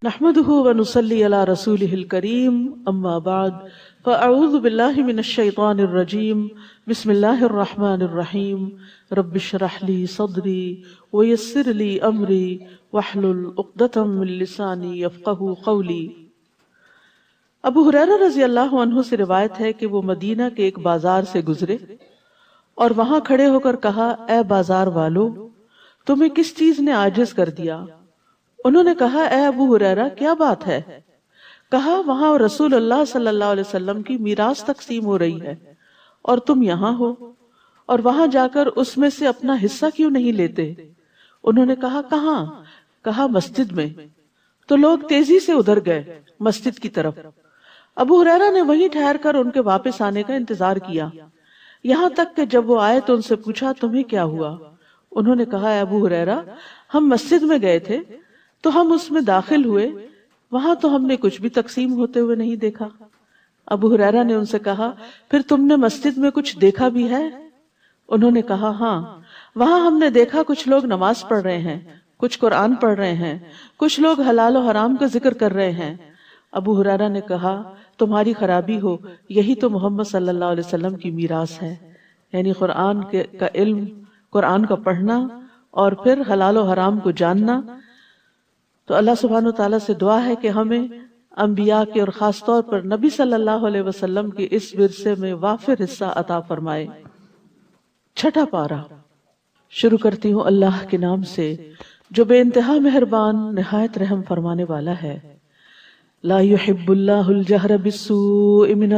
نحمده ونصلي على رسوله الكريم اما بعد فاعوذ بالله من الشيطان الرجيم بسم الله الرحمن الرحيم رب اشرح لي صدري ويسر لي امري واحلل عقدة من لساني يفقهوا قولي۔ ابو ہریرہ رضی اللہ عنہ سے روایت ہے کہ وہ مدینہ کے ایک بازار سے گزرے اور وہاں کھڑے ہو کر کہا، اے بازار والو، تمہیں کس چیز نے عاجز کر دیا؟ انہوں نے کہا، اے ابو ہریرہ کیا بات ہے؟ کہا، وہاں رسول اللہ صلی اللہ علیہ وسلم کی میراث تقسیم ہو رہی ہے اور تم یہاں ہو، اور وہاں جا کر اس میں سے اپنا حصہ کیوں نہیں لیتے؟ انہوں نے کہا، کہاں؟ کہا، مسجد میں۔ تو لوگ تیزی سے ادھر گئے مسجد کی طرف۔ ابو ہریرہ نے وہیں ٹھہر کر ان کے واپس آنے کا انتظار کیا، یہاں تک کہ جب وہ آئے تو ان سے پوچھا، تمہیں کیا ہوا؟ انہوں نے کہا، اے ابو ہریرہ، ہم مسجد میں گئے تھے تو ہم اس میں داخل ہوئے، وہاں تو ہم نے کچھ بھی تقسیم ہوتے ہوئے نہیں دیکھا۔ ابو ہریرہ نے ان سے کہا، پھر تم نے مسجد میں کچھ دیکھا بھی ہے؟ انہوں نے کہا، ہاں، وہاں ہم نے دیکھا کچھ لوگ نماز پڑھ رہے ہیں، کچھ قرآن پڑھ رہے ہیں، کچھ لوگ حلال و حرام کا ذکر کر رہے ہیں۔ ابو ہریرہ نے کہا، تمہاری خرابی ہو، یہی تو محمد صلی اللہ علیہ وسلم کی میراث ہے، یعنی قرآن کا علم، قرآن کا پڑھنا اور پھر حلال و حرام کو جاننا۔ تو اللہ سبحانہ وتعالیٰ سے دعا ہے کہ ہمیں انبیاء کے اور خاص طور پر نبی صلی اللہ علیہ وسلم کے اس ورثے میں وافر حصہ عطا فرمائے۔ چھٹا پارہ شروع کرتی ہوں اللہ کے نام سے جو بے انتہا مہربان نہایت رحم فرمانے والا ہے۔ لا يحب اللہ الجہر بالسوء من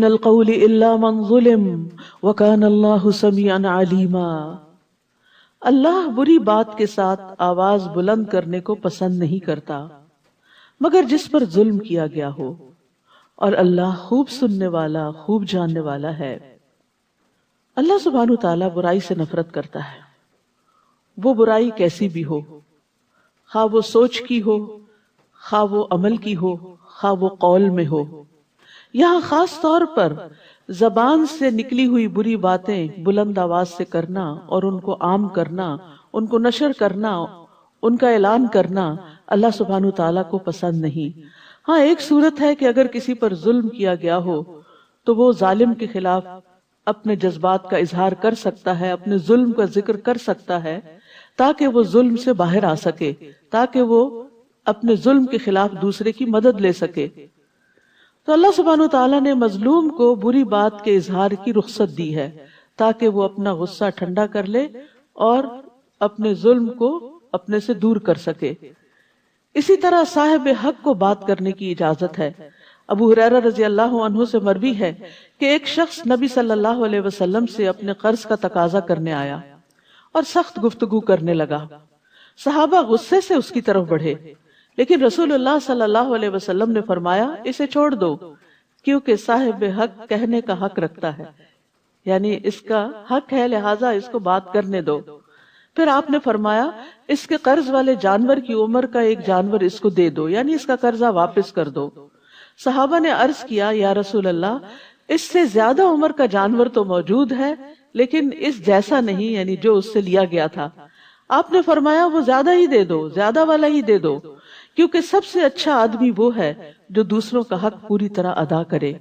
القول الا من ظلم وکان اللہ سمیعا علیما۔ اللہ بری بات کے ساتھ آواز بلند کرنے کو پسند نہیں کرتا مگر جس پر ظلم کیا گیا ہو، اور اللہ خوب سننے والا، خوب جاننے والا ہے۔ اللہ سبحانہ وتعالیٰ برائی سے نفرت کرتا ہے، وہ برائی کیسی بھی ہو، خواہ وہ سوچ کی ہو، خواہ وہ عمل کی ہو، خواہ وہ قول میں ہو۔ یہاں خاص طور پر زبان سے نکلی ہوئی بری باتیں بلند آواز سے کرنا اور ان کو عام کرنا، ان کو نشر کرنا، ان کا اعلان کرنا اللہ سبحانہ تعالیٰ کو پسند نہیں۔ ہاں، ایک صورت ہے کہ اگر کسی پر ظلم کیا گیا ہو تو وہ ظالم کے خلاف اپنے جذبات کا اظہار کر سکتا ہے، اپنے ظلم کا ذکر کر سکتا ہے تاکہ وہ ظلم سے باہر آ سکے، تاکہ وہ اپنے ظلم کے خلاف دوسرے کی مدد لے سکے۔ تو اللہ سبحانہ تعالیٰ نے مظلوم کو بری بات کے اظہار کی رخصت دی ہے تاکہ وہ اپنا غصہ ٹھنڈا کر لے اور اپنے ظلم کو اپنے سے دور کر سکے۔ اسی طرح صاحب حق کو بات کرنے کی اجازت ہے۔ ابو ہریرہ رضی اللہ عنہ سے مروی ہے کہ ایک شخص نبی صلی اللہ علیہ وسلم سے اپنے قرض کا تقاضا کرنے آیا اور سخت گفتگو کرنے لگا۔ صحابہ غصے سے اس کی طرف بڑھے، لیکن رسول اللہ صلی اللہ علیہ وسلم نے فرمایا، اسے چھوڑ دو، کیونکہ صاحب حق کہنے کا حق رکھتا ہے، یعنی اس کا حق ہے، لہٰذا اس کو بات کرنے دو۔ پھر آپ نے فرمایا، اس کے قرض والے جانور کی عمر کا ایک جانور اس کو دے دو، یعنی اس کا قرضہ واپس کر دو۔ صحابہ نے عرض کیا، یا رسول اللہ، اس سے زیادہ عمر کا جانور تو موجود ہے لیکن اس جیسا نہیں، یعنی جو اس سے لیا گیا تھا۔ آپ نے فرمایا، وہ زیادہ ہی دے دو، زیادہ والا ہی دے دو، کیونکہ سب سے اچھا آدمی وہ ہے جو دوسروں کا حق پوری طرح ادا کرے۔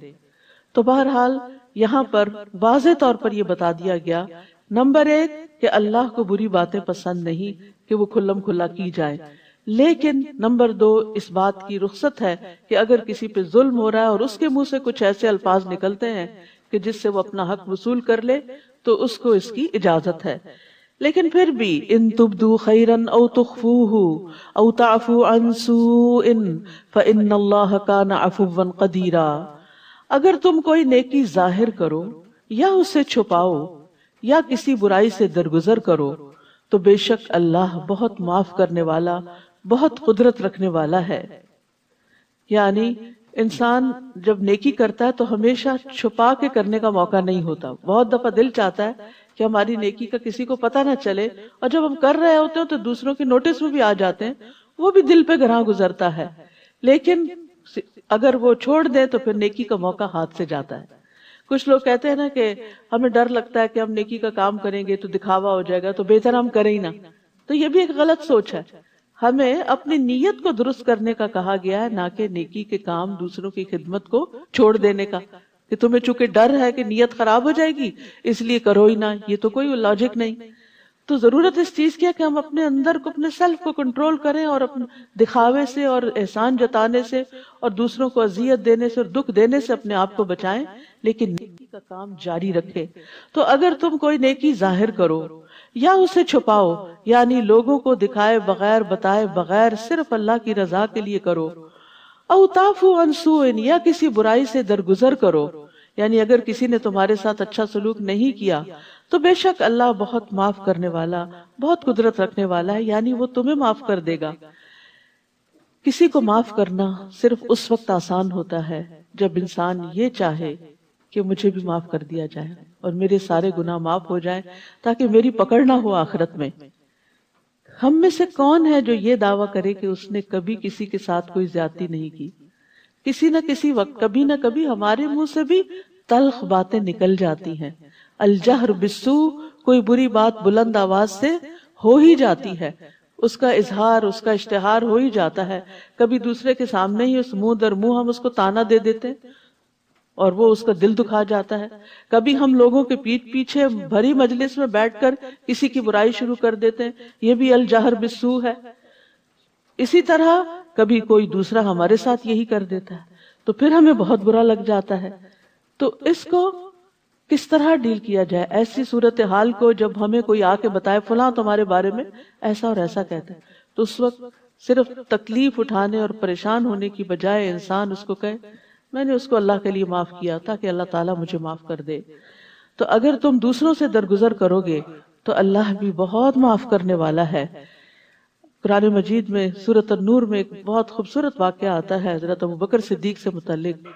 تو بہرحال یہاں پر واضح طور پر یہ بتا دیا گیا، نمبر ایک کہ اللہ کو بری باتیں پسند نہیں کہ وہ کھلم کھلا کی جائے، لیکن نمبر دو اس بات کی رخصت ہے کہ اگر کسی پہ ظلم ہو رہا ہے اور اس کے منہ سے کچھ ایسے الفاظ نکلتے ہیں کہ جس سے وہ اپنا حق وصول کر لے تو اس کو اس کی اجازت ہے۔ لیکن پھر بھی ان تبدو خیرن او تخفوہ او تعفو عن سوء فإن اللہ کان عفوا قدیرا، اگر تم کوئی نیکی ظاہر کرو یا اسے چھپاؤ یا کسی برائی سے درگزر کرو تو بے شک اللہ بہت معاف کرنے والا، بہت قدرت رکھنے والا ہے۔ یعنی انسان جب نیکی کرتا ہے تو ہمیشہ چھپا کے کرنے کا موقع نہیں ہوتا۔ بہت دفعہ دل چاہتا ہے کہ ہماری نیکی کا کسی کو پتہ نہ چلے، اور جب ہم کر رہے ہوتے ہیں تو دوسروں کے نوٹس میں بھی آ جاتے ہیں، وہ بھی دل پہ گراں گزرتا ہے، لیکن اگر وہ چھوڑ دیں تو پھر نیکی کا موقع ہاتھ سے جاتا ہے۔ کچھ لوگ کہتے ہیں نا کہ ہمیں ڈر لگتا ہے کہ ہم نیکی کا کام کریں گے تو دکھاوا ہو جائے گا، تو بہتر ہم کریں ہی نہ۔ تو یہ بھی ایک غلط سوچ ہے، ہمیں اپنی نیت کو درست کرنے کا کہا گیا ہے، نہ کہ نیکی کے کام، دوسروں کی خدمت کو چھوڑ دینے کا، کہ تمہیں چونکہ ڈر ہے کہ نیت خراب ہو جائے گی اس لیے کرو ہی نہ. یہ تو کوئی لاجک نہیں. تو ضرورت اس چیز کی ہے کہ ہم اپنے اندر کو، اپنے سیلف کو کنٹرول کریں، اور اپنے دکھاوے سے اور احسان جتانے سے اور دوسروں کو اذیت دینے سے اور دکھ دینے سے اپنے آپ کو بچائیں، لیکن نیکی کا کام جاری رکھیں. تو اگر تم کوئی نیکی ظاہر کرو یا اسے چھپاؤ، یعنی لوگوں کو دکھائے بغیر، بتائے بغیر، صرف اللہ کی رضا کے لیے کرو، او تعفو عن سوء، یا کسی برائی سے درگزر کرو، یعنی اگر کسی نے تمہارے ساتھ اچھا سلوک نہیں کیا تو بے شک اللہ بہت معاف کرنے والا، بہت قدرت رکھنے والا ہے، یعنی وہ تمہیں معاف کر دے گا. کسی کو معاف کرنا صرف اس وقت آسان ہوتا ہے جب انسان یہ چاہے کہ مجھے بھی معاف کر دیا جائے اور میرے سارے گناہ معاف ہو جائیں تاکہ میری پکڑ نہ ہو آخرت میں. ہم میں سے کون ہے جو یہ دعویٰ کرے کہ اس نے کبھی کسی کے ساتھ کوئی زیادتی نہیں کی؟ کسی نہ کسی وقت، کبھی نہ کبھی ہمارے منہ سے بھی تلخ باتیں نکل جاتی ہیں. الجہر بالسوء، کوئی بری بات بلند آواز سے ہو ہی جاتی ہے، اس کا اظہار، اس کا اشتہار ہو ہی جاتا ہے. کبھی دوسرے کے سامنے ہی اس منہ در منہ ہم اس کو تانا دے دیتے ہیں اور وہ اس کا دل دکھا جاتا ہے. کبھی ہم لوگوں کے پیٹھ پیچھے بھری مجلس میں بیٹھ کر کسی کی برائی شروع کر دیتے ہیں، یہ بھی الجہر بالسوء ہے. اسی طرح کبھی کوئی دوسرا ہمارے ساتھ یہی کر دیتا ہے تو پھر ہمیں بہت برا لگ جاتا ہے. تو اس کو کس طرح ڈیل کیا جائے ایسی صورتحال کو؟ جب ہمیں کوئی آ کے بتائے فلاں تمہارے بارے میں ایسا اور ایسا کہتا ہے، تو اس وقت صرف تکلیف اٹھانے اور پریشان ہونے کی بجائے انسان اس کو کہے میں نے اس کو اللہ کے لیے معاف کیا تاکہ اللہ تعالیٰ مجھے معاف کر دے. تو اگر تم دوسروں سے درگزر کرو گے تو اللہ بھی بہت معاف کرنے والا ہے. قرآن مجید میں سورۃ النور میں ایک بہت خوبصورت واقعہ آتا ہے حضرت ابوبکر صدیق سے متعلق،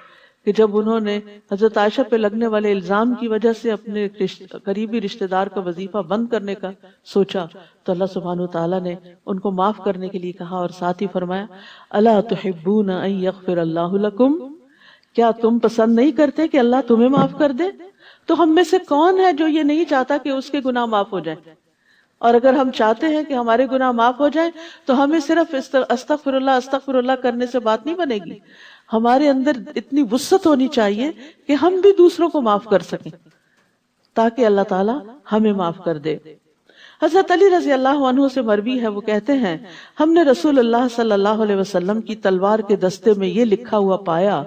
کہ جب انہوں نے حضرت عائشہ پہ لگنے والے الزام کی وجہ سے اپنے قریبی رشتہ دار کا وظیفہ بند کرنے کا سوچا تو اللہ سبحانہ وتعالیٰ نے ان کو معاف کرنے کے لیے کہا اور ساتھ ہی فرمایا الا تحبون ان یغفر اللہ لکم، کیا تم پسند نہیں کرتے کہ اللہ تمہیں معاف کر دے؟ تو ہم میں سے کون ہے جو یہ نہیں چاہتا کہ اس کے گناہ معاف ہو جائیں؟ اور اگر ہم چاہتے ہیں کہ ہمارے گناہ معاف ہو جائیں تو ہمیں صرف استغفر اللہ کرنے سے بات نہیں بنے گی، ہمارے اندر اتنی وسعت ہونی چاہیے کہ ہم بھی دوسروں کو معاف کر سکیں تاکہ اللہ تعالیٰ ہمیں معاف کر دے. حضرت علی رضی اللہ عنہ سے مروی ہے، وہ کہتے ہیں ہم نے رسول اللہ صلی اللہ علیہ وسلم کی تلوار کے دستے میں یہ لکھا ہوا پایا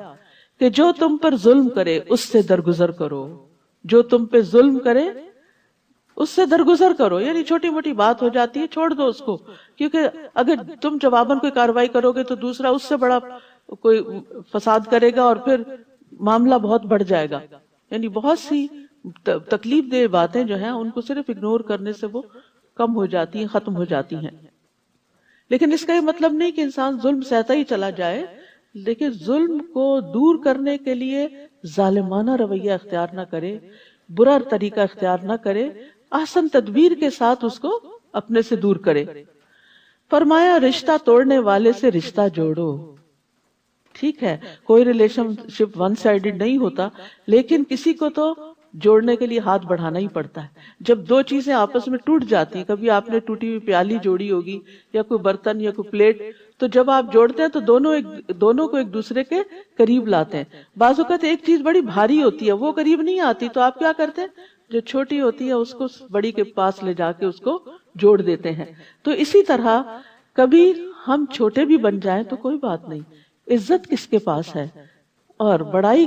کہ جو تم پر ظلم کرے اس سے درگزر کرو. جو تم پہ ظلم کرے اس سے درگزر کرو، یعنی چھوٹی موٹی بات ہو جاتی ہے چھوڑ دو اس کو، کیونکہ اگر تم جواباً کوئی کارروائی کرو گے تو دوسرا اس سے بڑا کوئی فساد کرے گا اور پھر معاملہ بہت بڑھ جائے گا. یعنی بہت سی تکلیف دہ باتیں جو ہیں ان کو صرف اگنور کرنے سے وہ کم ہو جاتی ہیں، ختم ہو جاتی ہیں. لیکن اس کا یہ مطلب نہیں کہ انسان ظلم سہتا ہی چلا جائے، لیکن ظلم کو دور کرنے کے لیے ظالمانہ رویہ اختیار نہ کرے، برا طریقہ اختیار نہ کرے، احسن تدبیر کے ساتھ اس کو اپنے سے دور کرے. فرمایا رشتہ توڑنے والے سے رشتہ جوڑو. ٹھیک ہے کوئی ریلیشن شپ ون سائیڈڈ نہیں ہوتا، لیکن کسی کو تو جوڑنے کے لیے ہاتھ بڑھانا ہی پڑتا ہے. جب دو چیزیں آپس میں ٹوٹ جاتی ہیں، کبھی آپ نے ٹوٹی ہوئی پیالی جوڑی ہوگی یا کوئی برتن یا کوئی پلیٹ، تو جب آپ جوڑتے ہیں تو دونوں کو ایک دوسرے کے قریب لاتے ہیں. بعض اوقات ایک چیز بڑی بھاری ہوتی ہے وہ قریب نہیں آتی، تو آپ کیا کرتے ہیں جو چھوٹی ہوتی ہے اس کو بڑی کے پاس لے جا کے اس کو جوڑ دیتے ہیں. تو اسی طرح کبھی ہم چھوٹے بھی بن جائیں تو کوئی بات نہیں، عزت کس کے پاس ہے اور بڑائی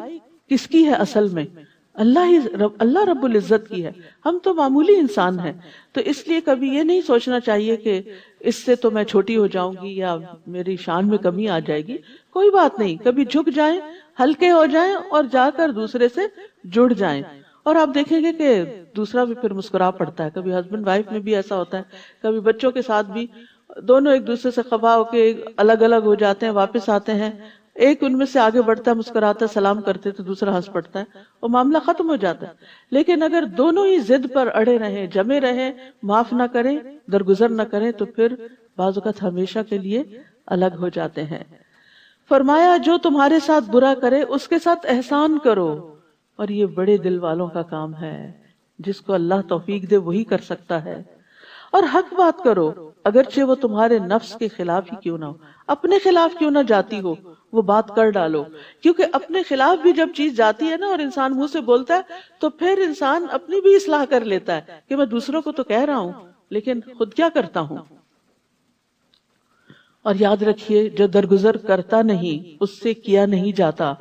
کس کی ہے؟ اصل میں اللہ رب العزت کی ہے. ہم تو معمولی انسان ہیں، تو اس لیے کبھی یہ نہیں سوچنا چاہیے کہ اس سے تو میں چھوٹی ہو جاؤں گی یا میری شان میں کمی آ جائے گی. کوئی بات نہیں، کبھی جھک جائیں، ہلکے ہو جائیں اور جا کر دوسرے سے جڑ جائیں، اور آپ دیکھیں گے کہ دوسرا بھی پھر مسکرا پڑتا ہے. کبھی ہسبینڈ وائف میں بھی ایسا ہوتا ہے، کبھی بچوں کے ساتھ بھی، دونوں ایک دوسرے سے خفا ہو کے الگ الگ ہو جاتے ہیں، واپس آتے ہیں، ایک ان میں سے آگے بڑھتا ہے، مسکراتا ہے، سلام کرتے تو دوسرا ہنس پڑتا ہے اور معاملہ ختم ہو جاتا ہے. لیکن اگر دونوں ہی ضد پر اڑے رہیں، جمے رہیں، معاف نہ کریں، درگزر نہ کریں، تو پھر بعض اوقات ہمیشہ کے لیے الگ ہو جاتے ہیں. فرمایا جو تمہارے ساتھ برا کرے اس کے ساتھ احسان کرو، اور یہ بڑے دل والوں کا کام ہے، جس کو اللہ توفیق دے وہی کر سکتا ہے. اور حق بات کرو، اگرچہ وہ تمہارے نفس کے خلاف ہی کیوں نہ ہو، اپنے خلاف کیوں نہ جاتی ہو وہ بات کر ڈالو. کیونکہ اپنے خلاف بھی جب چیز جاتی ہے نا اور انسان منہ سے بولتا ہے تو پھر انسان اپنی بھی اصلاح کر لیتا ہے کہ میں دوسروں کو تو کہہ رہا ہوں لیکن خود کیا کرتا ہوں. اور یاد رکھیے جو درگزر کرتا نہیں اس سے کیا نہیں جاتا.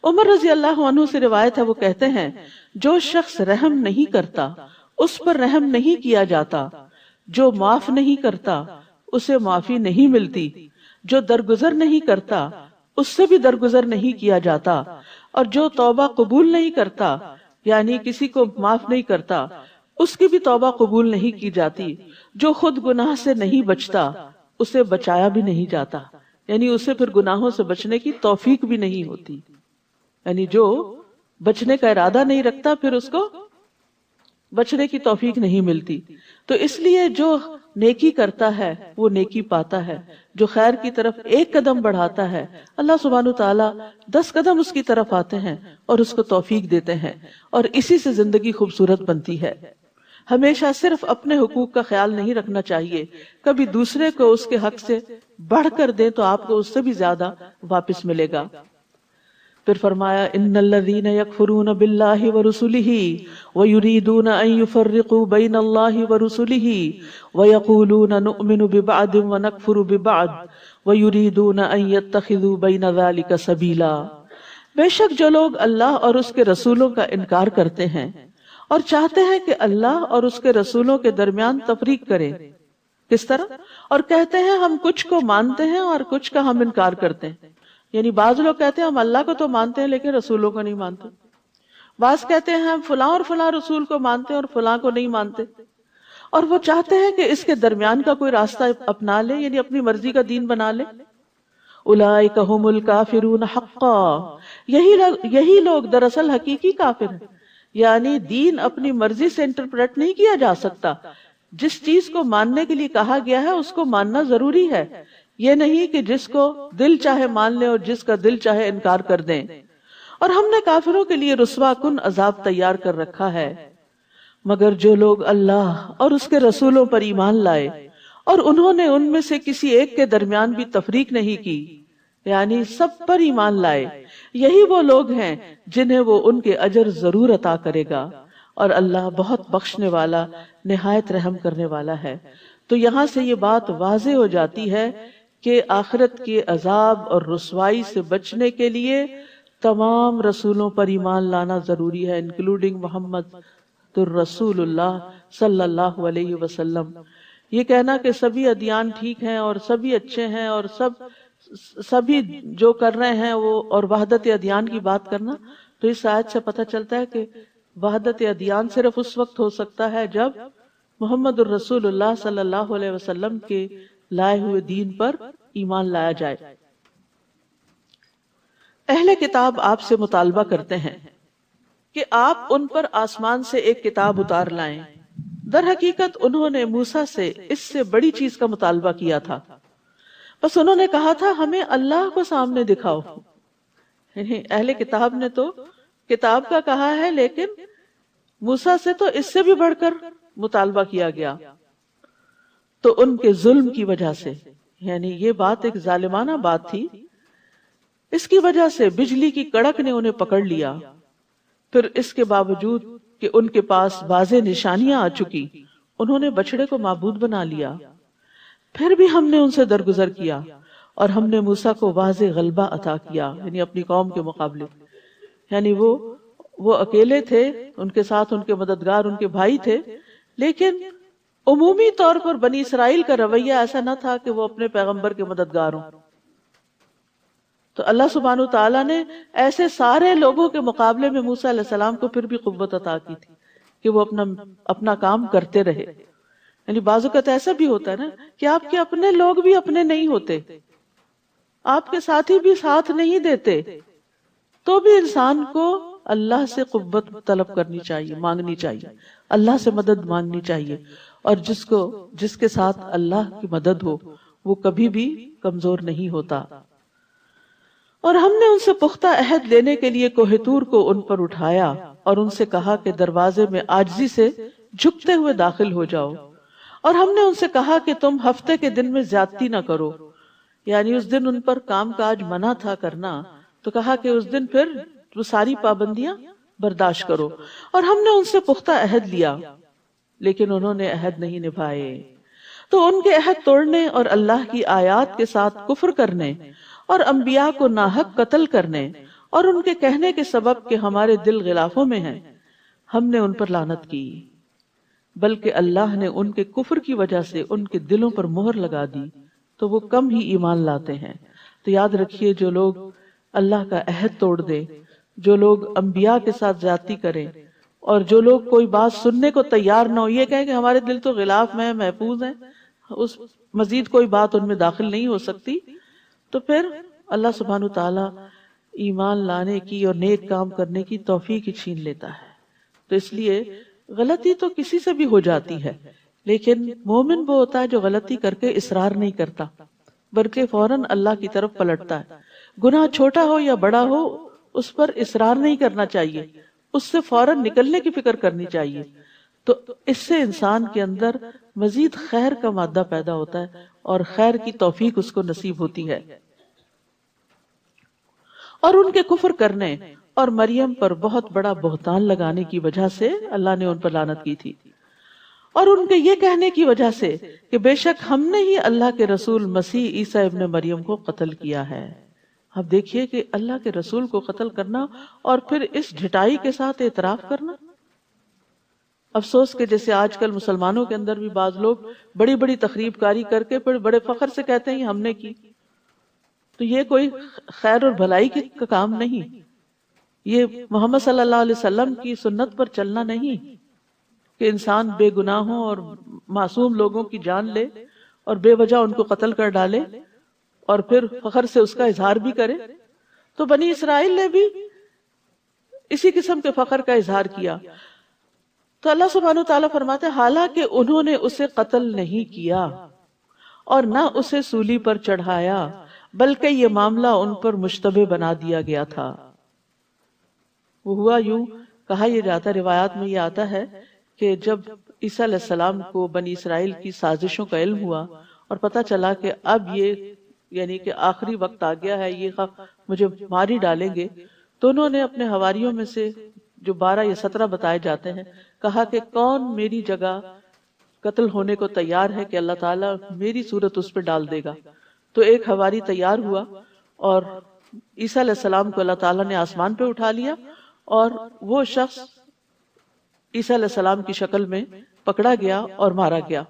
عمر رضی اللہ عنہ سے روایت ہے، وہ کہتے ہیں جو شخص رحم نہیں کرتا اس پر رحم نہیں کیا جاتا، جو معاف نہیں کرتا اسے معافی نہیں ملتی، جو درگزر نہیں کرتا اس سے بھی درگزر نہیں کیا جاتا، اور جو توبہ قبول نہیں کرتا یعنی کسی کو معاف نہیں کرتا اس کی بھی توبہ قبول نہیں کی جاتی، جو خود گناہ سے نہیں بچتا اسے بچایا بھی نہیں جاتا، یعنی اسے پھر گناہوں سے بچنے کی توفیق بھی نہیں ہوتی. یعنی جو بچنے کا ارادہ نہیں رکھتا پھر اس کو بچنے کی توفیق نہیں ملتی. تو اس لیے جو نیکی کرتا ہے وہ نیکی پاتا ہے، جو خیر کی طرف ایک قدم بڑھاتا ہے اللہ سبحانہ تعالیٰ 10 قدم اس کی طرف آتے ہیں اور اس کو توفیق دیتے ہیں، اور اسی سے زندگی خوبصورت بنتی ہے. ہمیشہ صرف اپنے حقوق کا خیال نہیں رکھنا چاہیے، کبھی دوسرے کو اس کے حق سے بڑھ کر دیں تو آپ کو اس سے بھی زیادہ واپس ملے گا. پھر فرمایا ان الذین یکفرون باللہ ورسلہ ویریدون ان یفرقوا بین اللہ ورسلہ ویقولون نؤمن ببعض ونکفر ببعض ویریدون ان یتخذوا بین ذلک سبیلا. بے شک جو لوگ اللہ اور اس کے رسولوں کا انکار کرتے ہیں اور چاہتے ہیں کہ اللہ اور اس کے رسولوں کے درمیان تفریق کریں، کس طرح؟ اور کہتے ہیں ہم کچھ کو مانتے ہیں اور کچھ کا ہم انکار کرتے ہیں. یعنی بعض لوگ کہتے ہیں ہم اللہ کو تو مانتے ہیں لیکن رسولوں کو نہیں مانتے، بعض کہتے ہیں ہم فلاں اور فلاں رسول کو مانتے ہیں اور فلاں کو نہیں مانتے، اور وہ چاہتے ہیں کہ اس کے درمیان کا کوئی راستہ اپنا لے، یعنی اپنی مرضی کا دین بنا لے. اولئک ھم الکافرون حقا، یہی لوگ دراصل حقیقی کافر ہیں. یعنی دین اپنی مرضی سے انٹرپریٹ نہیں کیا جا سکتا، جس چیز کو ماننے کے لیے کہا گیا ہے اس کو ماننا ضروری ہے، یہ نہیں کہ جس کو دل چاہے مان لیں اور جس کا دل چاہے انکار کر دیں. اور ہم نے کافروں کے لیے رسوا کن عذاب تیار کر رکھا ہے، مگر جو لوگ اللہ اور اس کے رسولوں پر ایمان لائے اور انہوں نے ان میں سے کسی ایک کے درمیان بھی تفریق نہیں کی، یعنی سب پر ایمان لائے، یہی وہ لوگ ہیں جنہیں وہ ان کے اجر ضرور عطا کرے گا، اور اللہ بہت بخشنے والا نہایت رحم کرنے والا ہے. تو یہاں سے یہ بات واضح ہو جاتی ہے کہ آخرت کے عذاب اور رسوائی سے بچنے کے لیے تمام رسولوں پر ایمان لانا ضروری ہے، انکلوڈنگ محمد رسول اللہ صلی اللہ علیہ وسلم. یہ کہنا کہ سبھی ادیان ٹھیک ہیں اور سبھی اچھے ہیں اور سبھی جو کر رہے ہیں وہ، اور وحدت ادیان کی بات کرنا، تو اس آیت سے پتہ چلتا ہے کہ وحدت ادیان صرف اس وقت ہو سکتا ہے جب محمد الرسول اللہ صلی اللہ علیہ وسلم کے لائے ہوئے دین پر ایمان لایا جائے. اہل کتاب آپ سے مطالبہ کرتے ہیں کہ آپ ان پر آسمان سے ایک کتاب اتار لائیں. در حقیقت انہوں نے موسیٰ سے اس سے بڑی چیز کا مطالبہ کیا تھا، بس انہوں نے کہا تھا ہمیں اللہ کو سامنے دکھاؤ. اہل کتاب نے تو کتاب کا کہا ہے لیکن موسیٰ سے تو اس سے بھی بڑھ کر مطالبہ کیا گیا. تو ان کے ظلم کی وجہ سے، یعنی یہ بات ایک ظالمانہ بات تھی، اس کی وجہ سے بجلی کی کڑک نے انہیں پکڑ لیا. پھر اس کے باوجود کہ ان کے پاس واضح نشانیاں آ چکی، انہوں نے بچڑے کو معبود بنا لیا. پھر بھی ہم نے ان سے درگزر کیا اور ہم نے موسیٰ کو واضح غلبہ عطا کیا، یعنی اپنی قوم کے مقابلے. یعنی وہ اکیلے تھے، ان کے ساتھ ان کے مددگار ان کے بھائی تھے، لیکن عمومی طور پر بنی اسرائیل کا رویہ ایسا نہ تھا کہ وہ اپنے پیغمبر کے مددگار ہوں. تو اللہ سبحانہ تعالیٰ نے ایسے سارے لوگوں کے مقابلے میں موسیٰ علیہ السلام کو پھر بھی قوت عطا کی تھی کہ وہ اپنا کام کرتے رہے. یعنی بعض اوقات ایسا بھی ہوتا ہے نا کہ آپ کے اپنے لوگ بھی اپنے نہیں ہوتے، آپ کے ساتھی بھی ساتھ نہیں دیتے، تو بھی انسان کو اللہ سے قوت طلب کرنی چاہیے، مانگنی چاہیے، اللہ سے مدد مانگنی چاہیے. اور جس کے ساتھ اللہ کی مدد ہو وہ کبھی بھی کمزور نہیں ہوتا. اور ہم نے ان سے پختہ عہد لینے کے لیے کوہ طور کو ان پر اٹھایا اور ان سے کہا کہ دروازے میں عاجزی سے جھکتے ہوئے داخل ہو جاؤ، اور ہم نے ان سے کہا کہ تم ہفتے کے دن میں زیادتی نہ کرو، یعنی اس دن ان پر کام کاج منع تھا کرنا، تو کہا کہ اس دن پھر وہ ساری پابندیاں برداشت کرو۔ اور ہم نے ان سے پختہ عہد لیا لیکن انہوں نے عہد نہیں نبھائے، تو ان کے عہد توڑنے اور اللہ کی آیات کے ساتھ کفر کرنے اور انبیاء کو ناحق قتل کرنے اور ان کے کہنے کے سبب کہ ہمارے دل غلافوں میں ہیں، ہم نے ان پر لعنت کی، بلکہ اللہ نے ان کے کفر کی وجہ سے ان کے دلوں پر مہر لگا دی تو وہ کم ہی ایمان لاتے ہیں۔ تو یاد رکھیے، جو لوگ اللہ کا عہد توڑ دے، جو لوگ انبیاء کے ساتھ زیادتی کریں، اور جو لوگ کوئی بات سننے کو تیار نہ ہو، یہ کہیں کہ ہمارے دل تو غلاف میں محفوظ ہیں، اس مزید کوئی بات ان میں داخل نہیں ہو سکتی، تو پھر اللہ سبحانہ وتعالی ایمان لانے کی اور نیک کام کرنے کی توفیق ہی چھین لیتا ہے۔ تو اس لیے غلطی تو کسی سے بھی ہو جاتی ہے، لیکن مومن وہ ہوتا ہے جو غلطی کر کے اصرار نہیں کرتا بلکہ فوراً اللہ کی طرف پلٹتا ہے۔ گناہ چھوٹا ہو یا بڑا ہو، اس پر اصرار نہیں کرنا چاہیے، اس سے فوراً نکلنے کی فکر کرنی چاہیے، تو اس سے انسان کے اندر مزید خیر کا مادہ پیدا ہوتا ہے اور خیر کی توفیق اس کو نصیب ہوتی ہے۔ اور ان کے کفر کرنے اور مریم پر بہت بڑا بہتان لگانے کی وجہ سے اللہ نے ان پر لعنت کی تھی، اور ان کے یہ کہنے کی وجہ سے کہ بے شک ہم نے ہی اللہ کے رسول مسیح عیسیٰ ابن مریم کو قتل کیا ہے۔ اب دیکھیے کہ اللہ کے رسول کو قتل کرنا اور پھر اس ڈھٹائی کے ساتھ اعتراف کرنا۔ افسوس کہ جیسے آج کل مسلمانوں کے اندر بھی بعض لوگ بڑی بڑی تخریب کاری کر کے پھر بڑے فخر سے کہتے ہیں ہم نے کی، تو یہ کوئی خیر اور بھلائی کا کام نہیں، یہ محمد صلی اللہ علیہ وسلم کی سنت پر چلنا نہیں کہ انسان بے گناہوں اور معصوم لوگوں کی جان لے اور بے وجہ ان کو قتل کر ڈالے اور پھر فخر سے اس کا اظہار بھی کرے۔ تو بنی اسرائیل نے بھی اسی قسم کے فخر کا اظہار کیا۔ تو اللہ سبحانہ وتعالیٰ فرماتے ہیں حالانکہ انہوں نے اسے قتل نہیں کیا اور نہ اسے سولی پر چڑھایا، بلکہ یہ معاملہ ان پر مشتبہ بنا دیا گیا تھا۔ وہ ہوا یوں، کہا یہ جاتا، روایات میں یہ آتا ہے کہ جب عیسیٰ علیہ السلام کو بنی اسرائیل کی سازشوں کا علم ہوا اور پتہ چلا کہ اب یہ یعنی کہ آخری وقت آ گیا ہے، یہ مجھے مار ہی ڈالیں گے، تو انہوں نے اپنے حواریوں میں سے جو 12 یا 17 بتائے جاتے ہیں کہا کہ کون میری جگہ قتل ہونے کو تیار ہے کہ اللہ تعالیٰ میری صورت اس پہ ڈال دے گا۔ تو ایک حواری تیار ہوا اور عیسیٰ علیہ السلام کو اللہ تعالیٰ نے آسمان پہ اٹھا لیا، اور وہ شخص عیسیٰ علیہ السلام کی شکل میں پکڑا گیا اور مارا گیا۔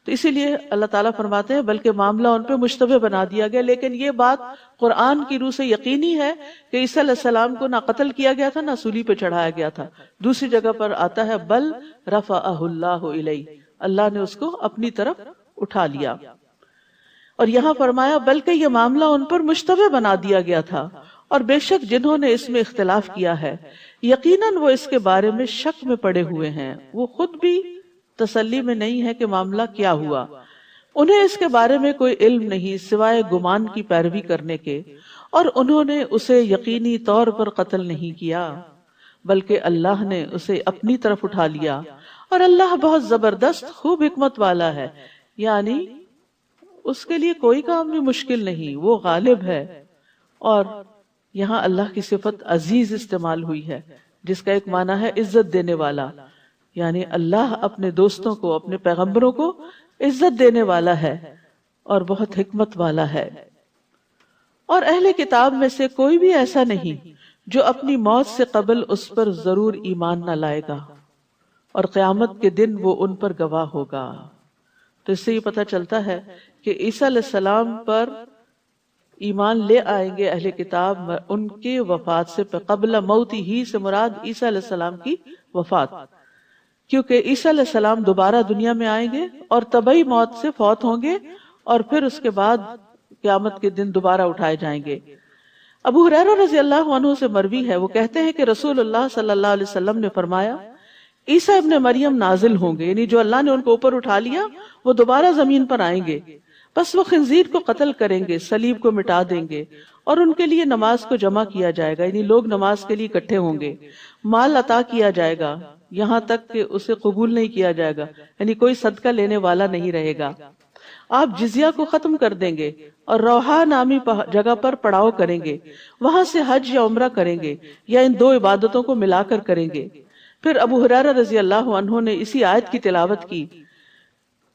تو اسی لیے اللہ تعالیٰ فرماتے ہیں بلکہ معاملہ ان پہ مشتبہ بنا دیا گیا، لیکن یہ بات قرآن کی روح سے یقینی ہے کہ عیسیٰ علیہ السلام کو نہ قتل کیا گیا تھا نہ سولی پہ چڑھایا گیا تھا۔ دوسری جگہ پر آتا ہے بل رفعہ اللہ الیہ، اللہ نے اس کو اپنی طرف اٹھا لیا۔ اور یہاں فرمایا بلکہ یہ معاملہ ان پر مشتبہ بنا دیا گیا تھا، اور بے شک جنہوں نے اس میں اختلاف کیا ہے یقیناً وہ اس کے بارے میں شک میں پڑے ہوئے ہیں، وہ خود بھی تسلی میں نہیں ہے کہ معاملہ کیا ہوا، انہیں اس کے بارے میں کوئی علم نہیں سوائے گمان کی پیروی کرنے کے، اور انہوں نے اسے یقینی طور پر قتل نہیں کیا بلکہ اللہ نے اسے اپنی طرف اٹھا لیا، اور اللہ بہت زبردست خوب حکمت والا ہے، یعنی اس کے لیے کوئی کام بھی مشکل نہیں، وہ غالب ہے۔ اور یہاں اللہ کی صفت عزیز استعمال ہوئی ہے جس کا ایک معنی ہے عزت دینے والا، یعنی اللہ اپنے دوستوں کو، اپنے پیغمبروں کو عزت دینے والا ہے اور بہت حکمت والا ہے۔ اور اہل کتاب میں سے کوئی بھی ایسا نہیں جو اپنی موت سے قبل اس پر ضرور ایمان نہ لائے گا، اور قیامت کے دن وہ ان پر گواہ ہوگا۔ تو اس سے یہ پتہ چلتا ہے کہ عیسیٰ علیہ السلام پر ایمان لے آئیں گے اہل کتاب ان کے وفات سے قبل موتی ہی سے مراد عیسیٰ علیہ السلام کی وفات، کیونکہ عیسیٰ علیہ السلام دوبارہ دنیا میں آئیں گے اور طبعی موت سے فوت ہوں گے، اور پھر اس کے بعد قیامت کے دن دوبارہ اٹھائے جائیں گے۔ ابو ہریرہ رضی اللہ عنہ سے مروی ہے، وہ کہتے ہیں کہ رسول اللہ صلی اللہ علیہ وسلم نے فرمایا عیسیٰ ابن مریم نازل ہوں گے، یعنی جو اللہ نے ان کو اوپر اٹھا لیا وہ دوبارہ زمین پر آئیں گے، بس وہ خنزیر کو قتل کریں گے، صلیب کو مٹا دیں گے، اور ان کے لیے نماز کو جمع کیا جائے گا، یعنی لوگ نماز کے لیے اکٹھے ہوں گے، مال عطا کیا جائے گا، یہاں تک کہ اسے قبول نہیں کیا جائے گا، یعنی کوئی صدقہ لینے والا نہیں رہے گا۔ آپ جزیہ کو ختم کر دیں گے اور روحا نامی جگہ پر پڑاؤ کریں گے، وہاں سے حج یا عمرہ کریں گے یا ان دو عبادتوں کو ملا کر کریں گے۔ پھر ابو ہریرہ رضی اللہ عنہ نے اسی آیت کی تلاوت کی،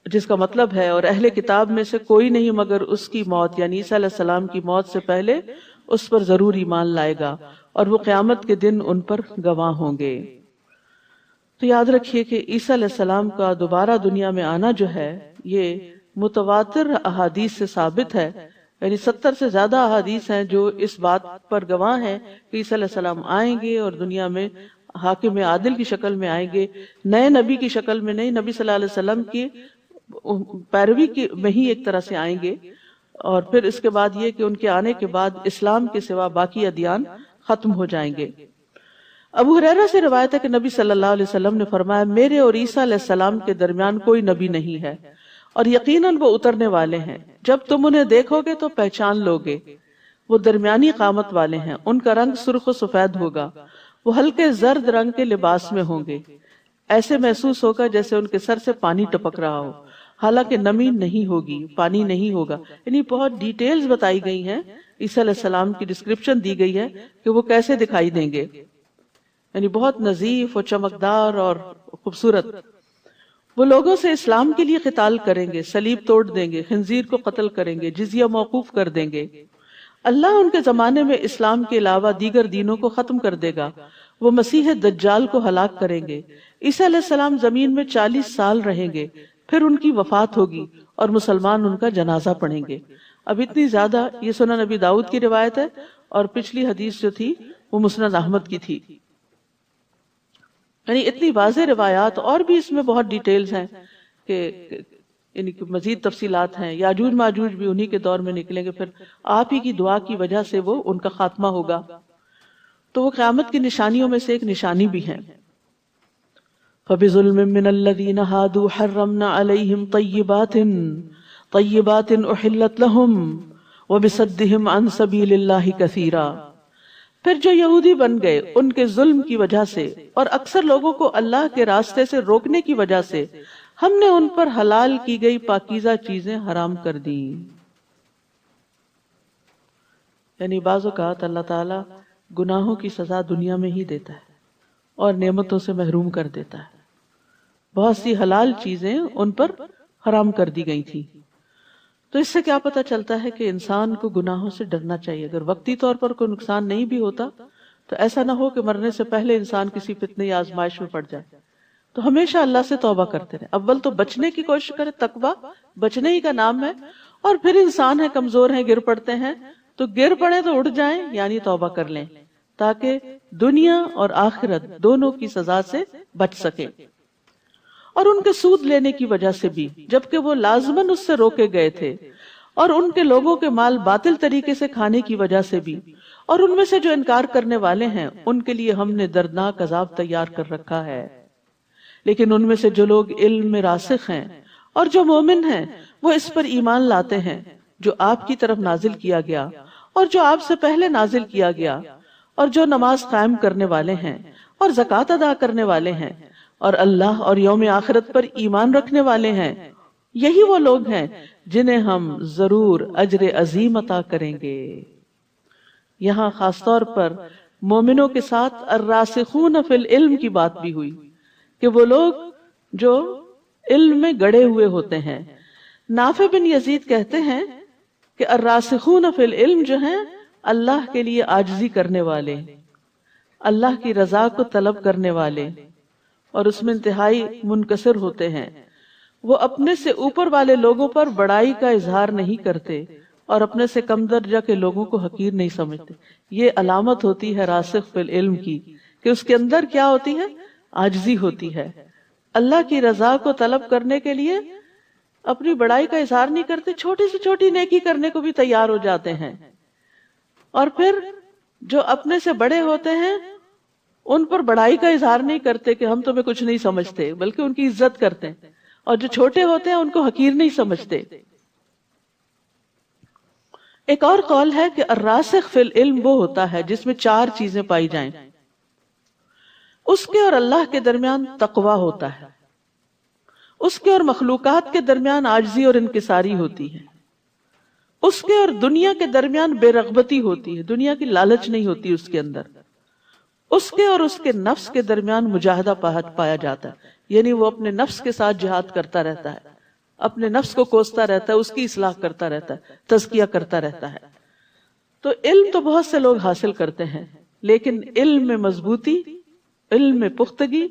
جس کا مطلب ہے اور اہل کتاب میں سے کوئی نہیں مگر اس کی موت یعنی عیسیٰ علیہ السلام کی موت سے پہلے اس پر ضرور ایمان لائے گا اور وہ قیامت کے دن ان پر گواہ ہوں گے۔ تو یاد رکھیے کہ عیسیٰ علیہ السلام کا دوبارہ دنیا میں آنا جو ہے یہ متواتر احادیث سے ثابت ہے، یعنی 70 سے زیادہ احادیث ہیں جو اس بات پر گواہ ہیں کہ عیسیٰ علیہ السلام آئیں گے اور دنیا میں حاکم عادل کی شکل میں آئیں گے، نئے نبی کی شکل میں نہیں، نبی صلی اللہ علیہ وسلم کی پیروی میں ہی ایک طرح سے آئیں گے۔ اور پھر اس کے بعد یہ کہ ان کے آنے کے بعد اسلام کے سوا باقی ادیان ختم ہو جائیں گے۔ ابو ہریرہ سے روایت ہے کہ نبی صلی اللہ علیہ وسلم نے فرمایا، میرے اور عیسیٰ علیہ السلام کے درمیان کوئی نبی نہیں ہے اور یقیناً وہ اترنے والے ہیں، جب تم انہیں دیکھو گے تو پہچان لوگے، وہ درمیانی قامت والے ہیں، ان کا رنگ سرخ و سفید ہوگا، وہ ہلکے زرد رنگ کے لباس میں ہوں گے، ایسے محسوس ہوگا جیسے ان کے سر سے پانی ٹپک رہا ہو، حالانکہ نمی نہیں ہوگی، پانی نہیں ہوگا۔ یعنی بہت ڈیٹیلز بتائی گئی ہیں، عیسیٰ علیہ السلام کی ڈسکرپشن دی گئی ہے کہ وہ کیسے دکھائی دیں گے، یعنی بہت نظیف و چمکدار اور خوبصورت۔ وہ لوگوں سے اسلام کے لیے قتال کریں گے، صلیب توڑ دیں گے، خنزیر کو قتل کریں گے، جزیہ موقوف کر دیں گے۔ اللہ ان کے زمانے میں اسلام کے علاوہ دیگر دینوں کو ختم کر دے گا، وہ مسیح دجال کو ہلاک کریں گے۔ عیسیٰ علیہ السلام زمین میں 40 سال رہیں گے، پھر ان کی وفات ہوگی اور مسلمان ان کا جنازہ پڑھیں گے۔ اب اتنی زیادہ، یہ سنن نبی داؤد کی روایت ہے اور پچھلی حدیث جو تھی وہ مسند احمد کی تھی، یعنی اتنی واضح روایات، اور بھی اس میں بہت ڈیٹیلز ہیں کہ یعنی مزید تفصیلات ہیں۔ یاجوج ماجوج بھی انہی کے دور میں نکلیں گے، پھر آپ ہی کی دعا کی وجہ سے وہ ان کا خاتمہ ہوگا، تو وہ قیامت کی نشانیوں میں سے ایک نشانی بھی ہے۔ فَبِظُلْمٍ مِّنَ الَّذِينَ هَادُوا حَرَّمْنَا عَلَيْهِمْ طَيِّبَاتٍ أُحِلَّتْ لَهُمْ وَبِصَدِّهِمْ عَنْ سَبِيلِ اللَّهِ كَثِيرًا۔ پھر جو یہودی بن گئے ان کے ظلم کی وجہ سے اور اکثر لوگوں کو اللہ کے راستے سے روکنے کی وجہ سے ہم نے ان پر حلال کی گئی پاکیزہ چیزیں حرام کر دیں۔ یعنی بعض اوقات اللہ تعالیٰ گناہوں کی سزا دنیا میں ہی دیتا ہے اور نعمتوں سے محروم کر دیتا ہے۔ بہت سی حلال چیزیں ان پر حرام کر دی گئی تھی، تو اس سے کیا پتہ چلتا ہے کہ انسان کو گناہوں سے ڈرنا چاہیے۔ اگر وقتی طور پر کوئی نقصان نہیں بھی ہوتا تو ایسا نہ ہو کہ مرنے سے پہلے انسان کسی فتنہ یا آزمائش میں پڑ جائے، تو ہمیشہ اللہ سے توبہ کرتے رہے۔ اول تو بچنے کی کوشش کرے، تقویٰ بچنے ہی کا نام ہے، اور پھر انسان ہے، کمزور ہیں، گر پڑتے ہیں تو گر پڑے تو اٹھ جائیں، یعنی توبہ کر لیں، تاکہ دنیا اور آخرت دونوں کی سزا سے بچ سکے۔ اور ان کے سود لینے کی وجہ سے بھی، جبکہ وہ لازماً اس سے روکے گئے تھے، اور ان کے لوگوں کے مال باطل طریقے سے کھانے کی وجہ سے بھی، اور ان میں سے جو انکار کرنے والے ہیں ان کے لیے ہم نے دردناک عذاب تیار کر رکھا ہے۔ لیکن ان میں سے جو لوگ علم میں راسخ ہیں اور جو مومن ہیں وہ اس پر ایمان لاتے ہیں جو آپ کی طرف نازل کیا گیا اور جو آپ سے پہلے نازل کیا گیا، اور جو نماز قائم کرنے والے ہیں اور زکوٰۃ ادا کرنے والے ہیں اور اللہ اور یوم آخرت پر ایمان رکھنے والے ہیں، یہی وہ لوگ ہیں جنہیں ہم ضرور اجر عظیم عطا کریں گے۔ یہاں خاص طور پر مومنوں کے ساتھ الراسخون فی العلم کی بات بھی ہوئی کہ وہ لوگ جو علم میں گڑے ہوئے ہوتے ہیں۔ نافع بن یزید کہتے ہیں کہ الراسخون فی العلم جو ہیں اللہ کے لیے عاجزی کرنے والے، اللہ کی رضا کو طلب کرنے والے، اور اس میں انتہائی منکسر ہوتے ہیں۔ وہ اپنے سے اوپر والے لوگوں پر بڑائی کا اظہار نہیں کرتے اور اپنے سے کم درجہ کے لوگوں کو حقیر نہیں سمجھتے۔ یہ علامت ہوتی ہے راسخ فی العلم کی کہ اس کے اندر کیا ہوتی ہے؟ عاجزی ہوتی ہے۔ اللہ کی رضا کو طلب کرنے کے لیے اپنی بڑائی کا اظہار نہیں کرتے، چھوٹی سے چھوٹی نیکی کرنے کو بھی تیار ہو جاتے ہیں، اور پھر جو اپنے سے بڑے ہوتے ہیں ان پر بڑائی کا اظہار نہیں کرتے کہ ہم تمہیں کچھ نہیں سمجھتے، بلکہ ان کی عزت کرتے ہیں، اور جو چھوٹے ہوتے ہیں ان کو حقیر نہیں سمجھتے۔ ایک اور قول ہے کہ الراسخ فی العلم وہ ہوتا ہے جس میں 4 چیزیں پائی جائیں۔ اس کے اور اللہ کے درمیان تقوی ہوتا ہے، اس کے اور مخلوقات کے درمیان عاجزی اور انکساری ہوتی ہے، اس کے اور دنیا کے درمیان بے رغبتی ہوتی ہے، دنیا کی لالچ نہیں ہوتی اس کے اندر، اس کے اور اس کے نفس کے درمیان مجاہدہ پایا جاتا ہے، یعنی وہ اپنے نفس کے ساتھ جہاد کرتا رہتا ہے، اپنے نفس کو کوستا رہتا ہے، اس کی اصلاح کرتا رہتا ہے، تزکیہ کرتا رہتا ہے۔ تو علم تو بہت سے لوگ حاصل کرتے ہیں، لیکن علم میں مضبوطی، علم میں پختگی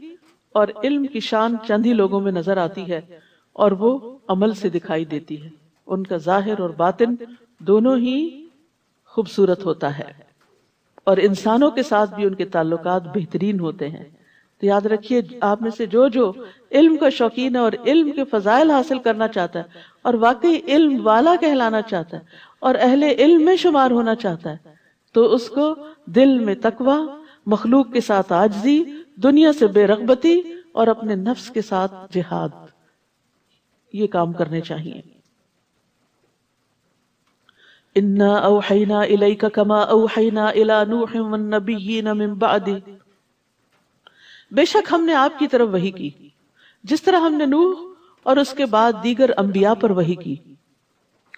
اور علم کی شان چند ہی لوگوں میں نظر آتی ہے، اور وہ عمل سے دکھائی دیتی ہے، ان کا ظاہر اور باطن دونوں ہی خوبصورت ہوتا ہے، اور انسانوں کے ساتھ بھی ان کے تعلقات بہترین ہوتے ہیں۔ تو یاد رکھیے، آپ میں سے جو علم کا شوقین ہے اور علم کے فضائل حاصل کرنا چاہتا ہے اور واقعی علم والا کہلانا چاہتا ہے اور اہل علم میں شمار ہونا چاہتا ہے، تو اس کو دل میں تقوی، مخلوق کے ساتھ عاجزی، دنیا سے بے رغبتی اور اپنے نفس کے ساتھ جہاد، یہ کام کرنے چاہیے۔ اِنَّا أَوْحَيْنَا إِلَيْكَ كَمَا أَوْحَيْنَا إِلَى نُوحٍ وَالنَّبِيِّينَ مِن بَعْدِهِ، بے شک ہم نے آپ کی طرف وحی کی جس طرح ہم نے نوح اور اس کے بعد دیگر انبیاء پر وحی کی،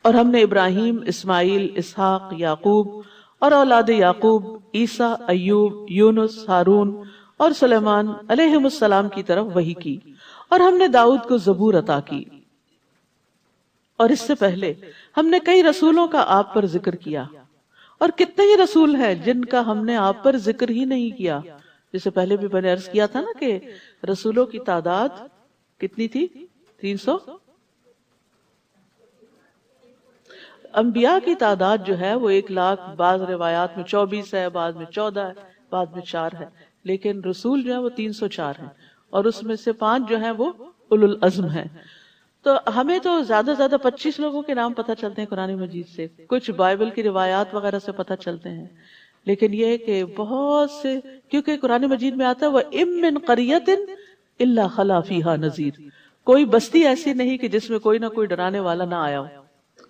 اور ہم نے ابراہیم، اسماعیل، اسحاق، یعقوب اور اولاد یعقوب، عیسیٰ، ایوب، یونس، ہارون اور سلیمان علیہم السلام کی طرف وحی کی، اور ہم نے داؤد کو زبور عطا کی، اور اس سے پہلے ہم نے کئی رسولوں کا آپ پر ذکر کیا، اور کتنے ہی رسول ہیں جن کا ہم نے آپ پر ذکر ہی نہیں کیا۔ جسے پہلے بھی میں نے عرض کیا تھا نا کہ رسولوں کی تعداد کتنی تھی؟ 300۔ انبیاء کی تعداد جو ہے وہ 1,00,000، بعض روایات میں 24 ہے، بعض میں 14 ہے، بعض میں 4 ہے، لیکن رسول جو ہے وہ 304 ہیں، اور اس میں سے 5 جو ہیں وہ اولو العزم ہیں۔ تو ہمیں تو زیادہ سے زیادہ 25 لوگوں کے نام پتہ چلتے ہیں قرآن مجید سے، کچھ بائبل کی روایات وغیرہ سے پتہ چلتے ہیں، لیکن یہ کہ بہت سے، کیونکہ قرآن مجید میں آتا ہے وَإِن مِّن قَرْيَةٍ إِلَّا خَلَا فِيهَا نَذِيرٌ، کوئی بستی ایسی نہیں کہ جس میں کوئی نہ کوئی ڈرانے والا نہ آیا ہو،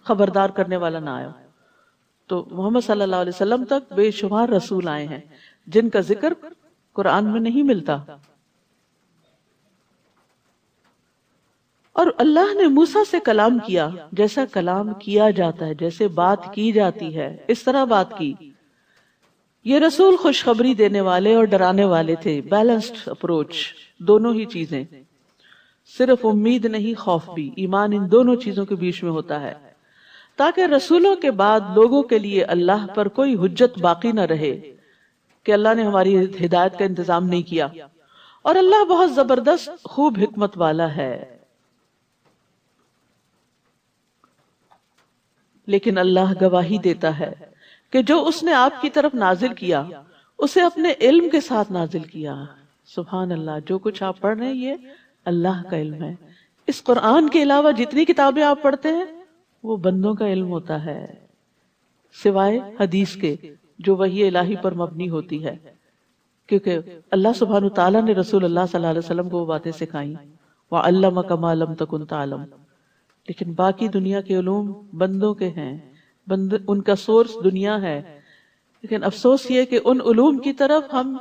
خبردار کرنے والا نہ آیا ہو۔ تو محمد صلی اللہ علیہ وسلم تک بے شمار رسول آئے ہیں جن کا ذکر قرآن میں نہیں ملتا۔ اور اللہ نے موسیٰ سے کلام کیا جیسا کلام کیا جاتا ہے، جیسے بات کی جاتی ہے اس طرح بات کی۔ یہ رسول خوشخبری دینے والے اور ڈرانے والے تھے، بیلنسڈ اپروچ، دونوں ہی چیزیں، صرف امید نہیں خوف بھی، ایمان ان دونوں چیزوں کے بیچ میں ہوتا ہے، تاکہ رسولوں کے بعد لوگوں کے لیے اللہ پر کوئی حجت باقی نہ رہے کہ اللہ نے ہماری ہدایت کا انتظام نہیں کیا، اور اللہ بہت زبردست خوب حکمت والا ہے۔ لیکن اللہ گواہی دیتا ہے کہ جو اس نے آپ کی طرف نازل کیا اسے اپنے علم کے ساتھ نازل کیا۔ سبحان اللہ، جو کچھ آپ پڑھ رہے ہیں یہ اللہ کا علم ہے۔ اس قرآن کے علاوہ جتنی کتابیں آپ پڑھتے ہیں وہ بندوں کا علم ہوتا ہے، سوائے حدیث کے جو وحی الہی پر مبنی ہوتی ہے، کیونکہ اللہ سبحانہ تعالیٰ نے رسول اللہ صلی اللہ علیہ وسلم کو وہ باتیں سکھائیں، وَعَلَّمَكَ مَا لَمْ تَكُنْ تَعْلَمُ۔ لیکن باقی دنیا کے علوم بندوں کے ہیں، ان کا سورس دنیا ہے، لیکن افسوس یہ کہ ان علوم کی طرف ہم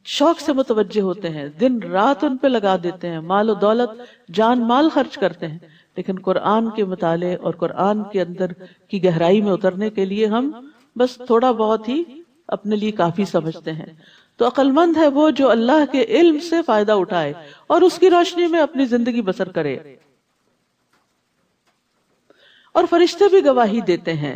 شوق سے متوجہ ہوتے ہیں، دن رات ان پہ لگا دیتے ہیں، مال و دولت، جان مال خرچ کرتے ہیں، لیکن قرآن کے مطالعے اور قرآن کے اندر کی گہرائی میں اترنے کے لیے ہم بس تھوڑا بہت ہی اپنے لیے کافی سمجھتے ہیں۔ تو عقل مند ہے وہ جو اللہ کے علم سے فائدہ اٹھائے اور اس کی روشنی میں اپنی زندگی بسر کرے۔ اور فرشتے بھی گواہی دیتے ہیں،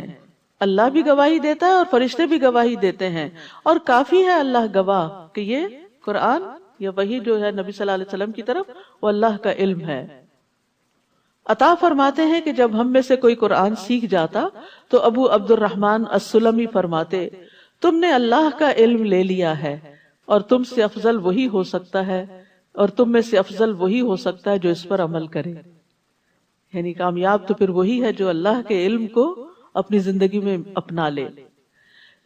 اللہ بھی گواہی دیتا ہے اور فرشتے بھی گواہی دیتے ہیں، اور کافی ہے اللہ گواہ کہ یہ قرآن یا وحی جو ہے نبی صلی اللہ علیہ وسلم کی طرف وہ اللہ کا علم ہے۔ عطا فرماتے ہیں کہ جب ہم میں سے کوئی قرآن سیکھ جاتا تو ابو عبد الرحمن السلمی فرماتے، تم نے اللہ کا علم لے لیا ہے، اور تم سے افضل وہی ہو سکتا ہے، اور تم میں سے افضل وہی ہو سکتا ہے جو اس پر عمل کرے۔ یعنی کامیاب تو پھر وہی ہے جو اللہ کے علم کو اپنی زندگی میں اپنا لے۔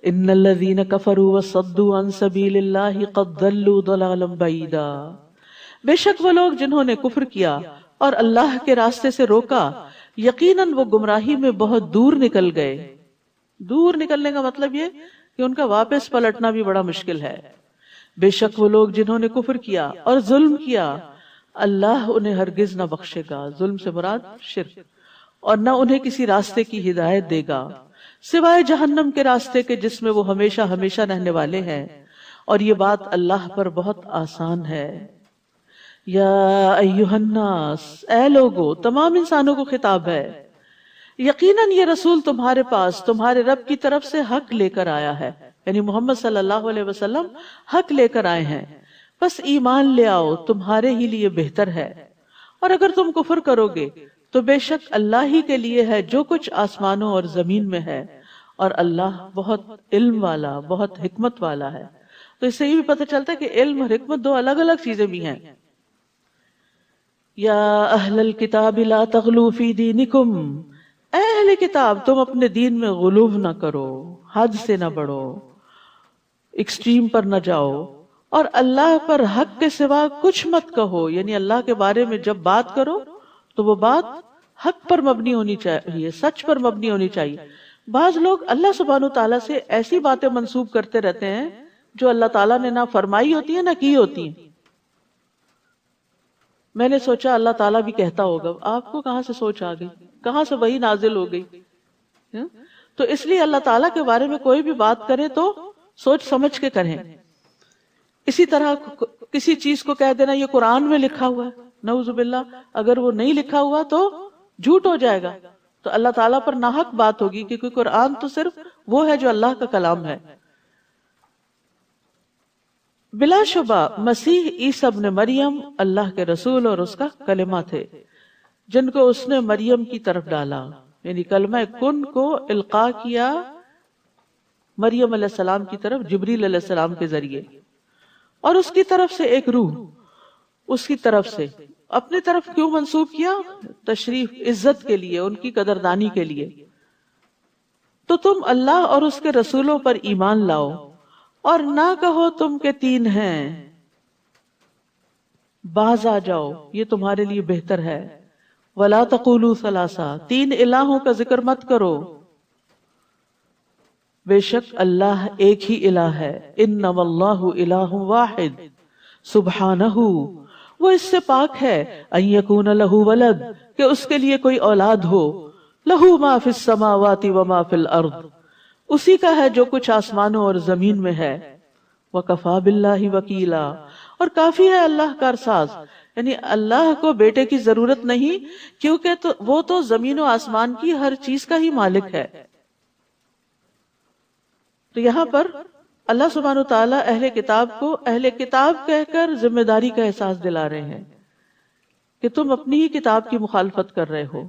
ان الذین کفروا وصدوا عن سبیل اللہ قد ضلوا ضلالا بعیدا، بے شک وہ لوگ جنہوں نے کفر کیا اور اللہ کے راستے سے روکا، یقیناً وہ گمراہی میں بہت دور نکل گئے۔ دور نکلنے کا مطلب یہ کہ ان کا واپس پلٹنا بھی بڑا مشکل ہے۔ بے شک وہ لوگ جنہوں نے کفر کیا اور ظلم کیا اللہ انہیں ہرگز نہ بخشے گا، ظلم سے مراد شرک، اور نہ انہیں کسی راستے کی ہدایت دے گا سوائے جہنم کے راستے کے جس میں وہ ہمیشہ ہمیشہ رہنے والے ہیں، اور یہ بات اللہ پر بہت آسان ہے۔ یا ایہا الناس، اے لوگو، تمام انسانوں کو خطاب ہے، یقیناً یہ رسول تمہارے پاس تمہارے رب کی طرف سے حق لے کر آیا ہے، یعنی محمد صلی اللہ علیہ وسلم حق لے کر آئے ہیں، بس ایمان لے آؤ، تمہارے ہی لیے بہتر ہے، اور اگر تم کفر کرو گے تو بے شک اللہ ہی کے لیے ہے جو کچھ آسمانوں اور زمین میں ہے، اور اللہ بہت علم والا، بہت حکمت والا ہے۔ تو اس سے یہ بھی پتہ چلتا ہے کہ علم اور حکمت دو الگ الگ چیزیں بھی ہیں۔ یا اہل الکتاب لا تغلوا فی دینکم، اے اہل کتاب تم اپنے دین میں غلو نہ کرو، حد سے نہ بڑھو، ایکسٹریم پر نہ جاؤ، اور اللہ پر حق کے سوا کچھ مت کہو، یعنی اللہ کے بارے میں جب بات کرو تو وہ بات حق پر مبنی ہونی چاہیے، سچ پر مبنی ہونی چاہیے۔ بعض لوگ اللہ سبحانہ تعالیٰ سے ایسی باتیں منسوب کرتے رہتے ہیں جو اللہ تعالیٰ نے نہ فرمائی ہوتی ہیں نہ کی ہوتی ہیں۔ میں نے سوچا اللہ تعالیٰ بھی کہتا ہوگا، آپ کو کہاں سے سوچ آ گئی، کہاں سے وہی نازل ہو گئی؟ تو اس لیے اللہ تعالیٰ کے بارے میں کوئی بھی بات کرے تو سوچ سمجھ کے کریں۔ اسی طرح کسی چیز کو کہہ دینا یہ قرآن میں لکھا ہوا ہے، نعوذ باللہ، اگر وہ نہیں لکھا ہوا تو جھوٹ ہو جائے گا، تو اللہ تعالیٰ پر ناحق بات ہوگی، کیونکہ قرآن تو صرف وہ ہے جو اللہ کا کلام ہے۔ بلا شبہ مسیح عیسیٰ ابن مریم اللہ کے رسول اور اس کا کلمہ تھے، جن کو اس نے مریم کی طرف ڈالا، یعنی کلمہ کن کو القاء کیا مریم علیہ السلام کی طرف جبریل علیہ السلام کے ذریعے، اور اس کی طرف سے ایک روح، اس کی طرف سے اپنی طرف کیوں منسوب کیا؟ تشریف، عزت کے لیے، ان کی قدردانی کے لیے۔ تو تم اللہ اور اس کے رسولوں پر ایمان لاؤ، اور نہ کہو تم کے تین ہیں، باز آ جاؤ، یہ تمہارے لیے بہتر ہے۔ وَلَا تَقُولُوا ثَلَاثَةً، تین الہوں کا ذکر مت کرو، بے شک اللہ ایک ہی الہ ہے۔ اِنَّمَا اللَّهُ إِلَٰهٌ وَاحِدٌ سُبْحَانَهُ، وہ اس سے پاک ہے، أَن يَكُونَ لَهُ وَلَدٌ، کہ اس کے لیے کوئی اولاد ہو، لَهُ مَا فِي السَّمَاوَاتِ وَمَا فِي الْأَرْضِ، اسی کا ہے جو کچھ آسمانوں اور زمین میں ہے۔ وَكَفَى بِاللَّهِ وَكِيلًا، اور کافی ہے اللہ کارساز، یعنی اللہ کو بیٹے کی ضرورت نہیں، کیونکہ وہ تو زمین و آسمان کی ہر چیز کا ہی مالک ہے۔ تو یہاں پر اللہ سبحانہ وتعالیٰ اہل کتاب کو اہل کتاب کہہ کر ذمہ داری کا احساس دلا رہے ہیں کہ تم اپنی ہی کتاب کی مخالفت کر رہے ہو،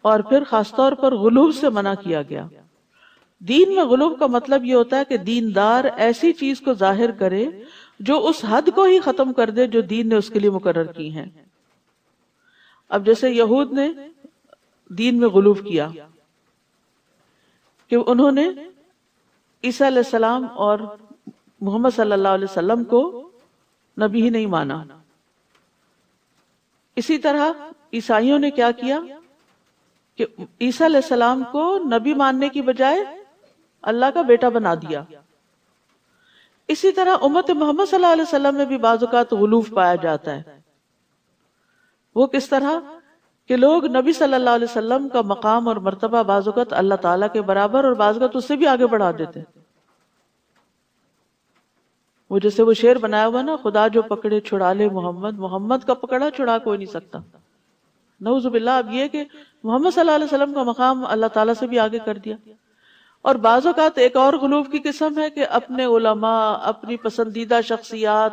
اور پھر خاص طور پر غلو سے منع کیا گیا۔ دین میں غلو کا مطلب یہ ہوتا ہے کہ دیندار ایسی چیز کو ظاہر کرے جو اس حد کو ہی ختم کر دے جو دین نے اس کے لیے مقرر کی ہیں۔ اب جیسے یہود نے دین میں غلو کیا کہ انہوں نے عیسیٰ علیہ السلام اور محمد صلی اللہ علیہ وسلم کو نبی ہی نہیں مانا۔ اسی طرح عیسائیوں نے کیا کیا کہ عیسیٰ علیہ السلام کو نبی ماننے کی بجائے اللہ کا بیٹا بنا دیا۔ اسی طرح امت محمد صلی اللہ علیہ وسلم میں بھی بعض اوقات غلو پایا جاتا ہے۔ وہ کس طرح کہ لوگ نبی صلی اللہ علیہ وسلم کا مقام اور مرتبہ بعض اوقات اللہ تعالیٰ کے برابر اور بعض اوقات اس سے بھی آگے بڑھا دیتے۔ وہ جیسے وہ شعر بنایا ہوا نا، خدا جو پکڑے چھڑا لے محمد، محمد کا پکڑا چھڑا کوئی نہیں سکتا۔ نعوذ باللہ، اب یہ کہ محمد صلی اللہ علیہ وسلم کا مقام اللہ تعالیٰ سے بھی آگے کر دیا۔ اور بعض اوقات ایک اور غلو کی قسم ہے کہ اپنے علماء، اپنی پسندیدہ شخصیات،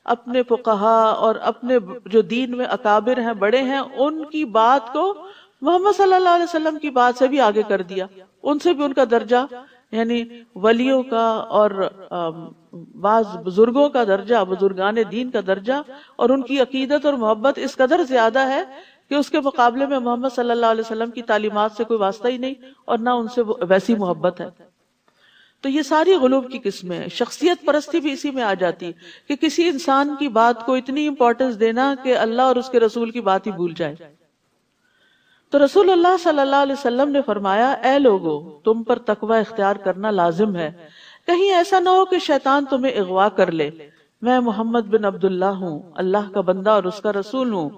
اپنے فقہا اور اپنے جو دین میں اکابر ہیں، بڑے ہیں، ان کی بات کو محمد صلی اللہ علیہ وسلم کی بات سے بھی آگے کر دیا، ان سے بھی ان کا درجہ، یعنی ولیوں کا اور بعض بزرگوں کا درجہ، بزرگان دین کا درجہ اور ان کی عقیدت اور محبت اس قدر زیادہ ہے کہ اس کے مقابلے میں محمد صلی اللہ علیہ وسلم کی تعلیمات سے کوئی واسطہ ہی نہیں، اور نہ ان سے ویسی محبت ہے۔ تو یہ ساری غلو کی قسمیں ہیں۔ شخصیت پرستی بھی اسی میں آ جاتی کہ کسی انسان کی بات کو اتنی امپورٹنس دینا کہ اللہ اور اس کے رسول کی بات ہی بھول جائے۔ تو رسول اللہ صلی اللہ علیہ وسلم نے فرمایا، اے لوگو، تم پر تقوی اختیار کرنا لازم ہے، کہیں ایسا نہ ہو کہ شیطان تمہیں اغوا کر لے. میں محمد بن عبداللہ ہوں، اللہ کا بندہ اور اس کا رسول ہوں.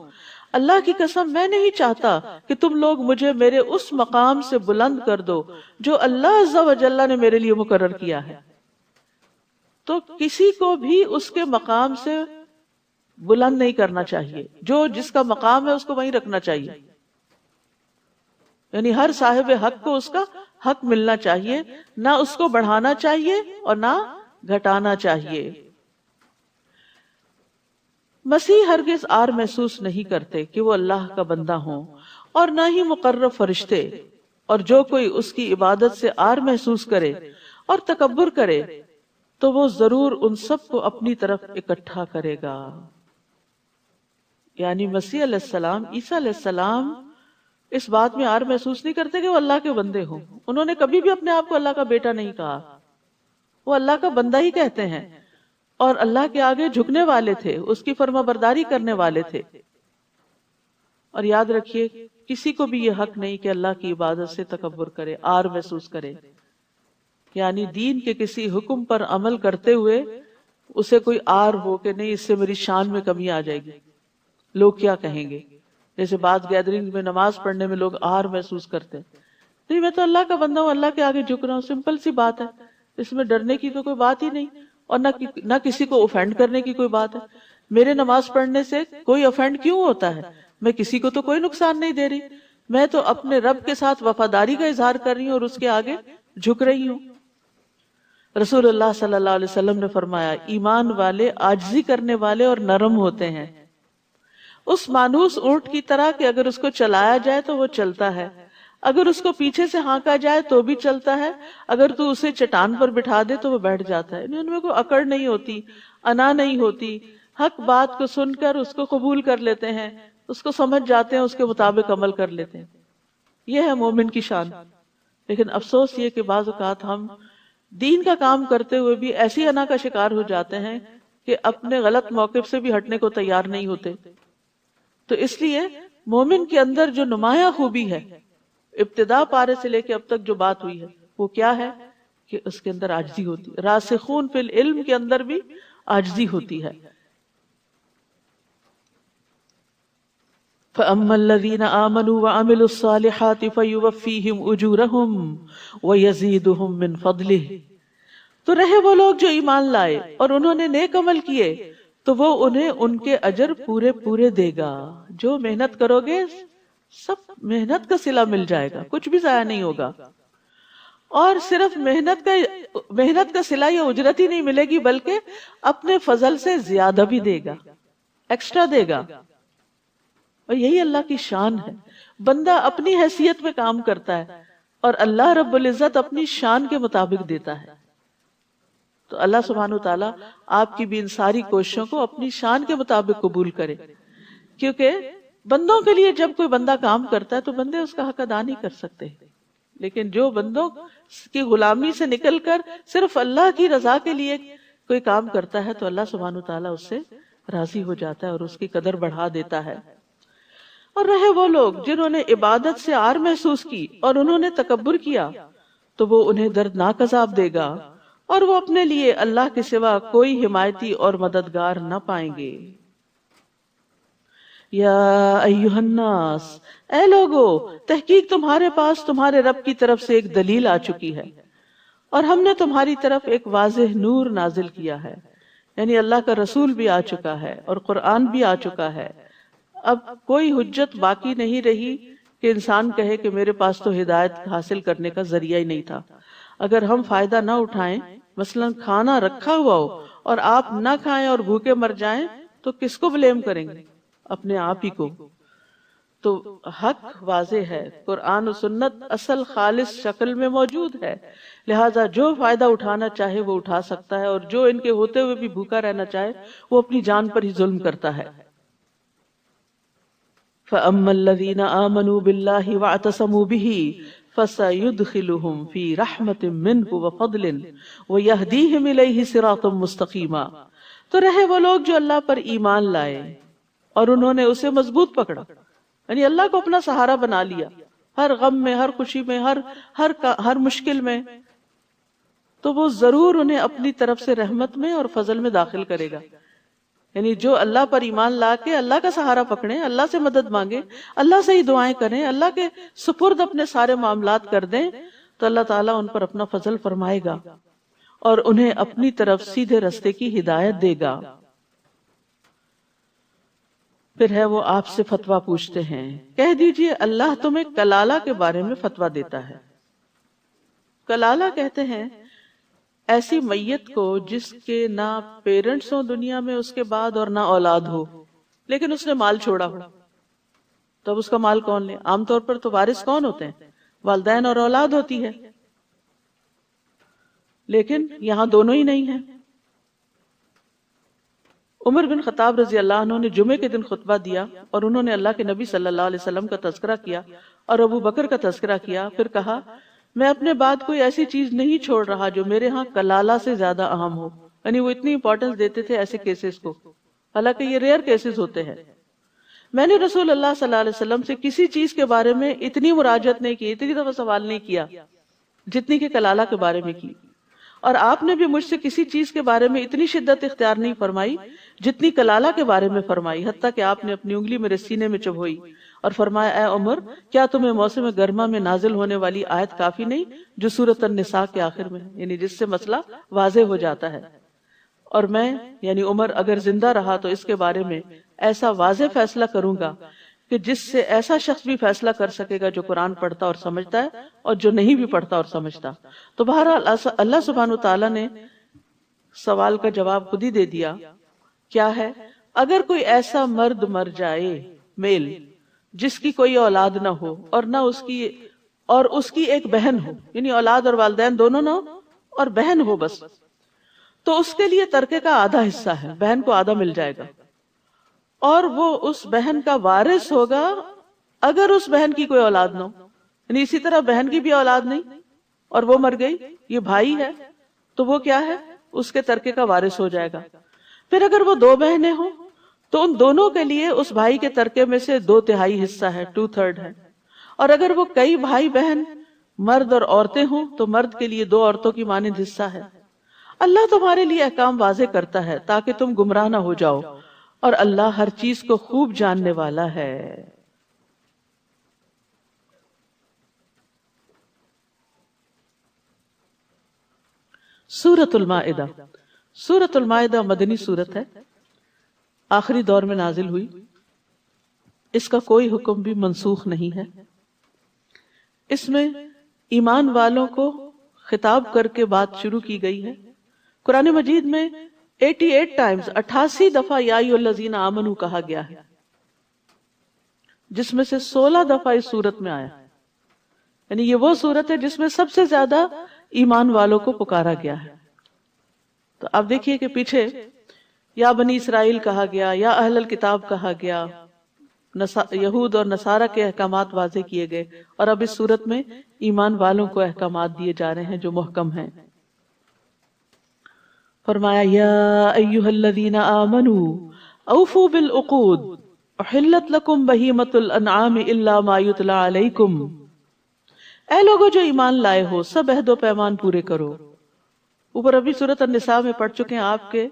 اللہ کی قسم میں نہیں چاہتا کہ تم لوگ مجھے میرے اس مقام سے بلند کر دو جو اللہ عز و جل نے میرے لیے مقرر کیا ہے. تو کسی کو بھی اس کے مقام سے بلند نہیں کرنا چاہیے، جو جس کا مقام ہے اس کو وہیں رکھنا چاہیے. یعنی ہر صاحب حق کو اس کا حق ملنا چاہیے، نہ اس کو بڑھانا چاہیے اور نہ گھٹانا چاہیے. مسیح ہرگز آر محسوس نہیں کرتے کہ وہ اللہ کا بندہ ہوں، اور نہ ہی مقرب فرشتے. اور جو کوئی اس کی عبادت سے آر محسوس کرے اور تکبر کرے تو وہ ضرور ان سب کو اپنی طرف اکٹھا کرے گا. یعنی مسیح علیہ السلام، عیسیٰ علیہ السلام اس بات میں آر محسوس نہیں کرتے کہ وہ اللہ کے بندے ہوں. انہوں نے کبھی بھی اپنے آپ کو اللہ کا بیٹا نہیں کہا، وہ اللہ کا بندہ ہی کہتے ہیں، اور اللہ کے آگے جھکنے والے تھے، اس کی فرما برداری کرنے والے تھے. اور یاد رکھیے کسی کو بھی یہ حق نہیں کہ اللہ کی عبادت سے تکبر کرے، آر محسوس کرے. یعنی دین کے کسی حکم پر عمل کرتے ہوئے اسے کوئی آر ہو کہ نہیں اس سے میری شان میں کمی آ جائے گی، لوگ کیا کہیں گے. جیسے بعض گیدرنگ میں نماز پڑھنے میں لوگ آر محسوس کرتے ہیں، نہیں میں تو اللہ کا بندہ ہوں، اللہ کے آگے جھک رہا ہوں. سمپل سی بات ہے، اس میں ڈرنے کی تو کوئی بات ہی نہیں، اور نہ کسی کو اوفینڈ کرنے کی کوئی بات ہے. میرے نماز پڑھنے سے کوئی اوفینڈ کیوں ہوتا ہے؟ میں کسی کو تو کوئی نقصان نہیں دے رہی، میں تو اپنے رب کے ساتھ وفاداری کا اظہار کر رہی ہوں اور اس کے آگے جھک رہی ہوں. رسول اللہ صلی اللہ علیہ وسلم نے فرمایا ایمان والے عاجزی کرنے والے اور نرم ہوتے ہیں، اس مانوس اونٹ کی طرح کہ اگر اس کو چلایا جائے تو وہ چلتا ہے، اگر اس کو پیچھے سے ہانکا جائے تو بھی چلتا ہے، اگر تو اسے چٹان پر بٹھا دے تو وہ بیٹھ جاتا ہے. ان میں کوئی اکڑ نہیں ہوتی، انا نہیں ہوتی، حق بات کو سن کر اس کو قبول کر لیتے ہیں، اس کو سمجھ جاتے ہیں، اس کے مطابق عمل کر لیتے ہیں. یہ ہے مومن کی شان. لیکن افسوس یہ کہ بعض اوقات ہم دین کا کام کرتے ہوئے بھی ایسی انا کا شکار ہو جاتے ہیں کہ اپنے غلط موقف سے بھی ہٹنے کو تیار نہیں ہوتے. تو اس لیے مومن کے اندر جو نمایاں خوبی ہے، ابتدا پارے سے لے کے اب تک جو بات ہوئی ہے، وہ کیا ہے کہ اس کے اندر عاجزی ہوتی ہے. راسخون فی العلم کے اندر بھی عاجزی ہوتی ہے. فَأَمَّا الَّذِينَ آمَنُوا وَعَمِلُوا الصَّالِحَاتِ فَيُوَفِّيهِمْ أُجُورَهُمْ وَيَزِيدُهُمْ مِنْ فَضْلِهِ. تو رہے وہ لوگ جو ایمان لائے اور انہوں نے نیک عمل کیے تو وہ انہیں ان کے اجر پورے پورے دے گا. جو محنت کرو گے سب محنت کا صلہ مل جائے گا، کچھ بھی ضائع نہیں ہوگا. اور صرف محنت کا صلہ یا اجرت ہی نہیں ملے گی بلکہ اپنے فضل سے زیادہ بھی دے گا، ایکسٹرا دے گا. اور یہی اللہ کی شان ہے. بندہ اپنی حیثیت میں کام کرتا ہے اور اللہ رب العزت اپنی شان کے مطابق دیتا ہے. تو اللہ سبحانہ وتعالیٰ آپ کی بھی ان ساری کوششوں کو اپنی شان کے مطابق قبول کرے. کیونکہ بندوں کے لیے جب کوئی بندہ کام کرتا ہے تو بندے اس کا حق ادا نہیں کر سکتے، لیکن جو بندوں کی غلامی سے نکل کر صرف اللہ کی رضا کے لیے کوئی کام کرتا ہے تو اللہ سبحانہ وتعالیٰ اس سے راضی ہو جاتا ہے اور اس کی قدر بڑھا دیتا ہے. اور رہے وہ لوگ جنہوں نے عبادت سے آر محسوس کی اور انہوں نے تکبر کیا تو وہ انہیں دردناک عذاب دے گا اور وہ اپنے لیے اللہ کے سوا کوئی حمایتی اور مددگار نہ پائیں گے. یا ایھا الناس، اے لوگو، تحقیق تمہارے پاس تمہارے رب کی طرف سے ایک دلیل آ چکی ہے اور ہم نے تمہاری طرف ایک واضح نور نازل کیا ہے. یعنی اللہ کا رسول بھی آ چکا ہے اور قرآن بھی آ چکا ہے. اب کوئی حجت باقی نہیں رہی کہ انسان کہے کہ میرے پاس تو ہدایت حاصل کرنے کا ذریعہ ہی نہیں تھا. اگر ہم فائدہ نہ اٹھائیں، مثلا کھانا رکھا ہوا ہو اور آپ نہ کھائیں اور بھوکے مر جائیں تو کس کو بلیم کریں گے؟ اپنے آپ ہی کو. تو حق واضح ہے، قرآن و سنت اصل خالص شکل میں موجود ہے، لہٰذا جو فائدہ اٹھانا چاہے وہ اٹھا سکتا ہے، اور جو ان کے ہوتے ہوئے بھی بھوکا رہنا چاہے وہ اپنی جان پر ہی ظلم کرتا ہے. فَأَمَّا الَّذِينَ آمَنُوا بِاللَّهِ وَاعْتَصَمُوا بِهِ فَسَيُدْخِلُهُمْ فِي رَحْمَةٍ مِّنْهُ وَفَضْلٍ وَيَهْدِيهِمْ إِلَيْهِ صِرَاطًا مُسْتَقِيمًا. تو رہے وہ لوگ جو اللہ پر ایمان لائے اور انہوں نے اسے مضبوط پکڑا، یعنی اللہ کو اپنا سہارا بنا لیا ہر غم میں، ہر خوشی میں، ہر مشکل میں. تو وہ ضرور انہیں اپنی طرف سے رحمت میں اور فضل میں داخل کرے گا. یعنی جو اللہ پر ایمان لا کے اللہ کا سہارا پکڑیں، اللہ سے مدد مانگیں، اللہ سے ہی دعائیں کریں، اللہ کے سپرد اپنے سارے معاملات کر دیں، تو اللہ تعالیٰ ان پر اپنا فضل فرمائے گا اور انہیں اپنی طرف سیدھے رستے کی ہدایت دے گا. پھر ہے وہ آپ سے فتویٰ پوچھتے ہیں، کہہ دیجئے اللہ تمہیں کلالہ کے بارے میں فتویٰ دیتا ہے. کلالہ کہتے ہیں ایسی میت کو جس کے نہ پیرنٹس ہوں دنیا میں اس کے بعد اور نہ اولاد ہو، لیکن اس نے مال چھوڑا ہو. تو اب اس کا مال کون لے؟ عام طور پر تو وارث کون ہوتے ہیں؟ والدین اور اولاد ہوتی ہے، لیکن یہاں دونوں ہی نہیں ہیں. عمر بن خطاب رضی اللہ عنہ نے جمعے کے دن خطبہ دیا اور انہوں نے اللہ کے نبی صلی اللہ علیہ وسلم کا تذکرہ کیا اور ابو بکر کا تذکرہ کیا. پھر کہا میں اپنے بعد کوئی ایسی چیز نہیں چھوڑ رہا جو میرے ہاں کلالہ سے زیادہ اہم ہو. یعنی وہ اتنی امپورٹنس دیتے تھے ایسے کیسز کو، حالانکہ یہ ریئر کیسز ہوتے ہیں. میں نے رسول اللہ صلی اللہ علیہ وسلم سے کسی چیز کے بارے میں اتنی مراجعت نہیں کی، اتنی دفعہ سوال نہیں کیا جتنی کہ کلالہ کے بارے میں کی، اور آپ نے بھی مجھ سے کسی چیز کے بارے میں اتنی شدت اختیار نہیں فرمائی جتنی کلالہ کے بارے میں فرمائی. حتیٰ کہ آپ نے اپنی انگلی میرے سینے میں چبھوئی اور فرمایا اے عمر، کیا تمہیں موسم گرما میں نازل ہونے والی آیت کافی نہیں جو سورۃ النساء کے آخر میں ہے، یعنی جس سے مسئلہ واضح ہو جاتا ہے. اور میں یعنی عمر اگر زندہ رہا تو اس کے بارے میں ایسا واضح فیصلہ کروں گا کہ جس سے ایسا شخص بھی فیصلہ کر سکے گا جو قرآن پڑھتا اور سمجھتا ہے اور جو نہیں بھی پڑھتا اور سمجھتا. تو بہرحال اللہ سبحانہ وتعالیٰ نے سوال کا جواب خود ہی دے دیا. کیا ہے؟ اگر کوئی ایسا مرد مر جائے میل جس کی کوئی اولاد نہ ہو اور نہ اس کی ایک بہن ہو، یعنی اولاد اور والدین دونوں نہ ہو اور بہن ہو بس، تو اس کے لیے ترکے کا آدھا حصہ ہے، بہن کو آدھا مل جائے گا، اور وہ اس بہن کا وارث ہوگا اگر اس بہن کی کوئی اولاد نہ ہو. یعنی اسی طرح بہن کی بھی اولاد نہیں اور وہ مر گئی، یہ بھائی ہے تو وہ کیا ہے؟ اس کے ترکے کا وارث ہو جائے گا. پھر اگر وہ دو بہنیں ہوں تو ان دونوں کے لیے اس بھائی کے ترکے میں سے 2/3 حصہ ہے، 2/3 ہے. اور اگر وہ کئی بھائی بہن مرد اور عورتیں ہوں تو مرد کے لیے 2 عورتوں کی مانند حصہ ہے. اللہ تمہارے لیے احکام واضح کرتا ہے تاکہ تم گمراہ نہ ہو جاؤ، اور اللہ ہر چیز کو خوب جاننے والا ہے. سورۃ المائدہ. سورۃ المائدہ مدنی سورت ہے، آخری دور میں نازل ہوئی. اس کا کوئی حکم بھی منسوخ نہیں ہے. اس میں ایمان والوں کو خطاب کر کے بات شروع کی گئی ہے. قرآن مجید میں 88 ٹائمز 88 دفعہ یا ایھا الذین آمنوا کہا گیا ہے، جس میں سے 16 دفعہ اس سورت میں آیا. یعنی یہ وہ سورت ہے جس میں سب سے زیادہ ایمان والوں کو پکارا گیا ہے. تو آپ دیکھیے کہ پیچھے یا بنی اسرائیل کہا گیا، یا اہل الکتاب کہا گیا، یہود اور نصارہ کے احکامات واضح کیے گئے، اور اب اس صورت میں ایمان والوں کو احکامات دیے جا رہے ہیں جو محکم ہیں. فرمایا یا ایھا الذین آمنوا اوفوا بالعقود احلت لکم بہیمۃ الانعام الا ما یتلی علیکم. اے لوگوں جو ایمان لائے ہو، سب عہد و پیمان پورے کرو. اوپر ابھی سورۃ النساء میں پڑھ چکے ہیں آپ کے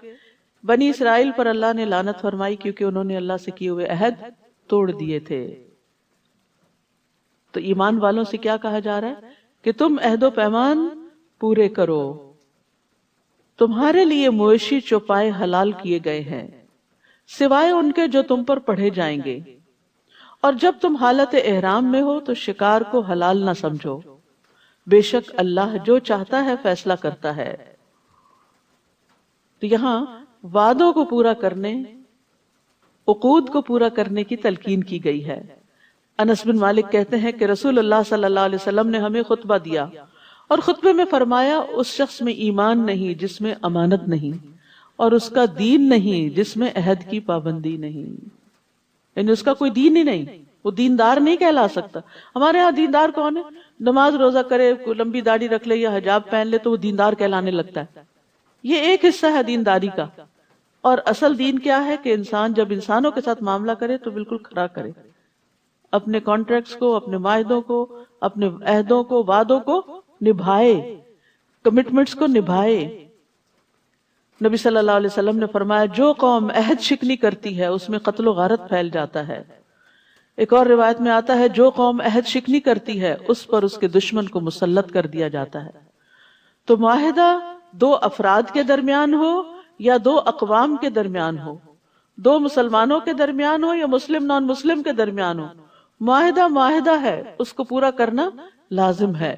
بنی اسرائیل پر اللہ نے لعنت فرمائی کیونکہ انہوں نے اللہ سے کیے ہوئے عہد توڑ دیے تھے. تو ایمان والوں سے کیا کہا جا رہا ہے کہ تم عہد و پیمان پورے کرو. تمہارے لیے مویشی چوپائے حلال کیے گئے ہیں سوائے ان کے جو تم پر پڑھے جائیں گے، اور جب تم حالت احرام میں ہو تو شکار کو حلال نہ سمجھو، بے شک اللہ جو چاہتا ہے فیصلہ کرتا ہے. تو یہاں وعدوں کو پورا کرنے، عقود کو پورا کرنے کی تلقین کی گئی ہے. انس بن مالک کہتے ہیں کہ رسول اللہ صلی اللہ علیہ وسلم نے ہمیں خطبہ دیا اور خطبے میں فرمایا اس شخص میں ایمان نہیں جس میں امانت نہیں، اور اس کا دین نہیں جس میں عہد کی پابندی نہیں. یعنی اس کا کوئی دین ہی نہیں، وہ دیندار نہیں کہلا سکتا. ہمارے ہاں دیندار کون ہے؟ نماز روزہ کرے، کوئی لمبی داڑھی رکھ لے یا حجاب پہن لے تو وہ دیندار کہلانے لگتا ہے. یہ ایک حصہ ہے دینداری کا. اور اصل دین کیا ہے کہ انسان جب انسانوں کے ساتھ معاملہ کرے تو بالکل کھرا کرے، اپنے کانٹریکٹس کو، اپنے معاہدوں کو، اپنے عہدوں کو، وعدوں کو نبھائے. کمٹمنٹس کو نبھائے۔ نبی صلی اللہ علیہ وسلم نے فرمایا جو قوم عہد شکنی کرتی ہے اس میں قتل و غارت پھیل جاتا ہے۔ ایک اور روایت میں آتا ہے جو قوم عہد شکنی کرتی ہے اس پر اس کے دشمن کو مسلط کر دیا جاتا ہے۔ تو معاہدہ دو افراد کے درمیان ہو یا دو اقوام کے درمیان ہو، دو مسلمانوں کے درمیان ہو یا مسلم نان مسلم کے درمیان ہو، معاہدہ معاہدہ ہے، اس کو پورا کرنا لازم ہے۔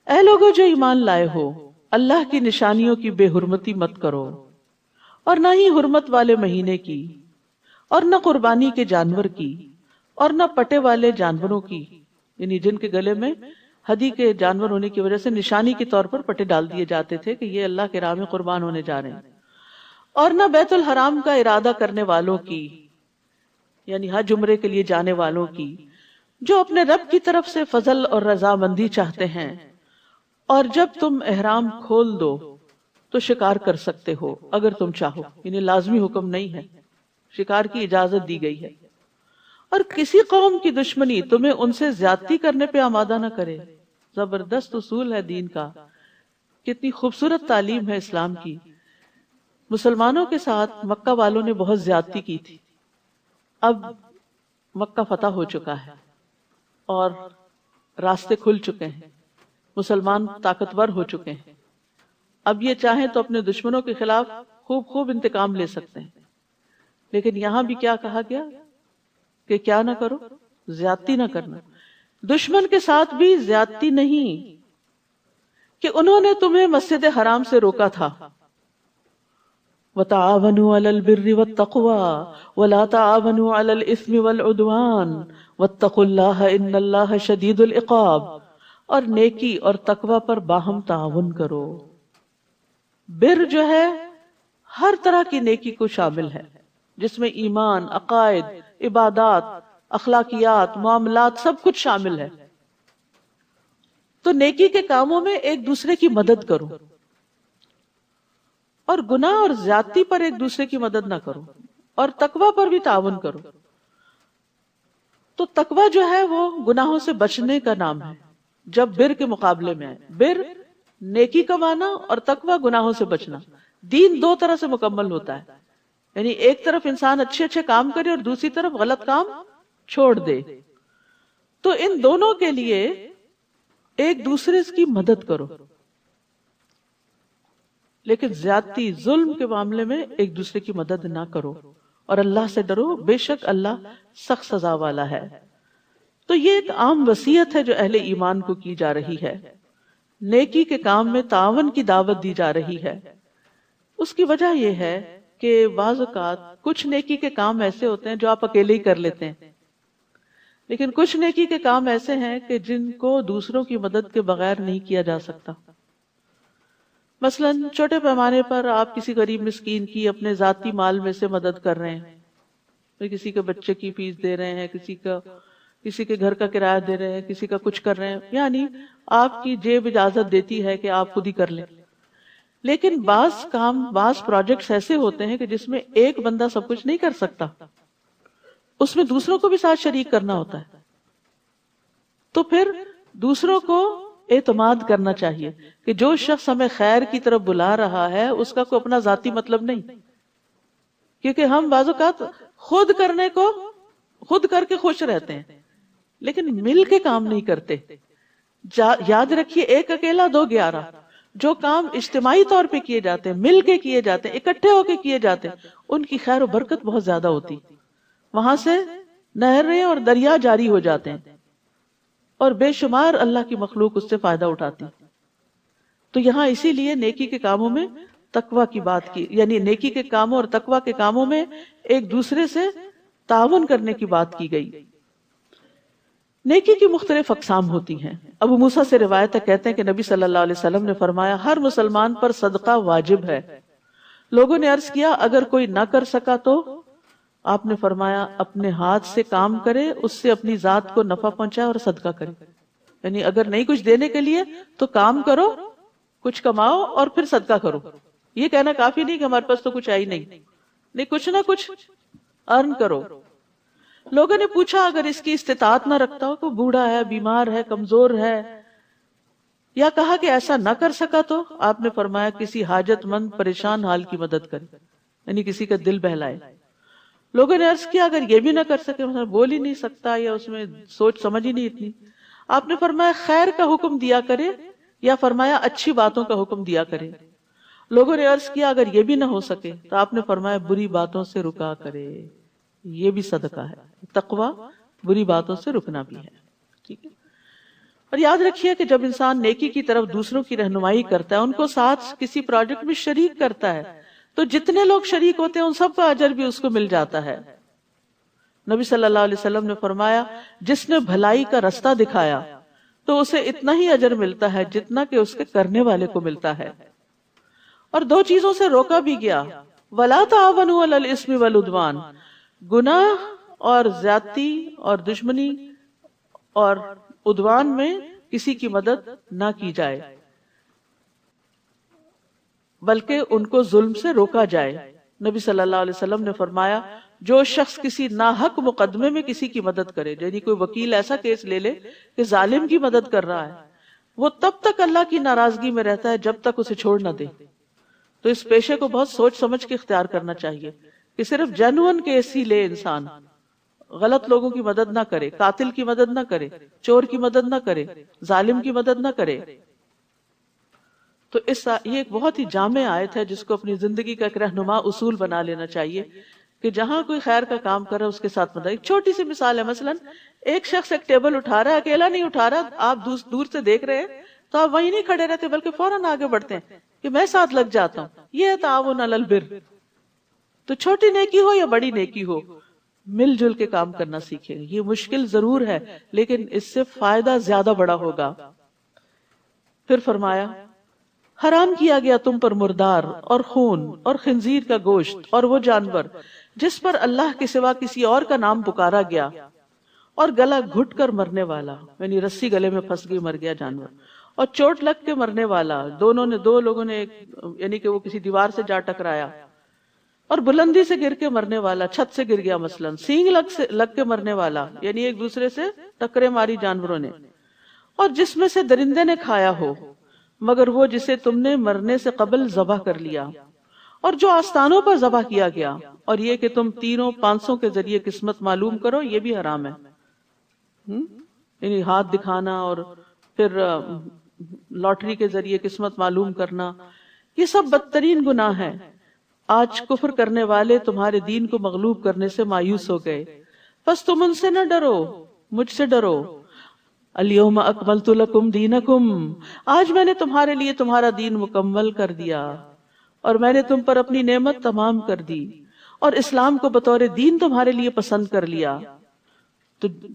اے لوگو جو ایمان لائے ہو، اللہ کی نشانیوں کی بے حرمتی مت کرو، اور نہ ہی حرمت والے مہینے کی، اور نہ قربانی کے جانور کی، اور نہ پٹے والے جانوروں کی، یعنی جن کے گلے میں ہدی کے جانور ہونے کی وجہ سے نشانی کے طور پر پٹے ڈال دیے جاتے تھے کہ یہ اللہ کے راہ میں قربان ہونے جا رہے ہیں، اور نہ بیت الحرام کا ارادہ کرنے والوں کی، یعنی حج عمرے کے لیے جانے والوں کی، جو اپنے رب کی طرف سے فضل اور رضامندی چاہتے ہیں، اور جب تم احرام کھول دو تو شکار کر سکتے ہو اگر تم چاہو، یعنی لازمی حکم نہیں ہے، شکار کی اجازت دی گئی ہے۔ اور کسی قوم کی دشمنی تمہیں ان سے زیادتی کرنے پہ آمادہ نہ کرے۔ زبردست اصول ہے دین کا، کتنی خوبصورت تعلیم ہے اسلام کی۔ مسلمانوں کے ساتھ مکہ والوں نے بہت زیادتی کی تھی، اب مکہ فتح ہو چکا ہے اور راستے کھل چکے ہیں، مسلمان طاقتور ہو چکے ہیں، اب یہ چاہیں تو اپنے دشمنوں کے خلاف خوب انتقام لے سکتے ہیں۔ لیکن یہاں بھی کیا کہا گیا کہ کیا نہ کرو، زیادتی نہ کرنا۔ دشمن کے ساتھ بھی زیادتی نہیں کہ انہوں نے تمہیں مسجد حرام سے روکا تھا، وَتَعَاوَنُوا عَلَى الْبِرِّ وَالتَّقْوَى وَلَا تَعَاوَنُوا عَلَى الْإِثْمِ وَالْعُدْوَانِ وَاتَّقُوا اللَّهَ إِنَّ اللَّهَ شَدِيدُ الْعِقَابِ، اور نیکی اور تقوی پر باہم تعاون کرو۔ بر جو ہے ہر طرح کی نیکی کو شامل ہے، جس میں ایمان، عقائد، عبادات، اخلاقیات، معاملات سب کچھ شامل ہے۔ تو نیکی کے کاموں میں ایک دوسرے کی مدد کرو، اور گناہ اور زیادتی پر ایک دوسرے کی مدد نہ کرو، اور تقوی پر بھی تعاون کرو۔ تو تقوی جو ہے وہ گناہوں سے بچنے کا نام ہے، جب بر کے مقابلے میں ہے۔ بر نیکی کمانا اور تقوی گناہوں سے بچنا۔ دین دو طرح سے مکمل ہوتا ہے، یعنی ایک طرف انسان اچھے اچھے کام کرے اور دوسری طرف غلط کام چھوڑ دے۔ تو ان دونوں کے لیے ایک دوسرے کی مدد کرو، لیکن زیادتی، ظلم کے معاملے میں ایک دوسرے کی مدد نہ کرو، اور اللہ سے ڈرو، بے شک اللہ سخت سزا والا ہے۔ تو یہ ایک عام وصیت ہے جو اہل ایمان کو کی جا رہی ہے۔ نیکی کے کام میں تعاون کی دعوت دی جا رہی ہے۔ اس کی وجہ یہ ہے کہ بعض اوقات کچھ نیکی کے کام ایسے ہوتے ہیں جو آپ اکیلے ہی کر لیتے ہیں، لیکن کچھ نیکی کے کام ایسے ہیں کہ جن کو دوسروں کی مدد کے بغیر نہیں کیا جا سکتا۔ مثلا چھوٹے پیمانے پر آپ کسی غریب مسکین کی اپنے ذاتی مال میں سے مدد کر رہے ہیں، کسی کے بچے کی فیس دے رہے ہیں، کسی کے گھر کا کرایہ دے رہے ہیں، کسی کا کچھ کر رہے ہیں، یعنی آپ کی جیب اجازت دیتی ہے کہ آپ خود ہی کر لیں۔ لیکن بعض پروجیکٹس ایسے ہوتے ہیں کہ جس میں ایک بندہ سب کچھ نہیں کر سکتا، اس میں دوسروں کو بھی ساتھ شریک کرنا ہوتا ہے۔ تو پھر دوسروں کو اعتماد کرنا چاہیے کہ جو شخص ہمیں خیر کی طرف بلا رہا ہے اس کا کوئی اپنا ذاتی مطلب نہیں، کیونکہ ہم بعض اوقات خود کر کے خوش رہتے ہیں لیکن مل کے کام نہیں کرتے۔ یاد رکھیے، ایک اکیلا دو 11۔ جو کام اجتماعی طور پہ کیے جاتے ہیں، مل کے کیے جاتے ہیں، اکٹھے ہو کے کیے جاتے ہیں، ان کی خیر و برکت بہت زیادہ ہوتی، وہاں سے نہریں اور دریا جاری ہو جاتے ہیں، اور بے شمار اللہ کی مخلوق اس سے فائدہ اٹھاتی۔ تو یہاں اسی لیے نیکی کے کاموں میں تقوی کی بات کی، یعنی نیکی کے کاموں اور تقوی کے کاموں میں ایک دوسرے سے تعاون کرنے کی بات کی گئی۔ نیکی کی مختلف اقسام ہوتی ہیں۔ ابو موسیٰ سے روایت ہے، کہتے ہیں کہ نبی صلی اللہ علیہ وسلم نے فرمایا، ہر مسلمان پر صدقہ واجب ہے۔ لوگوں نے عرض کیا اگر کوئی نہ کر سکا تو؟ آپ نے فرمایا اپنے ہاتھ سے کام کرے، اس سے اپنی ذات کو نفع پہنچائے اور صدقہ کرے۔ یعنی اگر نہیں کچھ دینے کے لیے تو کام کرو، کچھ کماؤ اور پھر صدقہ کرو۔ یہ کہنا کافی نہیں کہ ہمارے پاس تو کچھ آئی نہیں، کچھ نہ کچھ ارن کرو۔ لوگوں نے پوچھا اگر اس کی استطاعت نہ رکھتا ہو، کوئی بوڑھا ہے، بیمار ہے، کمزور ہے، یا کہا کہ ایسا نہ کر سکا تو آپ نے فرمایا کسی حاجت مند پریشان حال کی مدد کرے، یعنی کسی کا دل بہلائے۔ لوگوں نے عرض کیا اگر یہ بھی نہ کر سکے، مثلا بول ہی نہیں سکتا یا اس میں سوچ سمجھ ہی نہیں اتنی، آپ نے فرمایا خیر کا حکم دیا کرے، یا فرمایا اچھی باتوں کا حکم دیا کرے۔ لوگوں نے عرض کیا اگر یہ بھی نہ ہو سکے تو آپ نے فرمایا بری باتوں سے رکا کرے، یہ بھی صدقہ ہے، تقوی بری باتوں سے رکنا بھی ہے، ٹھیک ہے۔ اور یاد رکھیے کہ جب انسان نیکی کی طرف دوسروں کی رہنمائی کرتا ہے، ان کو ساتھ کسی پروجیکٹ میں شریک کرتا ہے، تو جتنے لوگ شریک ہوتے ہیں ان سب کا اجر بھی اس کو مل جاتا ہے۔ نبی صلی اللہ علیہ وسلم نے فرمایا جس نے بھلائی کا رستہ دکھایا تو اسے اتنا ہی اجر ملتا ہے جتنا کہ اس کے کرنے والے کو ملتا ہے۔ اور دو چیزوں سے روکا بھی گیا، وَلَا تَعَاوَنُوا عَلَى الْإِثْمِ وَالْعُدْوَانِ، گناہ اور زیادتی اور دشمنی اور عدوان میں کسی کی مدد نہ کی جائے، بلکہ ان کو ظلم سے روکا جائے۔ نبی صلی اللہ علیہ وسلم نے فرمایا جو شخص کسی ناحق مقدمے میں کسی کی مدد کرے، یعنی کوئی وکیل ایسا کیس لے لے کہ ظالم کی مدد کر رہا ہے، وہ تب تک اللہ کی ناراضگی میں رہتا ہے جب تک اسے چھوڑ نہ دے۔ تو اس پیشے کو بہت سوچ سمجھ کے اختیار کرنا چاہیے کہ صرف جینوئن کیس ہی لے انسان، غلط لوگوں کی مدد نہ کرے، قاتل کی مدد نہ کرے، چور کی مدد نہ کرے، ظالم کی مدد نہ کرے۔ تو یہ ایک بہت ہی جامع آیت ہے جس کو اپنی زندگی کا ایک رہنما اصول بنا لینا چاہیے کہ جہاں کوئی خیر کا کام کر رہا ہے اس کے ساتھ مدد۔ ایک چھوٹی سی مثال ہے، مثلا ایک شخص ایک ٹیبل اٹھا رہا ہے، اکیلا نہیں اٹھا رہا، آپ دور سے دیکھ رہے ہیں تو آپ وہیں نہیں کھڑے رہتے بلکہ فوراً آگے بڑھتے ہیں کہ میں ساتھ لگ جاتا ہوں۔ یہ ہے تعاون علی البر۔ تو چھوٹی نیکی ہو یا بڑی نیکی ہو، مل جل کے کام کرنا سیکھیں۔ یہ مشکل ضرور ہے لیکن اس سے فائدہ زیادہ بڑا ہوگا۔ پھر فرمایا حرام کیا گیا تم پر مردار اور خون اور خنزیر کا گوشت اور وہ جانور جس پر اللہ کے سوا کسی اور کا نام پکارا گیا، اور گلا گھٹ کر مرنے والا، یعنی رسی گلے میں پھنس گئی مر گیا جانور، اور چوٹ لگ کے مرنے والا، دو لوگوں نے یعنی کہ وہ کسی دیوار سے جا ٹکرایا، اور بلندی سے گر کے مرنے والا، چھت سے گر گیا مثلا، سینگ لگ کے مرنے والا، یعنی ایک دوسرے سے ٹکرے ماری جانوروں نے، اور جس میں سے درندے نے کھایا ہو مگر وہ جسے تم نے مرنے سے قبل ذبح کر لیا، اور جو آستانوں پر ذبح کیا گیا، اور یہ کہ تم تینوں پانسوں کے ذریعے قسمت معلوم کرو، یہ بھی حرام ہے۔ یعنی ہاتھ دکھانا اور پھر لاٹری کے ذریعے قسمت معلوم کرنا، یہ سب بدترین گناہ ہے۔ آج کفر کرنے والے تمہارے دین کو مغلوب کرنے سے مایوس ہو گئے، بس تم ان سے نہ ڈرو، مجھ سے ڈرو۔ الیوم اکملت لکم دینکم، آج میں نے تمہارے لیے تمہارا دین مکمل کر دیا، اور میں نے تم پر اپنی نعمت تمام کر دی، اور اسلام کو بطور دین تمہارے لیے پسند کر لیا۔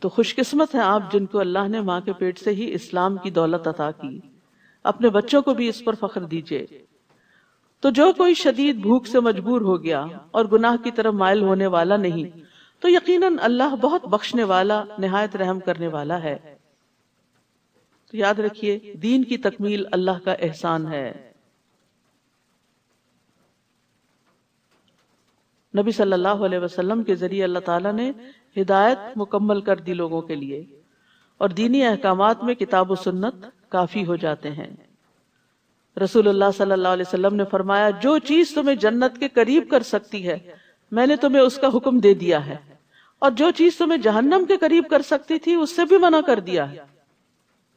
تو خوش قسمت ہیں آپ جن کو اللہ نے ماں کے پیٹ سے ہی اسلام کی دولت عطا کی۔ اپنے بچوں کو بھی اس پر فخر دیجئے۔ تو جو کوئی شدید بھوک سے مجبور ہو گیا اور گناہ کی طرف مائل ہونے والا نہیں، تو یقیناً اللہ بہت بخشنے والا، نہایت رحم کرنے والا ہے۔ تو یاد رکھیے دین کی تکمیل اللہ کا احسان ہے۔ نبی صلی اللہ علیہ وسلم کے ذریعے اللہ تعالیٰ نے ہدایت مکمل کر دی لوگوں کے لیے، اور دینی احکامات میں کتاب و سنت کافی ہو جاتے ہیں۔ رسول اللہ صلی اللہ علیہ وسلم نے فرمایا جو چیز تمہیں جنت کے قریب کر سکتی ہے میں نے تمہیں اس کا حکم دے دیا ہے، اور جو چیز تمہیں جہنم کے قریب کر سکتی تھی اس سے بھی منع کر دیا ہے۔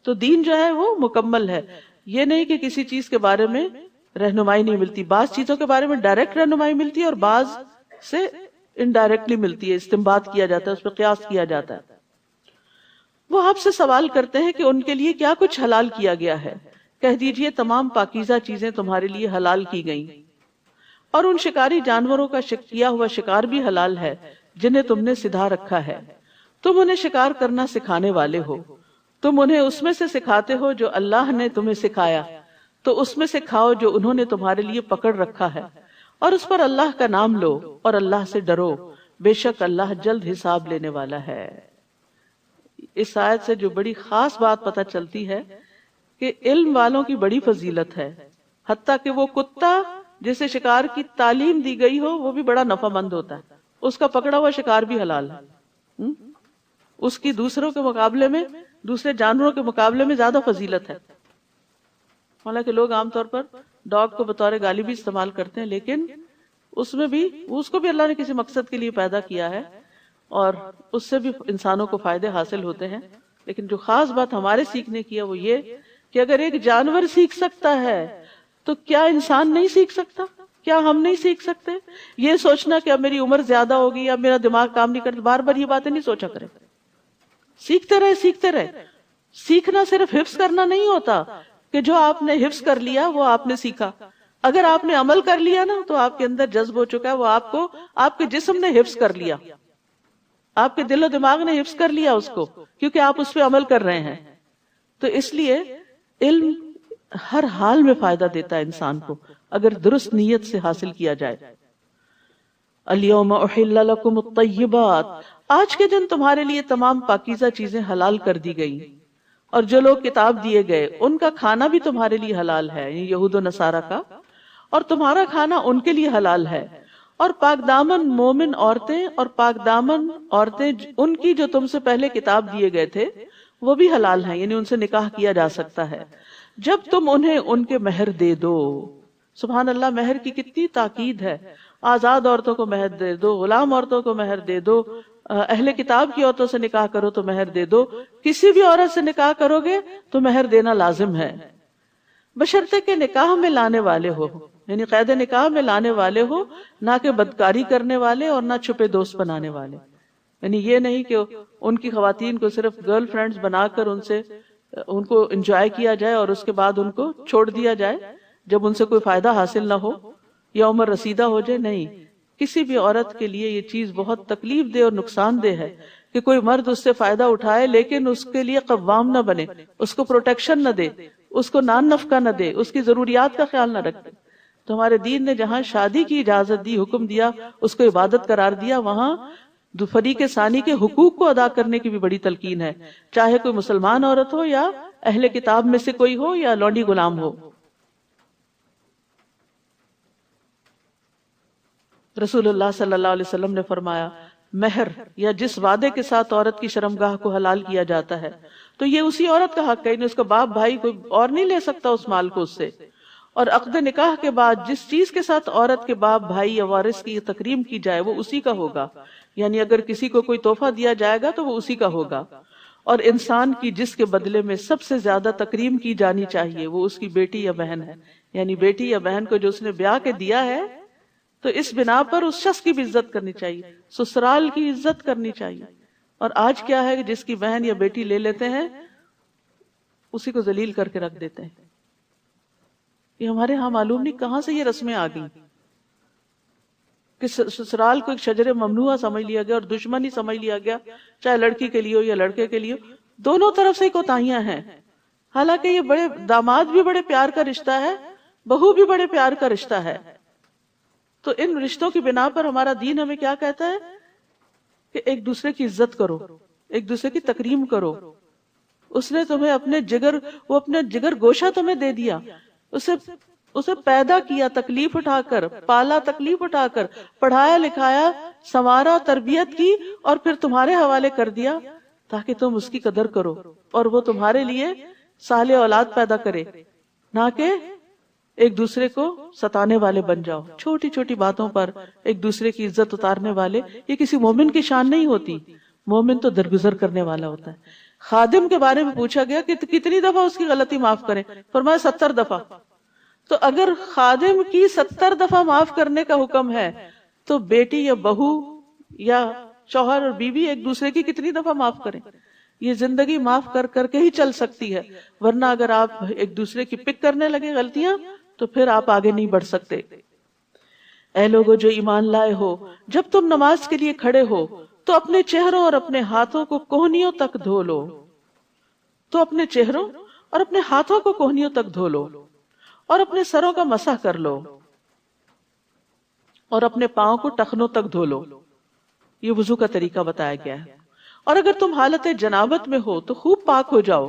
تو دین جو ہے وہ مکمل ہے۔ یہ نہیں کہ کسی چیز کے بارے میں رہنمائی نہیں ملتی، بعض چیزوں کے بارے میں ڈائریکٹ رہنمائی ملتی ہے اور بعض سے انڈائریکٹلی ملتی ہے، استنباط کیا جاتا ہے، اس پہ قیاس کیا جاتا ہے۔ وہ آپ سے سوال کرتے ہیں کہ ان کے لیے کیا کچھ حلال کیا گیا ہے، کہہ دیجئے تمام پاکیزہ چیزیں تمہارے لیے حلال کی گئیں، اور ان شکاری جانوروں کا کیا ہوا شکار بھی حلال ہے جنہیں تم نے سدھا رکھا ہے۔ تم انہیں شکار کرنا سکھانے والے ہو، تم انہیں اس میں سے سکھاتے ہو جو اللہ نے تمہیں سکھایا، تو اس میں سے کھاؤ جو انہوں نے تمہارے لیے پکڑ رکھا ہے، اور اس پر اللہ کا نام لو اور اللہ سے ڈرو، بے شک اللہ جلد حساب لینے والا ہے۔ اس آیت سے جو بڑی خاص بات پتہ چلتی ہے کہ علم والوں کی بڑی فضیلت ہے، حتیٰ کہ وہ کتا جسے شکار کی تعلیم دی گئی ہو وہ بھی بڑا نفع مند ہوتا ہے، اس کا پکڑا ہوا شکار بھی حلال ہے، اس کی دوسروں کے مقابلے میں، دوسرے جانوروں کے مقابلے میں زیادہ فضیلت ہے۔ حالانکہ لوگ عام طور پر ڈاگ کو بطور گالی بھی استعمال کرتے ہیں، لیکن اس میں بھی اس کو بھی اللہ نے کسی مقصد کے لیے پیدا کیا ہے اور اس سے بھی انسانوں کو فائدے حاصل ہوتے ہیں. لیکن جو خاص بات ہمارے سیکھنے کی ہے وہ یہ کہ اگر ایک جانور سیکھ سکتا ہے تو کیا انسان نہیں سیکھ سکتا؟ کیا ہم نہیں سیکھ سکتے؟ یہ سوچنا کہ اب میری عمر زیادہ ہوگی یا میرا دماغ کام نہیں کرتا، بار بار یہ باتیں نہیں سوچا کرے. سیکھتے رہے سیکھتے رہے. سیکھنا صرف حفظ کرنا نہیں ہوتا کہ جو آپ نے حفظ کر لیا وہ آپ نے سیکھا. اگر آپ نے عمل کر لیا نا تو آپ کے اندر جذب ہو چکا ہے، وہ آپ کو آپ کے جسم نے حفظ کر لیا، آپ کے دل و دماغ نے حفظ کر لیا اس کو، کیونکہ آپ اس پہ عمل کر رہے ہیں. تو اس لیے علم ہر حال میں فائدہ دیتا ہے انسان کو اگر درست نیت سے حاصل کیا جائے. الیوم احل لکم الطیبات، آج کے دن تمہارے لیے تمام پاکیزہ چیزیں حلال کر دی گئی، اور جو لوگ کتاب دیے گئے ان کا کھانا بھی تمہارے لیے حلال ہے، یعنی یہود و نصارہ کا، اور تمہارا کھانا ان کے لیے حلال ہے. اور پاک دامن مومن عورتیں اور پاک دامن عورتیں ان کی جو تم سے پہلے کتاب دیے گئے تھے وہ بھی حلال ہیں، یعنی ان سے نکاح کیا جا سکتا ہے جب تم انہیں ان کے مہر دے دو. سبحان اللہ، مہر کی کتنی تاکید ہے. آزاد عورتوں کو مہر دے دو، غلام عورتوں کو مہر دے دو، اہل کتاب کی عورتوں سے نکاح کرو تو مہر دے دو. کسی بھی عورت سے نکاح کرو گے تو مہر دینا لازم ہے، بشرطے کہ نکاح میں لانے والے ہو، یعنی قید نکاح میں لانے والے ہو، نہ کہ بدکاری کرنے والے اور نہ چھپے دوست بنانے والے. یعنی یہ نہیں کہ ان کی خواتین کو صرف گرل فرینڈز بنا کر ان کو انجوائے کیا جائے اور اس کے بعد ان کو چھوڑ دیا جائے جب ان سے کوئی فائدہ حاصل نہ ہو یا عمر رسیدہ ہو جائے. نہیں، کسی بھی عورت کے لیے یہ چیز بہت تکلیف دہ اور نقصان دہ ہے کہ کوئی مرد اس سے فائدہ اٹھائے لیکن اس کے لیے قوام نہ بنے، اس کو پروٹیکشن نہ دے، اس کو نان نفقہ نہ دے، اس کی ضروریات کا خیال نہ رکھے. تو ہمارے دین نے جہاں شادی کی اجازت دی، حکم دیا، اس کو عبادت قرار دیا، وہاں فریق ثانی کے حقوق کو ادا کرنے کی بھی بڑی تلقین ہے، چاہے کوئی مسلمان عورت ہو یا اہل کتاب میں سے کوئی ہو یا لونڈی غلام ہو. رسول اللہ صلی اللہ علیہ وسلم نے فرمایا، مہر یا جس وعدے کے ساتھ عورت کی شرمگاہ کو حلال کیا جاتا ہے تو یہ اسی عورت کا حق ہے، اس کا باپ بھائی کوئی اور نہیں لے سکتا اس مال کو اس سے. اور عقد نکاح کے بعد جس چیز کے ساتھ عورت کے باپ بھائی یا وارث کی تکریم کی جائے وہ اسی کا ہوگا، یعنی اگر کسی کو کوئی تحفہ دیا جائے گا تو وہ اسی کا ہوگا. اور انسان کی جس کے بدلے میں سب سے زیادہ تکریم کی جانی چاہیے وہ اس کی بیٹی یا بہن ہے، یعنی بیٹی یا بہن کو جو اس نے بیاہ کے دیا ہے تو اس بنا پر اس شخص کی بھی عزت کرنی چاہیے، سسرال کی عزت کرنی چاہیے. اور آج کیا ہے کہ جس کی بہن یا بیٹی لے لیتے ہیں اسی کو ذلیل کر کے رکھ دیتے ہیں. یہ ہمارے ہاں معلوم نہیں کہاں سے یہ رسمیں آ گئی کہ سسرال کو ایک شجر ممنوعہ سمجھ لیا گیا اور دشمن ہی سمجھ لیا گیا، چاہے لڑکی کے لیے ہو یا لڑکے کے لیے، دونوں طرف سے کوتاہیاں ہیں. حالانکہ یہ بڑے داماد بھی بڑے پیار کا رشتہ ہے، بہو بھی بڑے پیار کا رشتہ ہے. تو ان رشتوں کی بنا پر ہمارا دین ہمیں کیا کہتا ہے کہ ایک دوسرے کی عزت کرو، ایک دوسرے کی تکریم کرو. اس نے تمہیں اپنے جگر گوشہ تمہیں دے دیا، اسے پیدا کیا تکلیف اٹھا کر، پالا تکلیف اٹھا کر، پڑھایا لکھایا، سنوارا، تربیت کی اور پھر تمہارے حوالے کر دیا تاکہ تم اس کی قدر کرو اور وہ تمہارے لیے صالح اولاد پیدا کرے، نہ کہ ایک دوسرے کو ستانے والے بن جاؤ، چھوٹی چھوٹی باتوں پر ایک دوسرے کی عزت اتارنے والے. یہ کسی مومن کی شان نہیں ہوتی، مومن تو درگزر کرنے والا ہوتا ہے. خادم کے بارے میں پوچھا گیا کہ کتنی دفعہ اس کی غلطی معاف کریں، فرمایا 70 دفعہ. تو اگر خادم کی 70 دفعہ معاف کرنے کا حکم ہے تو بیٹی یا بہو یا شوہر اور بیوی ایک دوسرے کی کتنی دفعہ معاف کریں. یہ زندگی معاف کر کر کے ہی چل سکتی ہے، ورنہ اگر آپ ایک دوسرے کی پک کرنے لگے غلطیاں تو پھر آپ آگے نہیں بڑھ سکتے. اے لوگو جو ایمان لائے ہو، جب تم نماز کے لیے کھڑے ہو تو اپنے چہروں اور اپنے ہاتھوں کو کوہنیوں تک دھو لو. تو اپنے چہروں اور اپنے ہاتھوں کو کوہنیوں تک دھو لو اور اپنے سروں کا مسح کر لو اور اپنے پاؤں کو ٹخنوں تک دھو لو. یہ وضو کا طریقہ بتایا گیا ہے. اور اگر تم حالت جنابت میں ہو تو خوب پاک ہو جاؤ.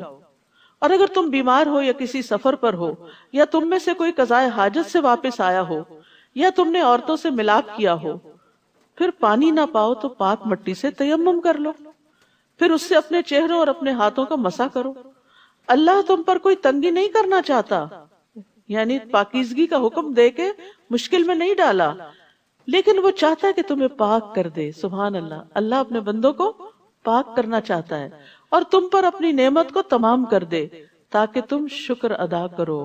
اور اگر تم بیمار ہو یا کسی سفر پر ہو یا تم میں سے کوئی قضائے حاجت سے واپس آیا ہو یا تم نے عورتوں سے ملاپ کیا ہو، پھر پانی نہ پاؤ تو پاک مٹی سے تیمم کر لو، پھر اس سے اپنے چہروں اور اپنے ہاتھوں کا مسح کرو. اللہ تم پر کوئی تنگی نہیں کرنا چاہتا، یعنی پاکیزگی کا حکم دے کے مشکل میں نہیں ڈالا، لیکن وہ چاہتا ہے کہ تمہیں پاک کر دے. سبحان اللہ، اللہ اپنے بندوں کو پاک کرنا چاہتا ہے اور تم پر اپنی نعمت کو تمام کر دے تاکہ تم شکر ادا کرو.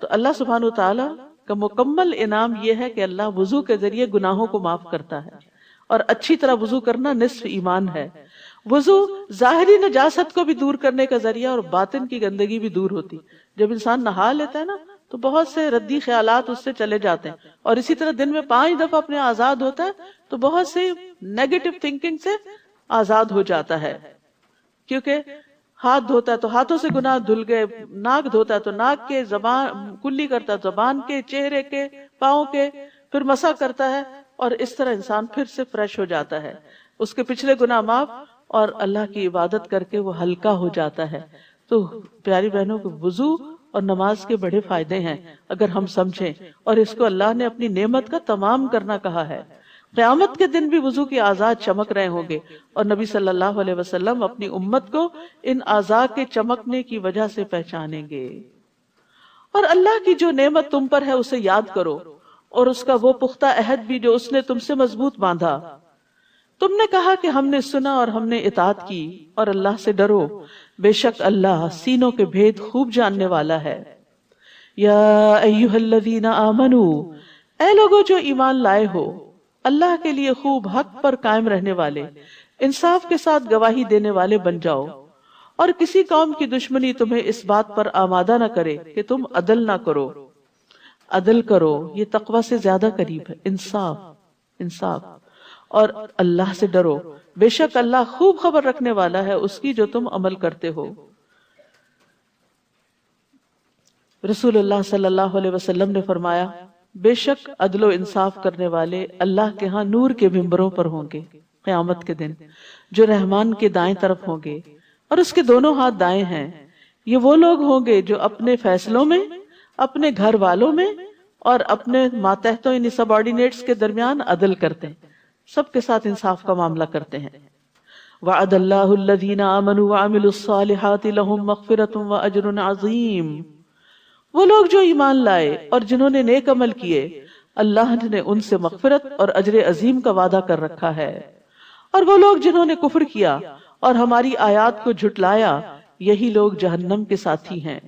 تو اللہ سبحانہ وتعالی کا مکمل انعام یہ ہے کہ اللہ وضو کے ذریعے گناہوں کو معاف کرتا ہے، اور اچھی طرح وضو کرنا نصف ایمان ہے. وضو ظاہری نجاست کو بھی دور کرنے کا ذریعہ اور باطن کی گندگی بھی دور ہوتی. جب انسان نہا لیتا ہے نا تو بہت سے ردی خیالات اس سے چلے جاتے ہیں، اور اسی طرح دن میں 5 دفعہ اپنے آزاد ہوتا ہے تو بہت سے نیگیٹو تھنکنگ سے آزاد ہو جاتا ہے. کیونکہ ہاتھ دھوتا ہے تو ہاتھوں سے گناہ دھل گئے، ناک دھوتا ہے تو ناک کے، زبان کلی کرتا ہے زبان کے، چہرے کے، پاؤں کے، پھر مسح کرتا ہے، اور اس طرح انسان پھر سے فریش ہو جاتا ہے. اس کے پچھلے گناہ معاف، اور اللہ کی عبادت کر کے وہ ہلکا ہو جاتا ہے. تو پیاری بہنوں کو وضو اور نماز کے بڑے فائدے ہیں اگر ہم سمجھیں، اور اس کو اللہ نے اپنی نعمت کا تمام کرنا کہا ہے. قیامت کے دن بھی وضو کے اعضاء چمک رہے ہوں گے، اور نبی صلی اللہ علیہ وسلم اپنی امت کو ان اعضاء کے چمکنے کی وجہ سے پہچانیں گے. اور اللہ کی جو نعمت تم پر ہے اسے یاد کرو، اور اس کا وہ پختہ عہد بھی جو اس نے تم سے مضبوط باندھا. تم نے کہا کہ ہم نے سنا اور ہم نے اطاعت کی، اور اللہ سے ڈرو، بے شک اللہ سینوں کے بھید خوب جاننے والا ہے. یا ایھا الذین آمنوا، اے لوگو جو ایمان لائے ہو، اللہ کے لیے خوب حق پر قائم رہنے والے، انصاف کے ساتھ گواہی دینے والے بن جاؤ، اور کسی قوم کی دشمنی تمہیں اس بات پر آمادہ نہ کرے کہ تم عدل نہ کرو. عدل کرو، یہ تقوی سے زیادہ قریب ہے. انصاف. اور اللہ سے ڈرو، بے شک اللہ خوب خبر رکھنے والا ہے اس کی جو تم عمل کرتے ہو. رسول اللہ صلی اللہ علیہ وسلم نے فرمایا، بے شک عدل و انصاف کرنے والے اللہ کے ہاں نور کے ممبروں پر ہوں گے قیامت کے دن، جو رحمان کے دائیں طرف ہوں گے اور اس کے دونوں ہاتھ دائیں ہیں. یہ وہ لوگ ہوں گے جو اپنے فیصلوں میں، اپنے گھر والوں میں اور اپنے ماتحتوں یعنی سب آرڈینیٹس کے درمیان عدل کرتے ہیں، سب کے ساتھ انصاف کا معاملہ کرتے ہیں. وعد اللہ الذین آمنوا وعملوا الصالحات لہم مغفرۃ واجر عظیم. وہ لوگ جو ایمان لائے اور جنہوں نے نیک عمل کیے، اللہ نے ان سے مغفرت اور اجر عظیم کا وعدہ کر رکھا ہے. اور وہ لوگ جنہوں نے کفر کیا اور ہماری آیات کو جھٹلایا، یہی لوگ جہنم کے ساتھی ہیں.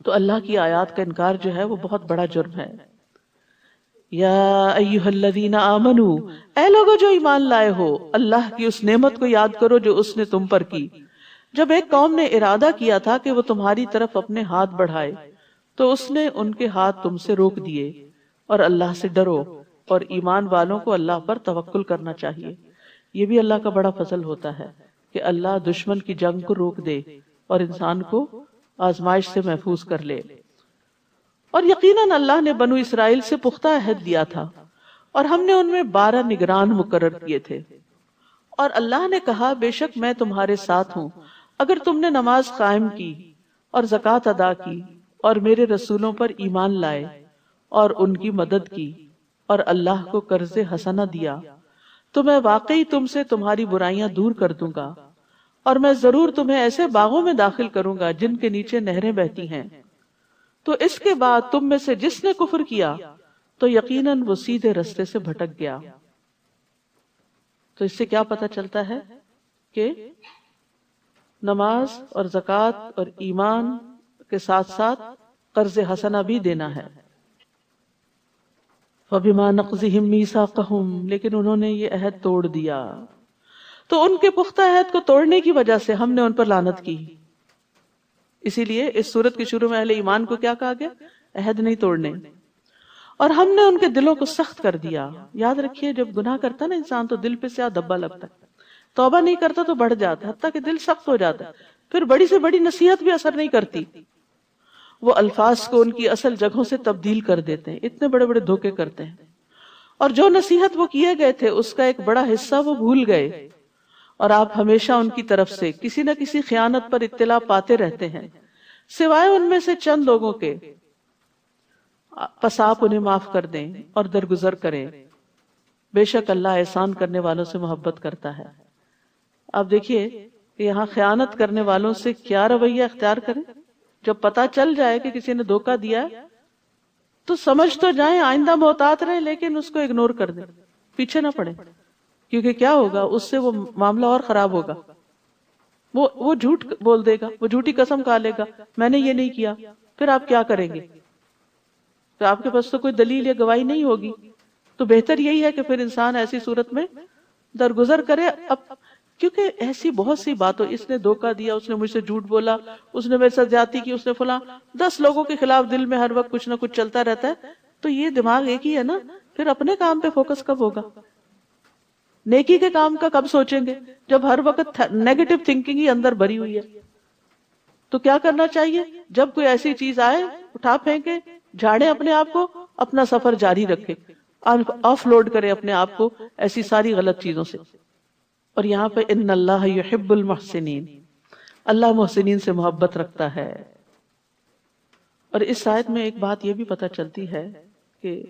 تو اللہ کی آیات کا انکار جو ہے وہ بہت بڑا جرم ہے. یا ایھا الذین آمنوا، اے لوگو جو ایمان لائے ہو، اللہ کی اس نعمت کو یاد کرو جو اس نے تم پر کی. جب ایک قوم نے ارادہ کیا تھا کہ وہ تمہاری طرف اپنے ہاتھ بڑھائے تو اس نے ان کے ہاتھ تم سے روک دیے. اور اللہ سے ڈرو، اور ایمان والوں کو اللہ پر توکل کرنا چاہیے. یہ بھی اللہ کا بڑا فضل ہوتا ہے کہ اللہ دشمن کی جنگ کو روک دے اور انسان کو آزمائش سے محفوظ کر لے. اور یقیناً اللہ نے بنو اسرائیل سے پختہ عہد لیا تھا، اور ہم نے ان میں 12 نگران مقرر کیے تھے. اور اللہ نے کہا، بے شک میں تمہارے ساتھ ہوں اگر تم نے نماز قائم کی اور زکوٰۃ ادا کی اور میرے رسولوں پر ایمان لائے اور ان کی مدد کی اور اللہ کو قرض حسنہ دیا، تو میں واقعی تم سے تمہاری برائیاں دور کر دوں گا، اور میں ضرور تمہیں ایسے باغوں میں داخل کروں گا جن کے نیچے نہریں بہتی ہیں. تو اس کے بعد تم میں سے جس نے کفر کیا تو یقیناً وہ سیدھے رستے سے بھٹک گیا. تو اس سے کیا پتہ چلتا ہے کہ نماز اور زکوٰۃ اور ایمان کے ساتھ ساتھ قرض حسنہ بھی دینا ہے. فَبِمَا نَقْضِهِمْ مِيثَاقَهُمْ، لیکن انہوں نے یہ عہد توڑ دیا، تو ان کے پختہ عہد کو توڑنے کی وجہ سے ہم نے ان پر لعنت کی. اسی لیے اس سورت کے شروع میں اہل ایمان کو کیا کہا گیا؟ عہد نہیں توڑنے. اور ہم نے ان کے دلوں کو سخت کر دیا. یاد رکھیے جب گناہ کرتا نا انسان تو دل پہ سیاہ دبا لگتا ہے، توبہ نہیں کرتا تو بڑھ جاتا ہے، حتیٰ کہ دل سخت ہو جاتا ہے. پھر بڑی سے بڑی نصیحت بھی اثر نہیں کرتی، وہ الفاظ کو ان کی اصل جگہوں سے تبدیل کر دیتے ہیں، اتنے بڑے بڑے دھوکے کرتے ہیں. اور جو نصیحت وہ کیے گئے تھے اس کا ایک بڑا حصہ وہ بھول گئے، اور آپ ہمیشہ ان کی طرف سے کسی نہ کسی خیانت پر اطلاع پاتے رہتے ہیں، سوائے ان میں سے چند لوگوں کے. پس آپ انہیں معاف کر دیں اور درگزر کریں، بے شک اللہ احسان کرنے والوں سے محبت کرتا ہے. آپ دیکھیے کہ یہاں خیانت کرنے والوں سے کیا رویہ اختیار کریں. جب پتا چل جائے کہ کسی نے دھوکہ دیا ہے تو سمجھ تو جائیں، آئندہ محتاط رہیں، لیکن اس کو اگنور کر دیں، پیچھے نہ پڑیں. کیونکہ کیا ہوگا، اس سے وہ معاملہ اور خراب ہوگا. وہ جھوٹ بول دے گا، وہ جھوٹی قسم کھا لے گا، میں نے یہ نہیں کیا. پھر آپ کیا کریں گے؟ تو آپ کے پاس تو کوئی دلیل یا گواہی نہیں ہوگی. تو بہتر یہی ہے کہ پھر انسان ایسی صورت میں درگزر کرے. اب کیونکہ ایسی بہت سی باتوں، اس نے دھوکہ دیا، اس نے مجھ سے جھوٹ بولا، اس نے میرے ساتھ زیادتی کی، اس نے فلاں، 10 لوگوں کے خلاف دل میں ہر وقت کچھ نہ کچھ چلتا رہتا ہے. تو یہ دماغ ایک ہی ہے نا، پھر اپنے کام پہ فوکس کب ہوگا؟ نیکی کے کام کا کب سوچیں گے جب ہر وقت نیگیٹو تھنکنگ ہی اندر بھری ہوئی ہے؟ تو کیا کرنا چاہیے؟ جب کوئی ایسی چیز آئے اٹھا پھینکے، جھاڑے اپنے آپ کو، اپنا سفر جاری رکھے، آف لوڈ کرے اپنے آپ کو ایسی ساری غلط چیزوں سے. اور یہاں پہ ان اللہ یحب المحسنین، اللہ محسنین سے محبت رکھتا ہے. اور اس آیت میں ایک بات یہ بھی پتہ چلتی ہے کہ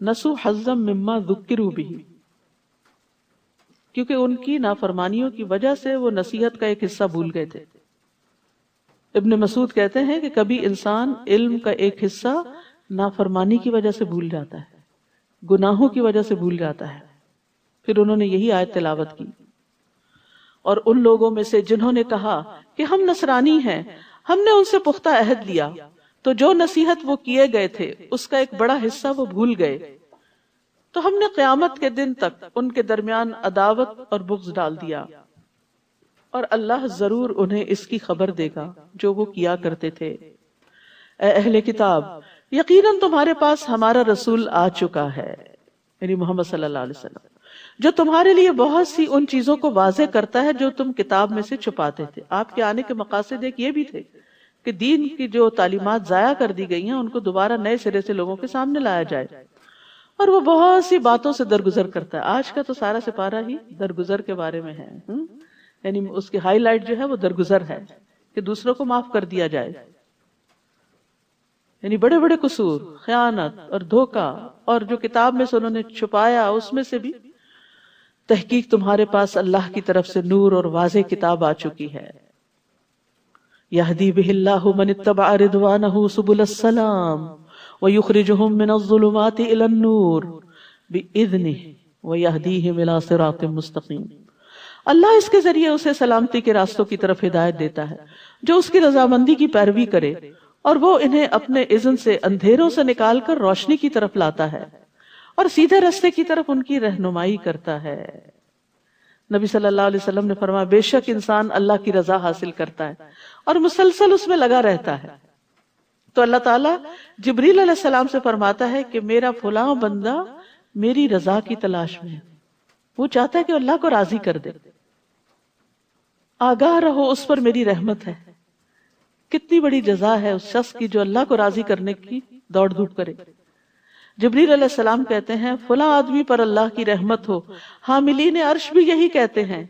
نسو حظا مما ذکروا بہ، کیونکہ ان کی نافرمانیوں کی وجہ سے وہ نصیحت کا ایک حصہ بھول گئے تھے. ابن مسعود کہتے ہیں کہ کبھی انسان علم کا ایک حصہ نافرمانی کی وجہ سے بھول جاتا ہے، گناہوں کی وجہ سے بھول جاتا ہے. پھر انہوں نے یہی آیت تلاوت کی. اور ان لوگوں میں سے جنہوں نے کہا کہ ہم نصرانی ہیں، ہم نے ان سے پختہ عہد لیا، تو جو نصیحت وہ کیے گئے تھے اس کا ایک بڑا حصہ وہ بھول گئے، تو ہم نے قیامت کے دن تک ان کے درمیان عداوت اور بغض ڈال دیا، اور اللہ ضرور انہیں اس کی خبر دے گا جو وہ کیا کرتے تھے. اے اہل کتاب، یقیناً تمہارے پاس ہمارا رسول آ چکا ہے، یعنی محمد صلی اللہ علیہ وسلم، جو تمہارے لیے بہت سی ان چیزوں کو واضح کرتا ہے جو تم کتاب میں سے چھپاتے تھے. آپ کے آنے کے مقاصد ایک یہ بھی تھے کہ دین کی جو تعلیمات ضائع کر دی گئی ہیں ان کو دوبارہ نئے سرے سے لوگوں کے سامنے لایا جائے. اور وہ بہت سی باتوں سے درگزر کرتا ہے. آج کا تو سارا سپارہ ہی درگزر کے بارے میں ہے، یعنی اس کی ہائی لائٹ جو ہے وہ درگزر ہے کہ دوسروں کو معاف کر دیا جائے. یعنی بڑے بڑے قصور، خیانت اور دھوکہ، اور جو کتاب میں سے انہوں نے چھپایا اس میں سے بھی. تحقیق تمہارے پاس اللہ کی طرف سے نور اور واضح کتاب آ چکی ہے. یہدی بہ اللہ من اتبع رضوانہ سبل السلام ویخرجہم من الظلمات الی النور بإذنہ ویہدیہم الی صراط مستقیم. اللہ اس کے ذریعے اسے سلامتی کے راستوں کی طرف ہدایت دیتا ہے جو اس کی رضامندی کی پیروی کرے، اور وہ انہیں اپنے اذن سے اندھیروں سے نکال کر روشنی کی طرف لاتا ہے اور سیدھے راستے کی طرف ان کی رہنمائی کرتا ہے. نبی صلی اللہ علیہ وسلم نے فرمایا بے شک انسان اللہ کی رضا حاصل کرتا ہے اور مسلسل اس میں لگا رہتا ہے تو اللہ تعالیٰ جبریل علیہ السلام سے فرماتا ہے کہ میرا فلاں بندہ میری رضا کی تلاش میں ہے، وہ چاہتا ہے کہ اللہ کو راضی کر دے. آگاہ رہو اس پر میری رحمت ہے. کتنی بڑی جزا ہے اس شخص کی جو اللہ کو راضی کرنے کی دوڑ دھوپ کرے. جبریل علیہ السلام کہتے ہیں فلاں آدمی پر اللہ کی رحمت ہو. حاملین عرش بھی یہی کہتے ہیں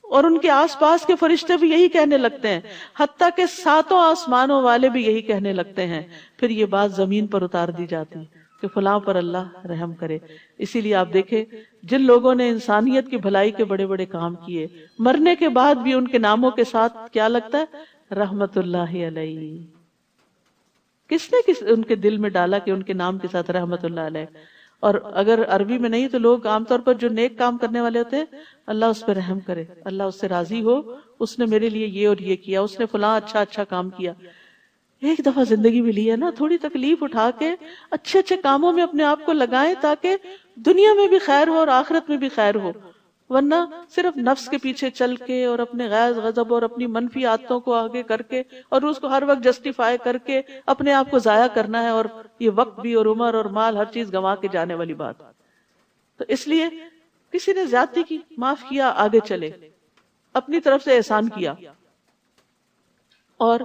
اور ان کے آس پاس کے فرشتے بھی یہی کہنے لگتے ہیں، حتیٰ کہ 7 آسمانوں والے بھی یہی کہنے لگتے ہیں. پھر یہ بات زمین پر اتار دی جاتی کہ فلاں پر اللہ رحم کرے. اسی لیے آپ دیکھیں جن لوگوں نے انسانیت کی بھلائی کے بڑے بڑے کام کیے، مرنے کے بعد بھی ان کے ناموں کے ساتھ کیا لگتا ہے؟ رحمت اللہ علیہ. کس نے ان کے دل میں ڈالا کہ ان کے نام کے ساتھ رحمت اللہ علیہ؟ اور اگر عربی میں نہیں تو لوگ عام طور پر جو نیک کام کرنے والے ہوتے ہیں، اللہ اس پہ رحم کرے، اللہ اس سے راضی ہو، اس نے میرے لیے یہ اور یہ کیا، اس نے فلاں اچھا کام کیا. ایک دفعہ زندگی ملی ہے نا، تھوڑی تکلیف اٹھا کے اچھے اچھے کاموں میں اپنے آپ کو لگائیں تاکہ دنیا میں بھی خیر ہو اور آخرت میں بھی خیر ہو. ورنہ صرف نفس کے پیچھے چل کے اور اپنے غیظ غضب اور اپنی منفی عادتوں کو آگے کر کے اور اس کو ہر وقت جسٹیفائی کر کے اپنے آپ کو ضائع کرنا ہے، اور یہ وقت بھی اور عمر اور مال ہر چیز گنوا کے جانے والی بات. تو اس لیے کسی نے زیادتی کی، معاف کیا، آگے چلے، اپنی طرف سے احسان کیا، اور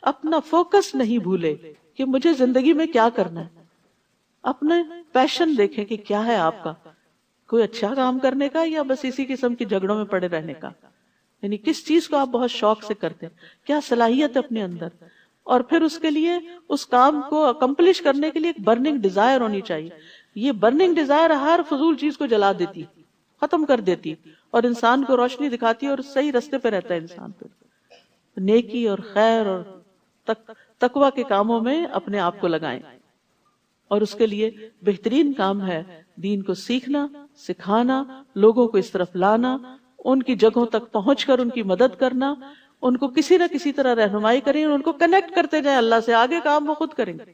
اپنا فوکس نہیں بھولے کہ مجھے زندگی میں کیا کرنا ہے. اپنے پیشن دیکھیں کہ کیا ہے آپ کا، کوئی اچھا کام کرنے کا یا بس اسی قسم کی جھگڑوں میں پڑے رہنے کا. یعنی کس چیز کو آپ بہت شوق سے کرتے ہیں، کیا صلاحیت ہے اپنے اندر، اور پھر اس کے لیے اس کام کو اکمپلش کرنے کے لیے ایک برننگ ڈیزائر ہونی چاہیے. یہ برننگ ڈیزائر ہر فضول چیز کو جلا دیتی. ختم کر دیتی اور انسان کو روشنی دکھاتی اور صحیح رستے پہ رہتا ہے انسان پہ. نیکی اور خیر اور تقوی کے کاموں میں اپنے آپ کو لگائیں، اور اس کے لیے بہترین کام ہے دین کو سیکھنا، سکھانا، لوگوں کو اس طرف لانا، ان کی جگہوں تک پہنچ کر ان کی مدد کرنا، ان کو کسی نہ کسی طرح رہنمائی کریں، ان کو کنیکٹ کرتے جائیں اللہ سے. آگے کام وہ خود کریں گے،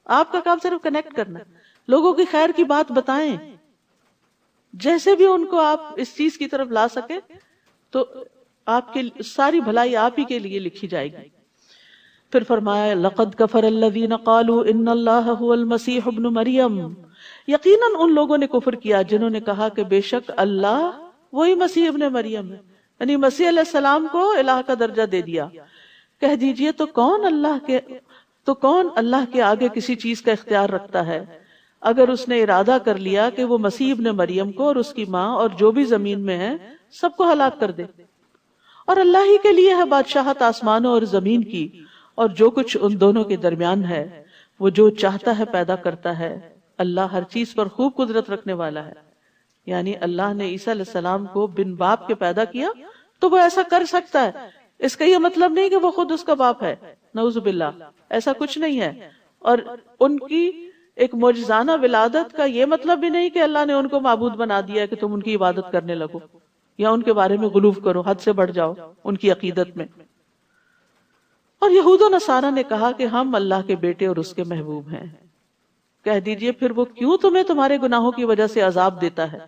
آپ کا کام صرف کنیکٹ کرنا، لوگوں کی خیر کی بات بتائیں، جیسے بھی ان کو آپ اس چیز کی طرف لا سکے تو آپ کی ساری بھلائی آپ ہی کے لیے لکھی جائے گی. پھر فرمایا لقد کفر الذین قالوا ان اللہ هو المسیح ابن مریم، یقیناً ان لوگوں نے کفر کیا جنہوں نے کہا کہ بے شک اللہ وہی مسیح ابن مریم ہے، یعنی مسیح علیہ السلام کو الہ کا درجہ دے دیا. کہہ دیجئے تو کون اللہ کے آگے کسی چیز کا اختیار رکھتا ہے اگر اس نے ارادہ کر لیا کہ وہ مسیح ابن مریم کو اور اس کی ماں اور جو بھی زمین میں ہے سب کو ہلاک کر دے. اور اللہ ہی کے لیے ہے بادشاہت آسمانوں اور زمین کی اور جو کچھ ان دونوں کے درمیان ہے، وہ جو چاہتا ہے پیدا کرتا ہے. اللہ ہر چیز پر خوب قدرت رکھنے والا ہے. یعنی اللہ نے عیسیٰ علیہ السلام کو بن باپ کے پیدا کیا تو وہ ایسا کر سکتا ہے. اس کا یہ مطلب نہیں کہ وہ خود اس کا باپ ہے، نعوذ باللہ، ایسا کچھ نہیں ہے. اور ان کی ایک معجزانہ ولادت کا یہ مطلب بھی نہیں کہ اللہ نے ان کو معبود بنا دیا کہ تم ان کی عبادت کرنے لگو یا ان کے بارے میں غلو کرو، حد سے بڑھ جاؤ ان کی عقیدت میں. اور یہود و نصارہ نے کہا کہ ہم اللہ کے بیٹے اور اس کے محبوب ہیں. کہہ دیجئے پھر وہ کیوں تمہیں تمہارے گناہوں کی وجہ سے عذاب دیتا ہے،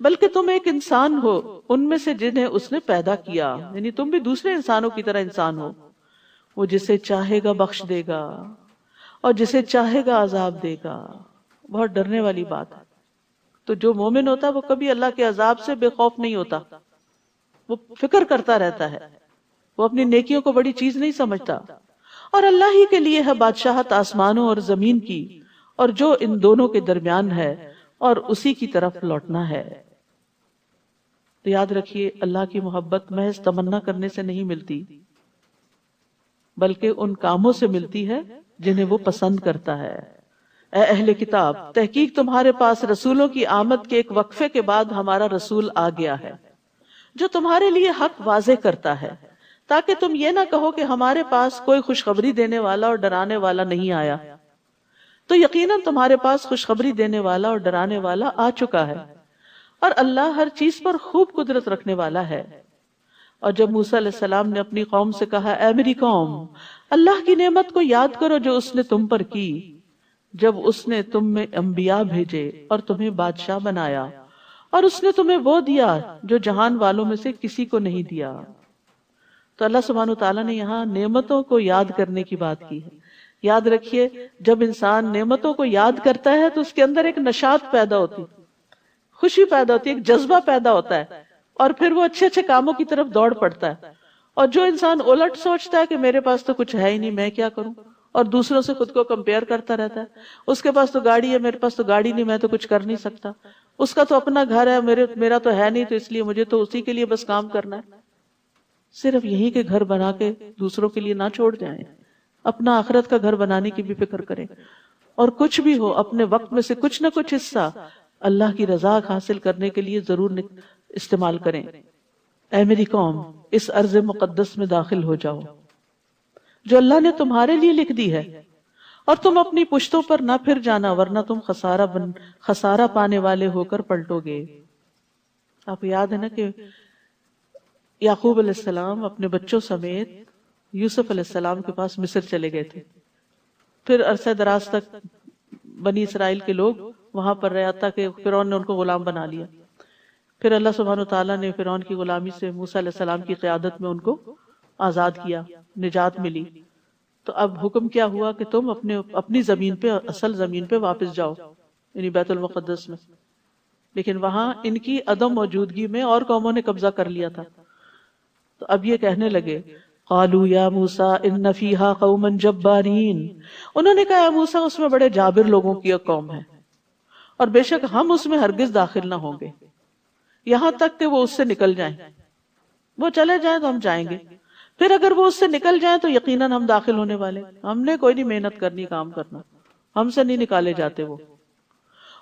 بلکہ تم ایک انسان ہو ان میں سے جنہیں اس نے پیدا کیا، یعنی تم بھی دوسرے انسانوں کی طرح انسان ہو. وہ جسے چاہے گا بخش دے گا اور جسے چاہے گا عذاب دے گا. بہت ڈرنے والی بات ہے. تو جو مومن ہوتا ہے وہ کبھی اللہ کے عذاب سے بے خوف نہیں ہوتا، وہ فکر کرتا رہتا ہے، وہ اپنی نیکیوں کو بڑی چیز نہیں سمجھتا. اور اللہ ہی کے لیے ہے بادشاہت آسمانوں اور زمین کی اور جو ان دونوں کے درمیان ہے، اور اسی کی طرف لوٹنا ہے. تو یاد رکھیے اللہ کی محبت محض تمنا کرنے سے نہیں ملتی، بلکہ ان کاموں سے ملتی ہے جنہیں وہ پسند کرتا ہے. اے اہل کتاب، تحقیق تمہارے پاس رسولوں کی آمد کے ایک وقفے کے بعد ہمارا رسول آ گیا ہے جو تمہارے لیے حق واضح کرتا ہے، تاکہ تم یہ نہ کہو کہ ہمارے پاس کوئی خوشخبری دینے والا اور ڈرانے والا نہیں آیا. تو یقیناً تمہارے پاس خوشخبری دینے والا اور ڈرانے والا آ چکا ہے، اور اللہ ہر چیز پر خوب قدرت رکھنے والا ہے. اور جب موسیٰ علیہ السلام نے اپنی قوم سے کہا اے میری قوم، اللہ کی نعمت کو یاد کرو جو اس نے تم پر کی، جب اس نے تم میں انبیاء بھیجے اور تمہیں بادشاہ بنایا، اور اس نے تمہیں وہ دیا جو جہان والوں میں سے کسی کو نہیں دیا. تو اللہ سبحانہ وتعالیٰ نے یہاں نعمتوں کو یاد کرنے کی بات کی ہے. یاد رکھیے جب انسان نعمتوں کو یاد کرتا ہے تو اس کے اندر ایک نشاط پیدا ہوتی، خوشی پیدا ہوتی، ایک جذبہ پیدا ہوتا ہے، اور پھر وہ اچھے اچھے کاموں کی طرف دوڑ پڑتا ہے. اور جو انسان الٹ سوچتا ہے کہ میرے پاس تو کچھ ہے ہی نہیں، میں کیا کروں، اور دوسروں سے خود کو کمپیئر کرتا رہتا ہے، اس کے پاس تو گاڑی ہے، میرے پاس تو گاڑی نہیں، میں تو کچھ کر نہیں سکتا، اس کا تو اپنا گھر ہے، میرا تو ہے نہیں، تو اس لیے مجھے تو اسی کے لیے بس کام کرنا ہے. صرف یہی کہ گھر بنا کے دوسروں کے لیے نہ چھوڑ جائیں، اپنا آخرت کا گھر بنانے کی بھی فکر کریں، اور کچھ بھی ہو اپنے وقت میں سے کچھ نہ کچھ حصہ اللہ کی رضا حاصل کرنے کے لیے ضرور استعمال کریں. اے میری قوم، اس ارض مقدس میں داخل ہو جاؤ جو اللہ نے تمہارے لیے لکھ دی ہے، اور تم اپنی پشتوں پر نہ پھر جانا، ورنہ تم خسارہ پانے والے ہو کر پلٹو گے. آپ کو یاد ہے نا کہ یعقوب علیہ السلام اپنے بچوں سمیت یوسف علیہ السلام کے پاس مصر چلے گئے تھے. پھر عرصہ دراز تک بنی اسرائیل کے لوگ وہاں پر رہے حتیٰ کہ فرعون نے ان کو غلام بنا لیا. پھر اللہ سبحانہ وتعالیٰ نے فرعون کی غلامی سے موسیٰ علیہ السلام کی قیادت میں ان کو آزاد کیا، نجات ملی. تو اب حکم کیا ہوا کہ تم اپنی زمین پہ، اصل زمین پہ واپس جاؤ، یعنی بیت المقدس میں. لیکن وہاں ان کی عدم موجودگی میں اور قوموں نے قبضہ کر لیا تھا. تو اب یہ کہنے لگے قالوا یا موسیٰ ان فیہا قوما جبارین، انہوں نے کہا اے موسیٰ اس میں بڑے جابر لوگوں کی ایک قوم ہے، اور بے شک ہم اس میں ہرگز داخل نہ ہوں گے یہاں تک کہ وہ اس سے نکل جائیں. وہ چلے جائیں تو ہم جائیں گے، پھر اگر وہ اس سے نکل جائیں تو یقیناً ہم داخل ہونے والے. ہم نے کوئی نہیں محنت کرنی، کام کرنا، ہم سے نہیں نکالے جاتے وہ.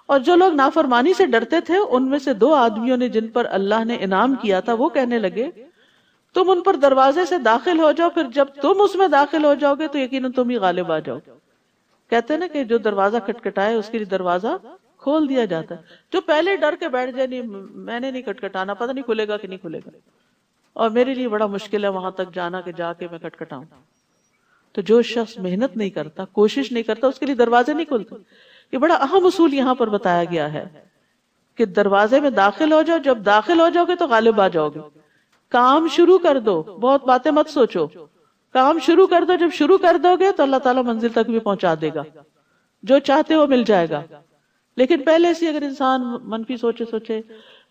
اور جو لوگ نافرمانی سے ڈرتے تھے ان میں سے 2 آدمیوں نے جن پر اللہ نے انعام کیا تھا وہ کہنے لگے تم ان پر دروازے سے داخل ہو جاؤ، پھر جب تم اس میں داخل ہو جاؤ گے تو یقیناً تم ہی غالب آ جاؤ. کہتے ہیں نا کہ جو دروازہ کھٹکھٹائے اس کے لیے دروازہ کھول دیا جاتا ہے. جو پہلے ڈر کے بیٹھ جائے نہیں میں نے نہیں کھٹکھٹانا، پتہ نہیں کھلے گا کہ نہیں کھلے گا، اور میرے لیے بڑا مشکل ہے وہاں تک جانا کہ جا کے میں کھٹکھٹاؤں. تو جو شخص محنت نہیں کرتا، کوشش نہیں کرتا، اس کے لیے دروازے نہیں کھلتے. یہ بڑا اہم اصول یہاں پر بتایا گیا ہے کہ دروازے میں داخل ہو جاؤ، جب داخل ہو جاؤ گے تو غالب آ جاؤ گے. کام شروع کر دو، بہت باتیں مت سوچو، کام شروع کر دو. جب شروع کر دو گے تو اللہ تعالیٰ منزل تک بھی پہنچا دے گا، جو چاہتے وہ مل جائے گا. لیکن پہلے سے اگر انسان منفی سوچے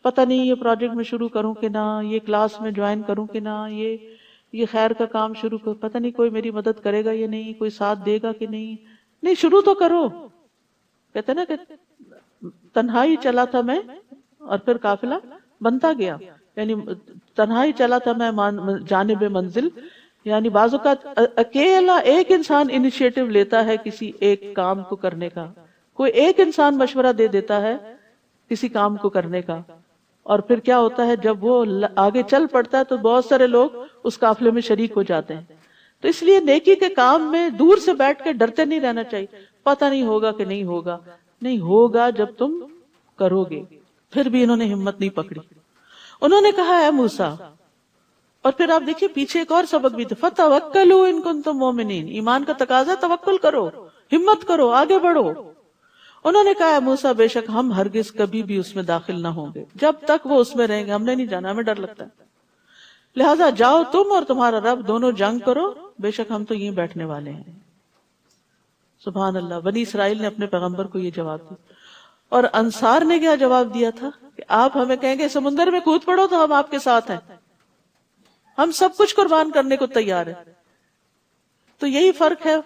پتہ نہیں یہ پروجیکٹ میں شروع کروں کہ نہ، یہ کلاس میں جوائن کروں کہ نہ، یہ خیر کا کام شروع کروں، پتہ نہیں کوئی میری مدد کرے گا یا نہیں، کوئی ساتھ دے گا کہ نہیں شروع تو کرو. کہتے نا کہ تنہائی چلا تھا میں اور پھر قافلہ بنتا گیا، یعنی تنہائی چلا تھا میں جانب منزل. یعنی بعض اوقات اکیلا ایک انسان انیشیٹو لیتا ہے کسی ایک کام کو کرنے کا، کوئی ایک انسان مشورہ دے دیتا ہے کسی کام کو کرنے کا، اور پھر کیا ہوتا ہے جب وہ آگے چل پڑتا ہے تو بہت سارے لوگ اس قافلے میں شریک ہو جاتے ہیں. تو اس لیے نیکی کے کام میں دور سے بیٹھ کے ڈرتے نہیں رہنا چاہیے، پتہ نہیں ہوگا کہ نہیں ہوگا. نہیں ہوگا جب تم کرو گے. پھر بھی انہوں نے ہمت نہیں پکڑی. انہوں نے کہا اے موسیٰ، اور پھر آپ دیکھیے پیچھے ایک اور سبق بھی تھا، فَتَوَكَّلُوا إِن كُنتُم مُؤْمِنِينَ. ایمان کا تقاضا توکل کرو، ہمت کرو، آگے بڑھو. انہوں نے کہا اے موسیٰ بے شک ہم ہرگز کبھی بھی اس میں داخل نہ ہوں گے جب تک وہ اس میں رہیں گے، ہم نے نہیں جانا، ہمیں ڈر لگتا ہے. لہٰذا جاؤ تم اور تمہارا رب دونوں جنگ کرو، بے شک ہم تو یہیں بیٹھنے والے ہیں. سبحان اللہ. بنی اسرائیل نے اپنے پیغمبر کو یہ جواب دیا. اور انصار نے کیا جواب دیا تھا کہ آپ ہمیں کہیں گے سمندر میں کود پڑو تو ہم آپ کے ساتھ ہیں، ہم سب کچھ قربان کرنے کو تیار ہیں. تو یہی فرق ہے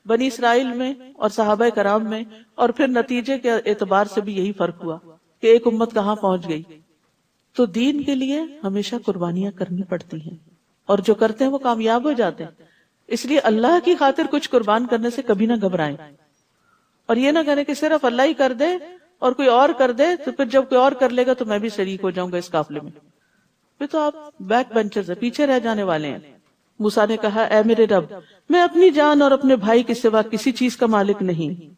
بنی اسرائیل میں اور صحابہ کرام میں، اور پھر نتیجے کے اعتبار سے بھی یہی فرق ہوا کہ ایک امت کہاں پہنچ گئی. تو دین کے لیے ہمیشہ قربانیاں کرنی پڑتی ہیں، اور جو کرتے ہیں وہ کامیاب ہو جاتے ہیں. اس لیے اللہ کی خاطر کچھ قربان کرنے سے کبھی نہ گھبرائیں، اور یہ نہ کریں کہ صرف اللہ ہی کر دے اور کوئی اور کر دے تو پھر جب کوئی اور کر لے گا تو میں بھی شریک ہو جاؤں گا اس قافلے میں. پھر تو آپ بیک بینچرز ہیں، پیچھے رہ جانے والے ہیں. موسیٰ نے کہا اے میرے رب، میں اپنی جان اور اپنے بھائی کے سوا کسی چیز کا مالک نہیں،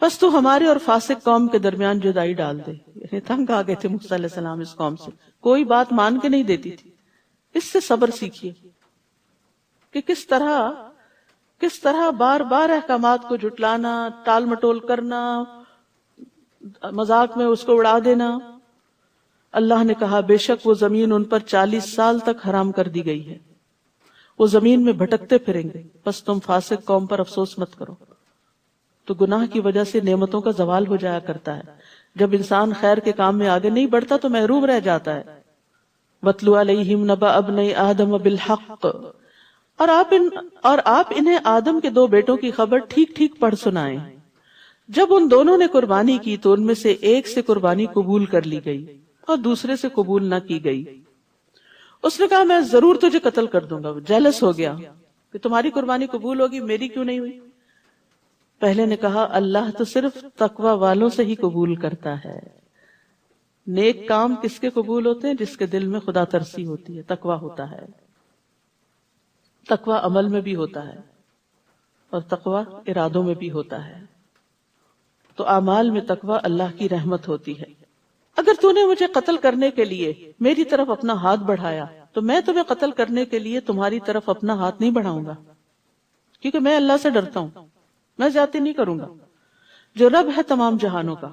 بس تو ہمارے اور فاسق قوم کے درمیان جدائی ڈال دے. یعنی تنگ آ گئے تھے موسیٰ علیہ السلام اس قوم سے، کوئی بات مان کے نہیں دیتی تھی. اس سے صبر سیکھیے کہ کس طرح بار بار احکامات کو جھٹلانا، ٹال مٹول کرنا، مذاق میں اس کو اڑا دینا. اللہ نے کہا بے شک وہ زمین ان پر 40 سال تک حرام کر دی گئی ہے، وہ زمین میں بھٹکتے پھریں گے، بس تم فاسق قوم پر افسوس مت کرو. تو گناہ کی وجہ سے نعمتوں کا زوال ہو جایا کرتا ہے. جب انسان خیر کے کام میں آگے نہیں بڑھتا تو محروم رہ جاتا ہے. وَاتْلُ عَلَيْهِمْ نَبَأَ ابْنَيْ آدَمَ بِالْحَقِّ، اور آپ انہیں آدم کے 2 بیٹوں کی خبر ٹھیک ٹھیک پڑھ سنائیں. جب ان دونوں نے قربانی کی تو ان میں سے ایک سے قربانی قبول کر لی گئی اور دوسرے سے قبول نہ کی گئی. اس نے کہا میں ضرور تجھے قتل کر دوں گا. جیلس ہو گیا کہ تمہاری قربانی قبول ہوگی، میری کیوں نہیں ہوئی. پہلے نے کہا اللہ تو صرف تقوی والوں سے ہی قبول کرتا ہے. نیک کام کس کے قبول ہوتے ہیں؟ جس کے دل میں خدا ترسی ہوتی ہے، تقوی ہوتا ہے. تقوی عمل میں بھی ہوتا ہے اور تقوی ارادوں میں بھی ہوتا ہے. تو اعمال میں تقوی اللہ کی رحمت ہوتی ہے. اگر تو نے مجھے قتل کرنے کے لیے میری طرف اپنا ہاتھ بڑھایا تو میں تمہیں قتل کرنے کے لیے تمہاری طرف اپنا ہاتھ نہیں بڑھاؤں گا، کیونکہ میں اللہ سے ڈرتا ہوں، میں زیادتی نہیں کروں گا جو رب ہے تمام جہانوں کا.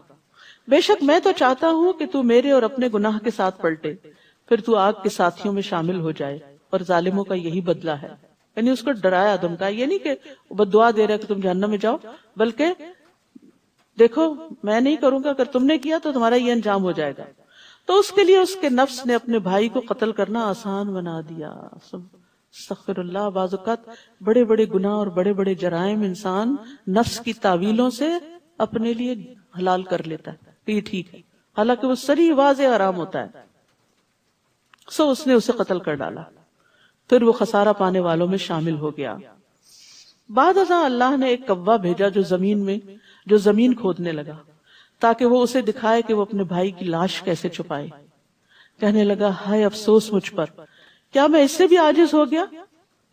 بے شک میں تو چاہتا ہوں کہ تو میرے اور اپنے گناہ کے ساتھ پلٹے، پھر تو آگ کے ساتھیوں میں شامل ہو جائے، اور ظالموں کا یہی بدلہ ہے. یعنی اس کو ڈرایا دھمکایا، یہ نہیں کہ بد دعا دے رہا کہ تم جہنم میں جاؤ، بلکہ دیکھو میں نہیں کروں گا، اگر تم نے کیا تو تمہارا یہ انجام ہو جائے گا. تو اس کے لیے اس کے نفس نے اپنے بھائی کو قتل کرنا آسان بنا دیا. استغفر اللہ. بعض اوقات بڑے بڑے گناہ اور بڑے بڑے جرائم انسان نفس کی تعویلوں سے اپنے لیے حلال کر لیتا ہے کہ یہ ٹھیک ہے، حالانکہ وہ صریح واضح حرام ہوتا ہے. سو اس نے اسے قتل کر ڈالا، پھر وہ خسارہ پانے والوں میں شامل ہو گیا. بعد ازاں اللہ نے ایک کوا بھیجا جو زمین کھودنے لگا. تاکہ وہ اسے دکھائے کہ وہ اپنے بھائی کی لاش کیسے چھپائے۔ کہنے لگا ہائے افسوس مجھ پر، کیا میں اس سے بھی عاجز ہو گیا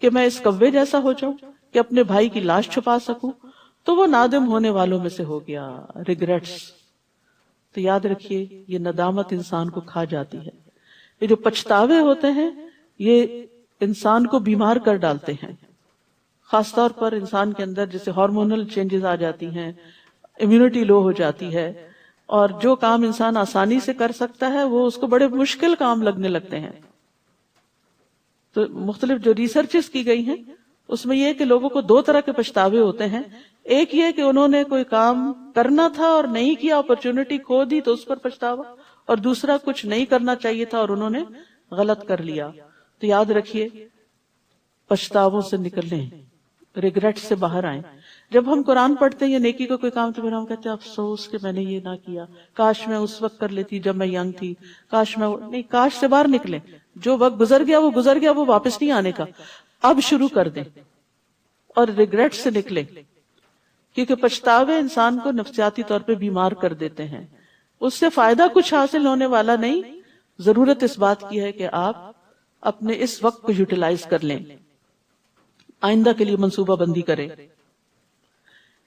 کہ میں اس کوے جیسا ہو جاؤں کہ اپنے بھائی کی لاش چھپا سکوں؟ تو وہ نادم ہونے والوں میں سے ہو گیا، ریگریٹس۔ تو یاد رکھیے یہ ندامت انسان کو کھا جاتی ہے، یہ جو پچھتاوے ہوتے ہیں یہ انسان کو بیمار کر ڈالتے ہیں، خاص طور پر انسان کے اندر جیسے ہارمونل چینجز آ جاتی ہیں، امیونٹی لو ہو جاتی ہے، اور جو کام انسان آسانی سے کر سکتا ہے وہ اس کو بڑے مشکل کام لگنے لگتے ہیں۔ تو مختلف جو ریسرچز کی گئی ہیں اس میں یہ کہ لوگوں کو دو طرح کے پچھتاوے ہوتے ہیں، ایک یہ کہ انہوں نے کوئی کام کرنا تھا اور نہیں کیا، اپرچونٹی کھو دی تو اس پر پچھتاوا، اور دوسرا کچھ نہیں کرنا چاہیے تھا اور انہوں نے غلط کر لیا۔ تو یاد رکھیے پچھتاووں سے نکلیں، ریگریٹ سے باہر آئیں۔ جب ہم قرآن پڑھتے ہیں یا نیکی کا کوئی کام تو پھر ہم کہتے ہیں افسوس کہ میں نے یہ نہ کیا، کاش میں اس وقت کر لیتی جب میں ینگ تھی، کاش میں نہیں، کاش سے باہر نکلیں۔ جو وقت گزر گیا وہ گزر گیا، وہ واپس نہیں آنے کا، اب شروع کر دیں اور ریگریٹ سے نکلیں، کیونکہ پچھتاوے انسان کو نفسیاتی طور پہ بیمار کر دیتے ہیں، اس سے فائدہ کچھ حاصل ہونے والا نہیں۔ ضرورت اس بات کی ہے کہ آپ اپنے اس وقت کو یوٹیلائز کر لیں، آئندہ کے لیے منصوبہ بندی کریں۔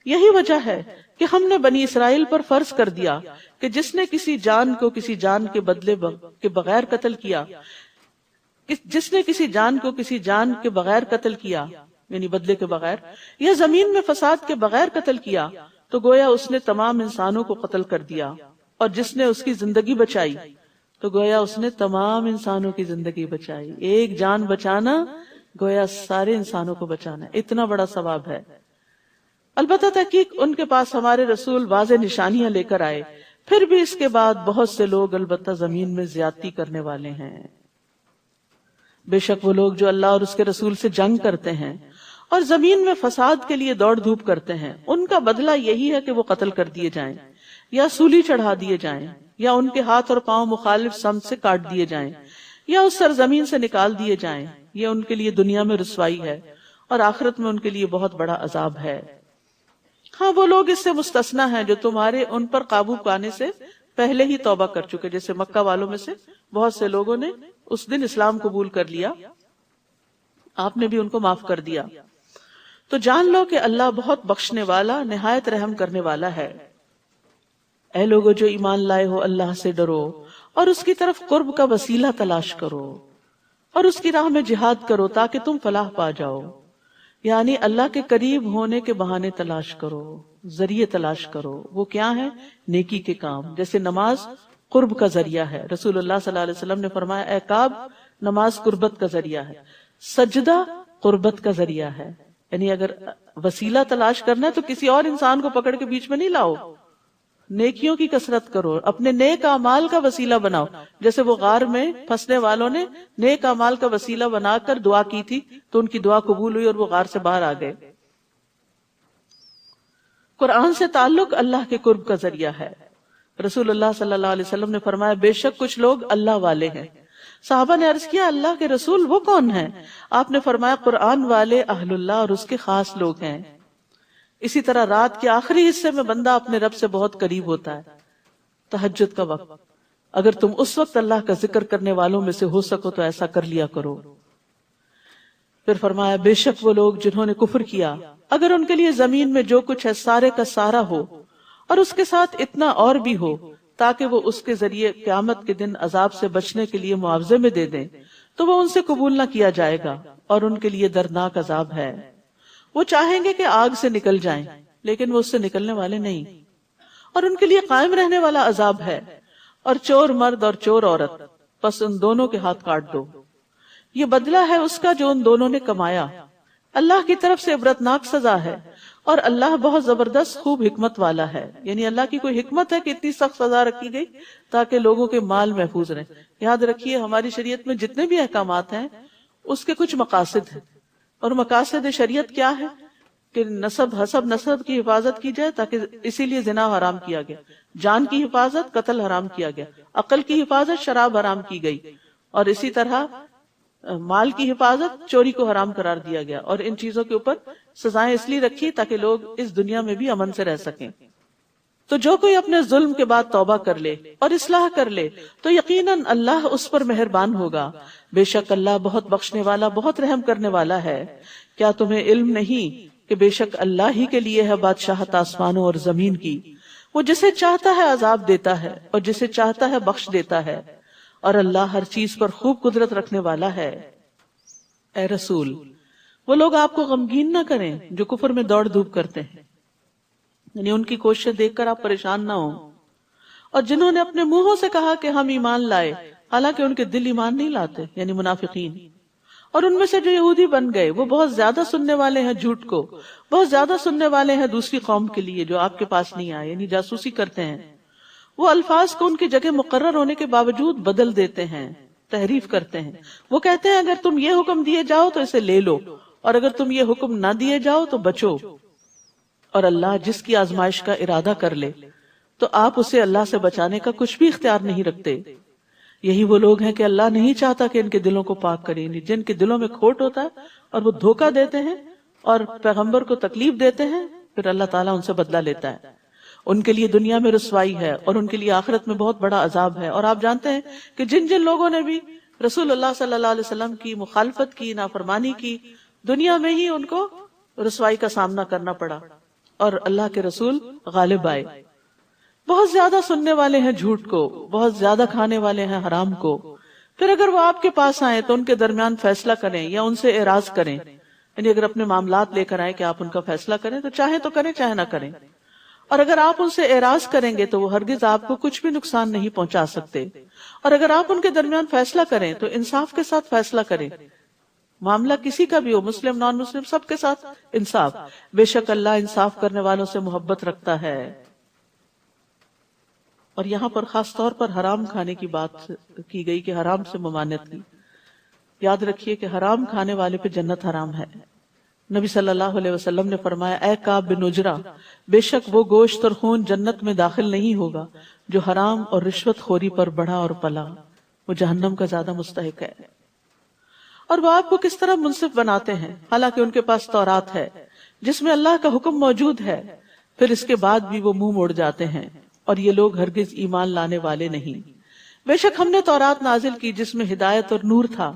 یہی وجہ ہے کہ ہم نے بنی اسرائیل پر فرض کر دیا کہ جس نے کسی جان کو کسی جان کے بدلے کے بغیر قتل کیا، جس نے کسی جان کو کسی جان کے بغیر قتل کیا یعنی بدلے کے بغیر، یا زمین میں فساد کے بغیر قتل کیا، تو گویا اس نے تمام انسانوں کو قتل کر دیا، اور جس نے اس کی زندگی بچائی تو گویا اس نے تمام انسانوں کی زندگی بچائی۔ ایک جان بچانا گویا سارے انسانوں کو بچانا، اتنا بڑا ثواب ہے۔ البتہ تحقیق ان کے پاس ہمارے رسول واضح نشانیاں لے کر آئے، پھر بھی اس کے بعد بہت سے لوگ البتہ زمین میں زیادتی کرنے والے ہیں۔ بے شک وہ لوگ جو اللہ اور اس کے رسول سے جنگ کرتے ہیں اور زمین میں فساد کے لیے دوڑ دھوپ کرتے ہیں، ان کا بدلہ یہی ہے کہ وہ قتل کر دیے جائیں یا سولی چڑھا دیے جائیں، یا ان کے ہاتھ اور پاؤں مخالف سمت سے کاٹ دیے جائیں، یا اس سرزمین سے نکال دیے جائیں۔ یہ ان کے لیے دنیا میں رسوائی ہے اور آخرت میں ان کے لیے بہت بڑا عذاب ہے۔ ہاں وہ لوگ اس سے مستثنی ہیں جو تمہارے ان پر قابو پانے سے پہلے ہی توبہ کر چکے، جیسے مکہ والوں میں سے بہت سے لوگوں نے اس دن اسلام قبول کر لیا، آپ نے بھی ان کو معاف کر دیا۔ تو جان لو کہ اللہ بہت بخشنے والا، نہایت رحم کرنے والا ہے۔ اے لوگو جو ایمان لائے ہو، اللہ سے ڈرو اور اس کی طرف قرب کا وسیلہ تلاش کرو اور اس کی راہ میں جہاد کرو تاکہ تم فلاح پا جاؤ، یعنی اللہ کے قریب ہونے کے بہانے تلاش کرو، ذریعے تلاش کرو۔ وہ کیا ہے؟ نیکی کے کام، جیسے نماز قرب کا ذریعہ ہے۔ رسول اللہ صلی اللہ علیہ وسلم نے فرمایا اے کعب، نماز قربت کا ذریعہ ہے، سجدہ قربت کا ذریعہ ہے۔ یعنی اگر وسیلہ تلاش کرنا ہے تو کسی اور انسان کو پکڑ کے بیچ میں نہیں لاؤ، نیکیوں کی کثرت کرو، اپنے نیک اعمال کا وسیلہ بناؤ۔ جیسے وہ غار میں پھنسنے والوں نے نیک اعمال کا وسیلہ بنا کر دعا کی تھی تو ان کی دعا قبول ہوئی اور وہ غار سے باہر آ گئے۔ قرآن سے تعلق اللہ کے قرب کا ذریعہ ہے۔ رسول اللہ صلی اللہ علیہ وسلم نے فرمایا بے شک کچھ لوگ اللہ والے ہیں۔ صحابہ نے عرض کیا اللہ کے رسول وہ کون ہیں؟ آپ نے فرمایا قرآن والے اہل اللہ اور اس کے خاص لوگ ہیں۔ اسی طرح رات کے آخری حصے میں بندہ اپنے رب سے بہت قریب ہوتا ہے، تہجد کا وقت۔ اگر تم اس وقت اللہ کا ذکر کرنے والوں میں سے ہو سکو تو ایسا کر لیا کرو۔ پھر فرمایا بے شک وہ لوگ جنہوں نے کفر کیا، اگر ان کے لیے زمین میں جو کچھ ہے سارے کا سارا ہو اور اس کے ساتھ اتنا اور بھی ہو تاکہ وہ اس کے ذریعے قیامت کے دن عذاب سے بچنے کے لیے معاوضے میں دے دیں، تو وہ ان سے قبول نہ کیا جائے گا اور ان کے لیے دردناک عذاب ہے۔ وہ چاہیں گے کہ آگ سے نکل جائیں لیکن وہ اس سے نکلنے والے نہیں، اور ان کے لیے قائم رہنے والا عذاب ہے۔ اور چور مرد اور چور عورت، پس ان دونوں کے ہاتھ کاٹ دو، یہ بدلہ ہے اس کا جو ان دونوں نے کمایا، اللہ کی طرف سے عبرتناک سزا ہے، اور اللہ بہت زبردست خوب حکمت والا ہے۔ یعنی اللہ کی کوئی حکمت ہے کہ اتنی سخت سزا رکھی گئی تاکہ لوگوں کے مال محفوظ رہیں۔ یاد رکھیے ہماری شریعت میں جتنے بھی احکامات ہیں اس کے کچھ مقاصد ہیں، اور مقاصد شریعت کیا ہے کہ حسب نسب کی حفاظت کی جائے، تاکہ اسی لیے زنا حرام کیا گیا، جان کی حفاظت قتل حرام کیا گیا، عقل کی حفاظت شراب حرام کی گئی، اور اسی طرح مال کی حفاظت چوری کو حرام قرار دیا گیا، اور ان چیزوں کے اوپر سزائیں اس لیے رکھی تاکہ لوگ اس دنیا میں بھی امن سے رہ سکیں۔ تو جو کوئی اپنے ظلم کے بعد توبہ کر لے اور اصلاح کر لے تو یقیناً اللہ اس پر مہربان ہوگا، بے شک اللہ بہت بخشنے والا بہت رحم کرنے والا ہے۔ کیا تمہیں علم نہیں کہ بے شک اللہ ہی کے لیے ہے بادشاہت آسمانوں اور زمین کی، وہ جسے چاہتا ہے عذاب دیتا ہے اور جسے چاہتا ہے بخش دیتا ہے، اور اللہ ہر چیز پر خوب قدرت رکھنے والا ہے۔ اے رسول، وہ لوگ آپ کو غمگین نہ کریں جو کفر میں دوڑ دھوپ کرتے ہیں، یعنی ان کی کوششیں دیکھ کر آپ پریشان نہ ہوں، اور جنہوں نے اپنے منہوں سے کہا کہ ہم ایمان لائے حالانکہ ان کے دل ایمان نہیں لاتے، یعنی منافقین، اور ان میں سے جو یہودی بن گئے وہ بہت زیادہ سننے والے ہیں جھوٹ کو، بہت زیادہ سننے والے ہیں دوسری قوم کے لیے جو آپ کے پاس نہیں آئے، یعنی جاسوسی کرتے ہیں۔ وہ الفاظ کو ان کی جگہ مقرر ہونے کے باوجود بدل دیتے ہیں، تحریف کرتے ہیں۔ وہ کہتے ہیں اگر تم یہ حکم دیے جاؤ تو اسے لے لو، اور اگر تم یہ حکم نہ دیے جاؤ تو بچو، اور اللہ جس کی آزمائش کا ارادہ کر لے تو آپ اسے اللہ سے بچانے کا کچھ بھی اختیار نہیں رکھتے۔ یہی وہ لوگ ہیں کہ اللہ نہیں چاہتا کہ ان کے دلوں کو پاک کریں، جن کے دلوں میں کھوٹ ہوتا ہے اور وہ دھوکہ دیتے ہیں اور پیغمبر کو تکلیف دیتے ہیں، پھر اللہ تعالیٰ ان سے بدلہ لیتا ہے۔ ان کے لیے دنیا میں رسوائی ہے اور ان کے لیے آخرت میں بہت بڑا عذاب ہے۔ اور آپ جانتے ہیں کہ جن جن لوگوں نے بھی رسول اللہ صلی اللہ علیہ وسلم کی مخالفت کی، نافرمانی کی، دنیا میں ہی ان کو رسوائی کا سامنا کرنا پڑا اور اللہ کے رسول غالب آئے۔ بہت زیادہ سننے والے ہیں جھوٹ کو، بہت زیادہ کھانے والے ہیں حرام کو۔ پھر اگر وہ آپ کے پاس آئیں تو ان کے درمیان فیصلہ کریں یا ان سے اعراض کریں، یعنی اگر اپنے معاملات لے کر آئیں کہ آپ ان کا فیصلہ کریں تو چاہیں تو کریں چاہے نہ کریں، اور اگر آپ ان سے اعراض کریں گے تو وہ ہرگز آپ کو کچھ بھی نقصان نہیں پہنچا سکتے، اور اگر آپ ان کے درمیان فیصلہ کریں تو انصاف کے ساتھ فیصلہ کریں، معاملہ کسی کا بھی ہو، مسلم نان مسلم، سب کے ساتھ انصاف، بے شک اللہ انصاف کرنے والوں سے محبت رکھتا ہے۔ اور یہاں پر خاص طور پر حرام کھانے کی بات کی گئی کہ حرام سے ممانعت کی۔ یاد رکھیے کہ حرام کھانے والے پہ جنت حرام ہے۔ نبی صلی اللہ علیہ وسلم نے فرمایا، اے کعب بن عجرہ، بے شک وہ گوشت اور خون جنت میں داخل نہیں ہوگا جو حرام اور رشوت خوری پر بڑھا اور پلا، وہ جہنم کا زیادہ مستحق ہے۔ اور وہ آپ کو کس طرح منصف بناتے ہیں حالانکہ ان کے پاس تورات ہے جس میں اللہ کا حکم موجود ہے، پھر اس کے بعد بھی وہ منہ موڑ جاتے ہیں، اور یہ لوگ ہرگز ایمان لانے والے نہیں۔ بے شک ہم نے تورات نازل کی جس میں ہدایت اور نور تھا،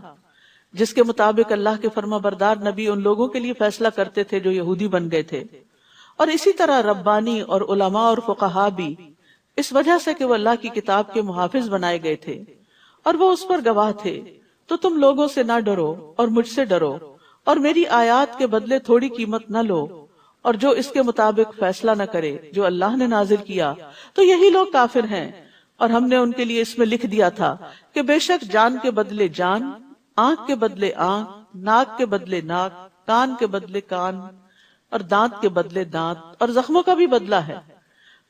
جس کے مطابق اللہ کے فرما بردار نبی ان لوگوں کے لیے فیصلہ کرتے تھے جو یہودی بن گئے تھے، اور اسی طرح ربانی اور علماء اور فقہا بھی، اس وجہ سے کہ وہ اللہ کی کتاب کے محافظ بنائے گئے تھے اور وہ اس پر گواہ تھے۔ تو تم لوگوں سے نہ ڈرو اور مجھ سے ڈرو، اور میری آیات کے بدلے تھوڑی قیمت نہ لو، اور جو اس کے مطابق فیصلہ نہ کرے جو اللہ نے نازل کیا تو یہی لوگ کافر ہیں۔ اور ہم نے ان کے لیے اس میں لکھ دیا تھا کہ بے شک جان کے بدلے جان، آنکھ کے بدلے آنکھ، ناک کے بدلے ناک، کان کے بدلے کان، اور دانت کے بدلے دانت، اور زخموں کا بھی بدلہ ہے۔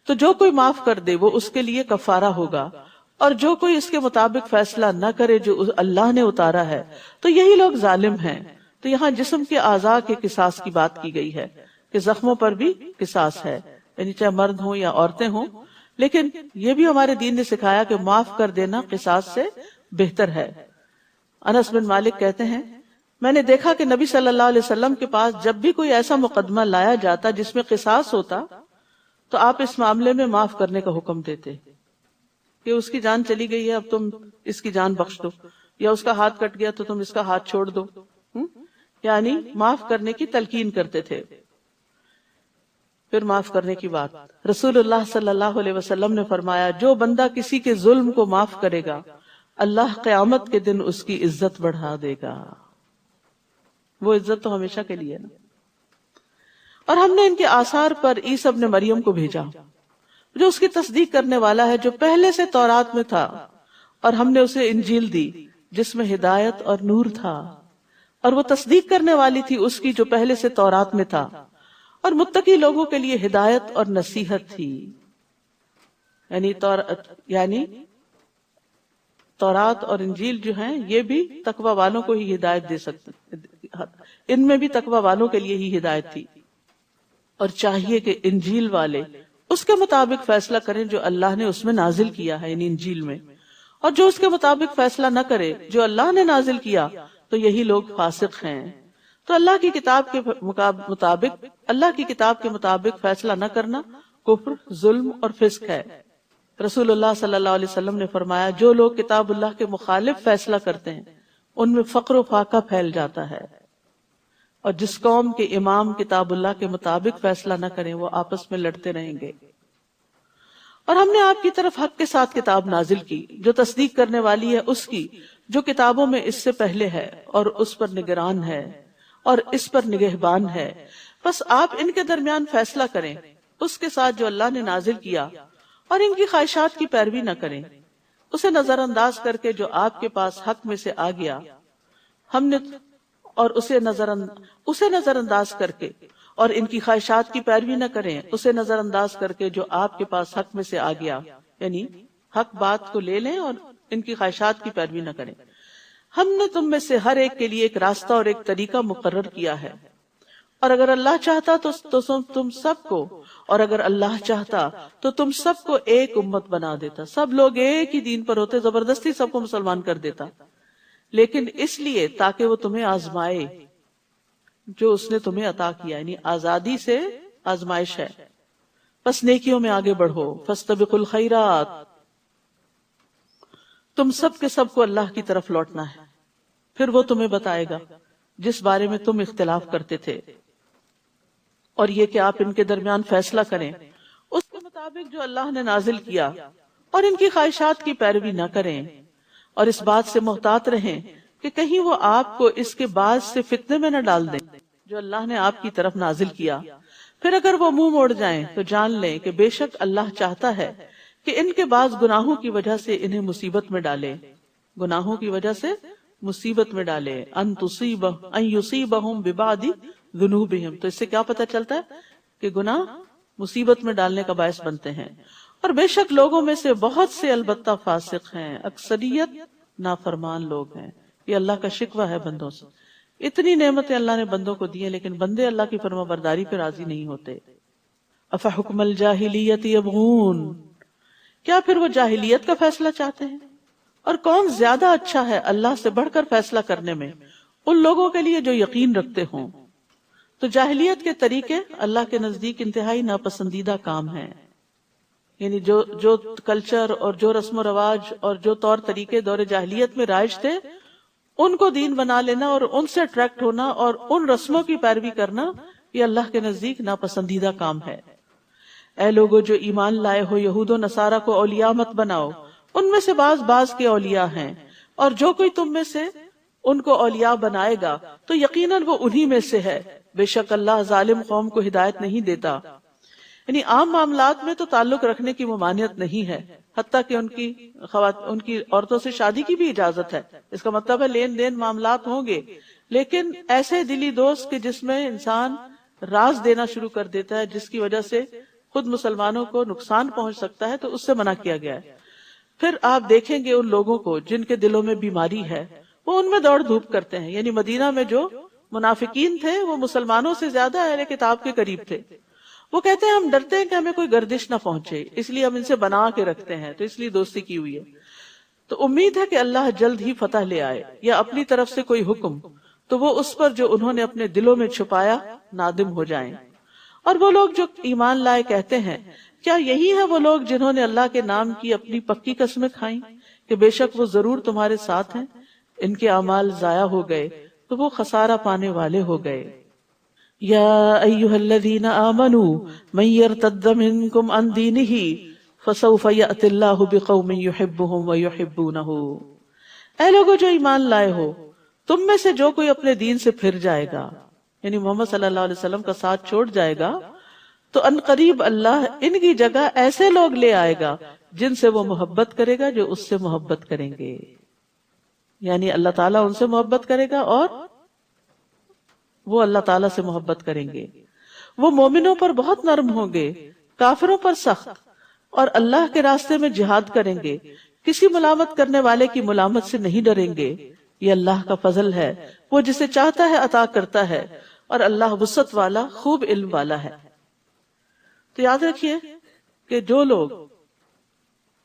تو جو کوئی معاف کر دے وہ اس کے لیے کفارہ ہوگا، اور جو کوئی اس کے مطابق فیصلہ نہ کرے جو اللہ نے اتارا ہے تو یہی لوگ ظالم ہیں۔ تو یہاں جسم کے اعضاء کے قصاص کی بات کی گئی ہے کہ زخموں پر بھی قصاص ہے، یعنی چاہے مرد ہوں یا عورتیں ہوں، لیکن یہ بھی ہمارے دین نے سکھایا کہ معاف کر دینا قصاص سے بہتر ہے۔ انس بن مالک کہتے ہیں، میں نے دیکھا کہ نبی صلی اللہ علیہ وسلم کے پاس جب بھی کوئی ایسا مقدمہ لایا جاتا جس میں قصاص ہوتا تو آپ اس معاملے میں معاف کرنے کا حکم دیتے کہ اس کی جان چلی گئی ہے اب تم اس کی جان بخش دو، یا اس کا ہاتھ کٹ گیا تو تم اس کا ہاتھ چھوڑ دو، یعنی معاف کرنے کی تلقین کرتے تھے۔ پھر معاف کرنے کی بات، رسول اللہ صلی اللہ علیہ وسلم نے فرمایا، جو بندہ کسی کے ظلم کو معاف کرے گا اللہ قیامت کے دن اس کی عزت بڑھا دے گا۔ وہ عزت تو ہمیشہ کے لیے نا۔ اور ہم نے ان کے آثار پر عیسی ابن مریم کو بھیجا جو اس کی تصدیق کرنے والا ہے جو پہلے سے تورات میں تھا، اور ہم نے اسے انجیل دی جس میں ہدایت اور نور تھا، اور وہ تصدیق کرنے والی تھی اس کی جو پہلے سے تورات میں تھا، اور متقی لوگوں کے لیے ہدایت اور نصیحت تھی۔ یعنی تورات اور انجیل جو ہیں یہ بھی تقوی والوں کو ہی ہدایت دے سکتے، ان میں بھی تقوی والوں کے لیے ہی ہدایت تھی، اور چاہیے کہ انجیل والے اس کے مطابق فیصلہ کریں جو اللہ نے اس میں نازل کیا ہے، یعنی انجیل میں، اور جو اس کے مطابق فیصلہ نہ کرے جو اللہ نے نازل کیا تو یہی لوگ فاسق ہیں۔ تو اللہ کی کتاب کے مطابق فیصلہ نہ کرنا کفر، ظلم اور فسق ہے۔ رسول اللہ صلی اللہ علیہ وسلم نے فرمایا جو لوگ کتاب اللہ کے مخالف فیصلہ کرتے ہیں ان میں فقر و فاقہ پھیل جاتا ہے، اور جس قوم کے امام کتاب اللہ کے مطابق فیصلہ نہ کریں وہ آپس میں لڑتے رہیں گے۔ اور ہم نے آپ کی طرف حق کے ساتھ کتاب نازل کی جو تصدیق کرنے والی ہے اس کی جو کتابوں میں اس سے پہلے ہے، اور اس پر نگران ہے اور اس پر نگہبان ہے، بس آپ ان کے درمیان فیصلہ کریں اس کے ساتھ جو اللہ نے نازل کیا، اور ان کی خواہشات کی پیروی نہ کریں، اسے نظر انداز کر کے جو آپ کے پاس حق میں سے آ گیا ہم نے، اور اسے نظر انداز کر کے، اور ان کی خواہشات کی پیروی نہ کریں اسے نظر انداز کر کے جو آپ کے پاس حق میں سے آ گیا، یعنی حق بات کو لے لیں اور ان کی خواہشات کی پیروی نہ کریں۔ ہم نے تم میں سے ہر ایک کے لیے ایک راستہ اور ایک طریقہ مقرر کیا ہے، اور اگر اللہ چاہتا تو تم سب کو، اور اگر اللہ چاہتا تو تم سب کو ایک امت بنا دیتا، سب لوگ ایک ہی دین پر ہوتے، زبردستی سب کو مسلمان کر دیتا، لیکن اس لیے تاکہ وہ تمہیں آزمائے جو اس نے تمہیں عطا کیا، یعنی آزادی سے آزمائش ہے۔ بس نیکیوں میں آگے بڑھو، فاستبقوا الخیرات، تم سب کے سب کو اللہ کی طرف لوٹنا ہے، پھر وہ تمہیں بتائے گا جس بارے میں تم اختلاف کرتے تھے، اور یہ کہ آپ ان کے درمیان فیصلہ کریں اس کے مطابق جو اللہ نے نازل کیا، اور ان کی خواہشات کی پیروی نہ کریں، اور اس بات سے محتاط رہیں کہ کہیں وہ آپ کو اس کے بعد سے فتنے میں نہ ڈال دیں جو اللہ نے آپ کی طرف نازل کیا۔ پھر اگر وہ منہ موڑ جائیں تو جان لیں کہ بے شک اللہ چاہتا ہے کہ ان کے بعض گناہوں کی وجہ سے انہیں مصیبت میں ڈالے، گناہوں کی وجہ سے مصیبت میں ڈالے، ان یصیبہم ببعض ذنوبہم۔ تو اس سے کیا پتہ چلتا ہے کہ گناہ مصیبت میں ڈالنے کا باعث بنتے ہیں، اور بے شک لوگوں میں سے بہت سے البتہ فاسق ہیں، اکثریت نافرمان لوگ ہیں۔ یہ اللہ کا شکوہ ہے بندوں سے، اتنی نعمتیں اللہ نے بندوں کو دی ہیں لیکن بندے اللہ کی فرما برداری پہ راضی نہیں ہوتے۔ افحکم الجاہلیت یبغون، کیا پھر وہ جاہلیت کا فیصلہ چاہتے ہیں؟ اور کون زیادہ اچھا ہے اللہ سے بڑھ کر فیصلہ کرنے میں ان لوگوں کے لیے جو یقین رکھتے ہوں۔ تو جاہلیت کے طریقے اللہ کے نزدیک انتہائی ناپسندیدہ کام ہیں، یعنی جو کلچر اور جو رسم و رواج اور جو طور طریقے دور جاہلیت میں رائج تھے ان کو دین بنا لینا اور ان سے اٹریکٹ ہونا اور ان رسموں کی پیروی کرنا، یہ اللہ کے نزدیک ناپسندیدہ کام ہے۔ اے لوگو جو ایمان لائے ہو، یہود و نصارہ کو اولیاء مت بناؤ، ان میں سے بعض کے اولیاء ہیں، اور جو کوئی تم میں سے ان کو اولیاء بنائے گا تو یقیناً وہ انہی میں سے ہے، بے شک اللہ ظالم قوم کو ہدایت نہیں دیتا۔ یعنی عام معاملات میں تو تعلق رکھنے کی ممانعت نہیں ہے، حتیٰ کہ ان کی عورتوں سے شادی کی بھی اجازت ہے، اس کا مطلب ہے لین دین معاملات ہوں گے، لیکن ایسے دلی دوست کہ جس میں انسان راز دینا شروع کر دیتا ہے جس کی وجہ سے خود مسلمانوں کو نقصان پہنچ سکتا ہے، تو اس سے منع کیا گیا ہے۔ پھر آپ دیکھیں گے ان لوگوں کو جن کے دلوں میں بیماری ہے وہ ان میں دوڑ دھوپ کرتے ہیں، یعنی مدینہ میں جو منافقین تھے وہ مسلمانوں سے زیادہ اہل کتاب کے قریب تھے۔ وہ کہتے ہیں ہم ڈرتے ہیں کہ ہمیں کوئی گردش نہ پہنچے، اس لیے ہم ان سے بنا کے رکھتے ہیں، تو اس لیے دوستی کی ہوئی ہے۔ تو امید ہے کہ اللہ جلد ہی فتح لے آئے یا اپنی طرف سے کوئی حکم، تو وہ اس پر جو انہوں نے اپنے دلوں میں چھپایا نادم ہو جائیں۔ اور وہ لوگ جو ایمان لائے کہتے ہیں کیا یہی ہے وہ لوگ جنہوں نے اللہ کے نام کی اپنی پکی قسمیں کھائیں کہ بے شک وہ ضرور تمہارے ساتھ ہیں، ان کے اعمال ضائع ہو گئے تو وہ خسارہ پانے والے ہو گئے۔ یا ایھا الذین آمنوا من یرتد منکم عن دینہ فسوف یأتی اللہ بقوم یحبهم ویحبونہ۔ اے لوگو جو ایمان لائے ہو، تم میں سے جو کوئی اپنے دین سے پھر جائے گا، یعنی محمد صلی اللہ علیہ وسلم کا ساتھ چھوڑ جائے گا، تو ان قریب اللہ ان کی جگہ ایسے لوگ لے آئے گا جن سے وہ محبت کرے گا جو اس سے محبت کریں گے، یعنی اللہ تعالیٰ ان سے محبت کرے گا اور وہ اللہ تعالیٰ سے محبت کریں گے۔ وہ مومنوں پر بہت نرم ہوں گے، کافروں پر سخت، اور اللہ کے راستے میں جہاد کریں گے، کسی ملامت کرنے والے کی ملامت سے نہیں ڈریں گے۔ یہ اللہ کا فضل ہے، وہ جسے چاہتا ہے عطا کرتا ہے، اور اللہ وسعت والا خوب علم والا ہے۔ تو یاد رکھیے کہ جو لوگ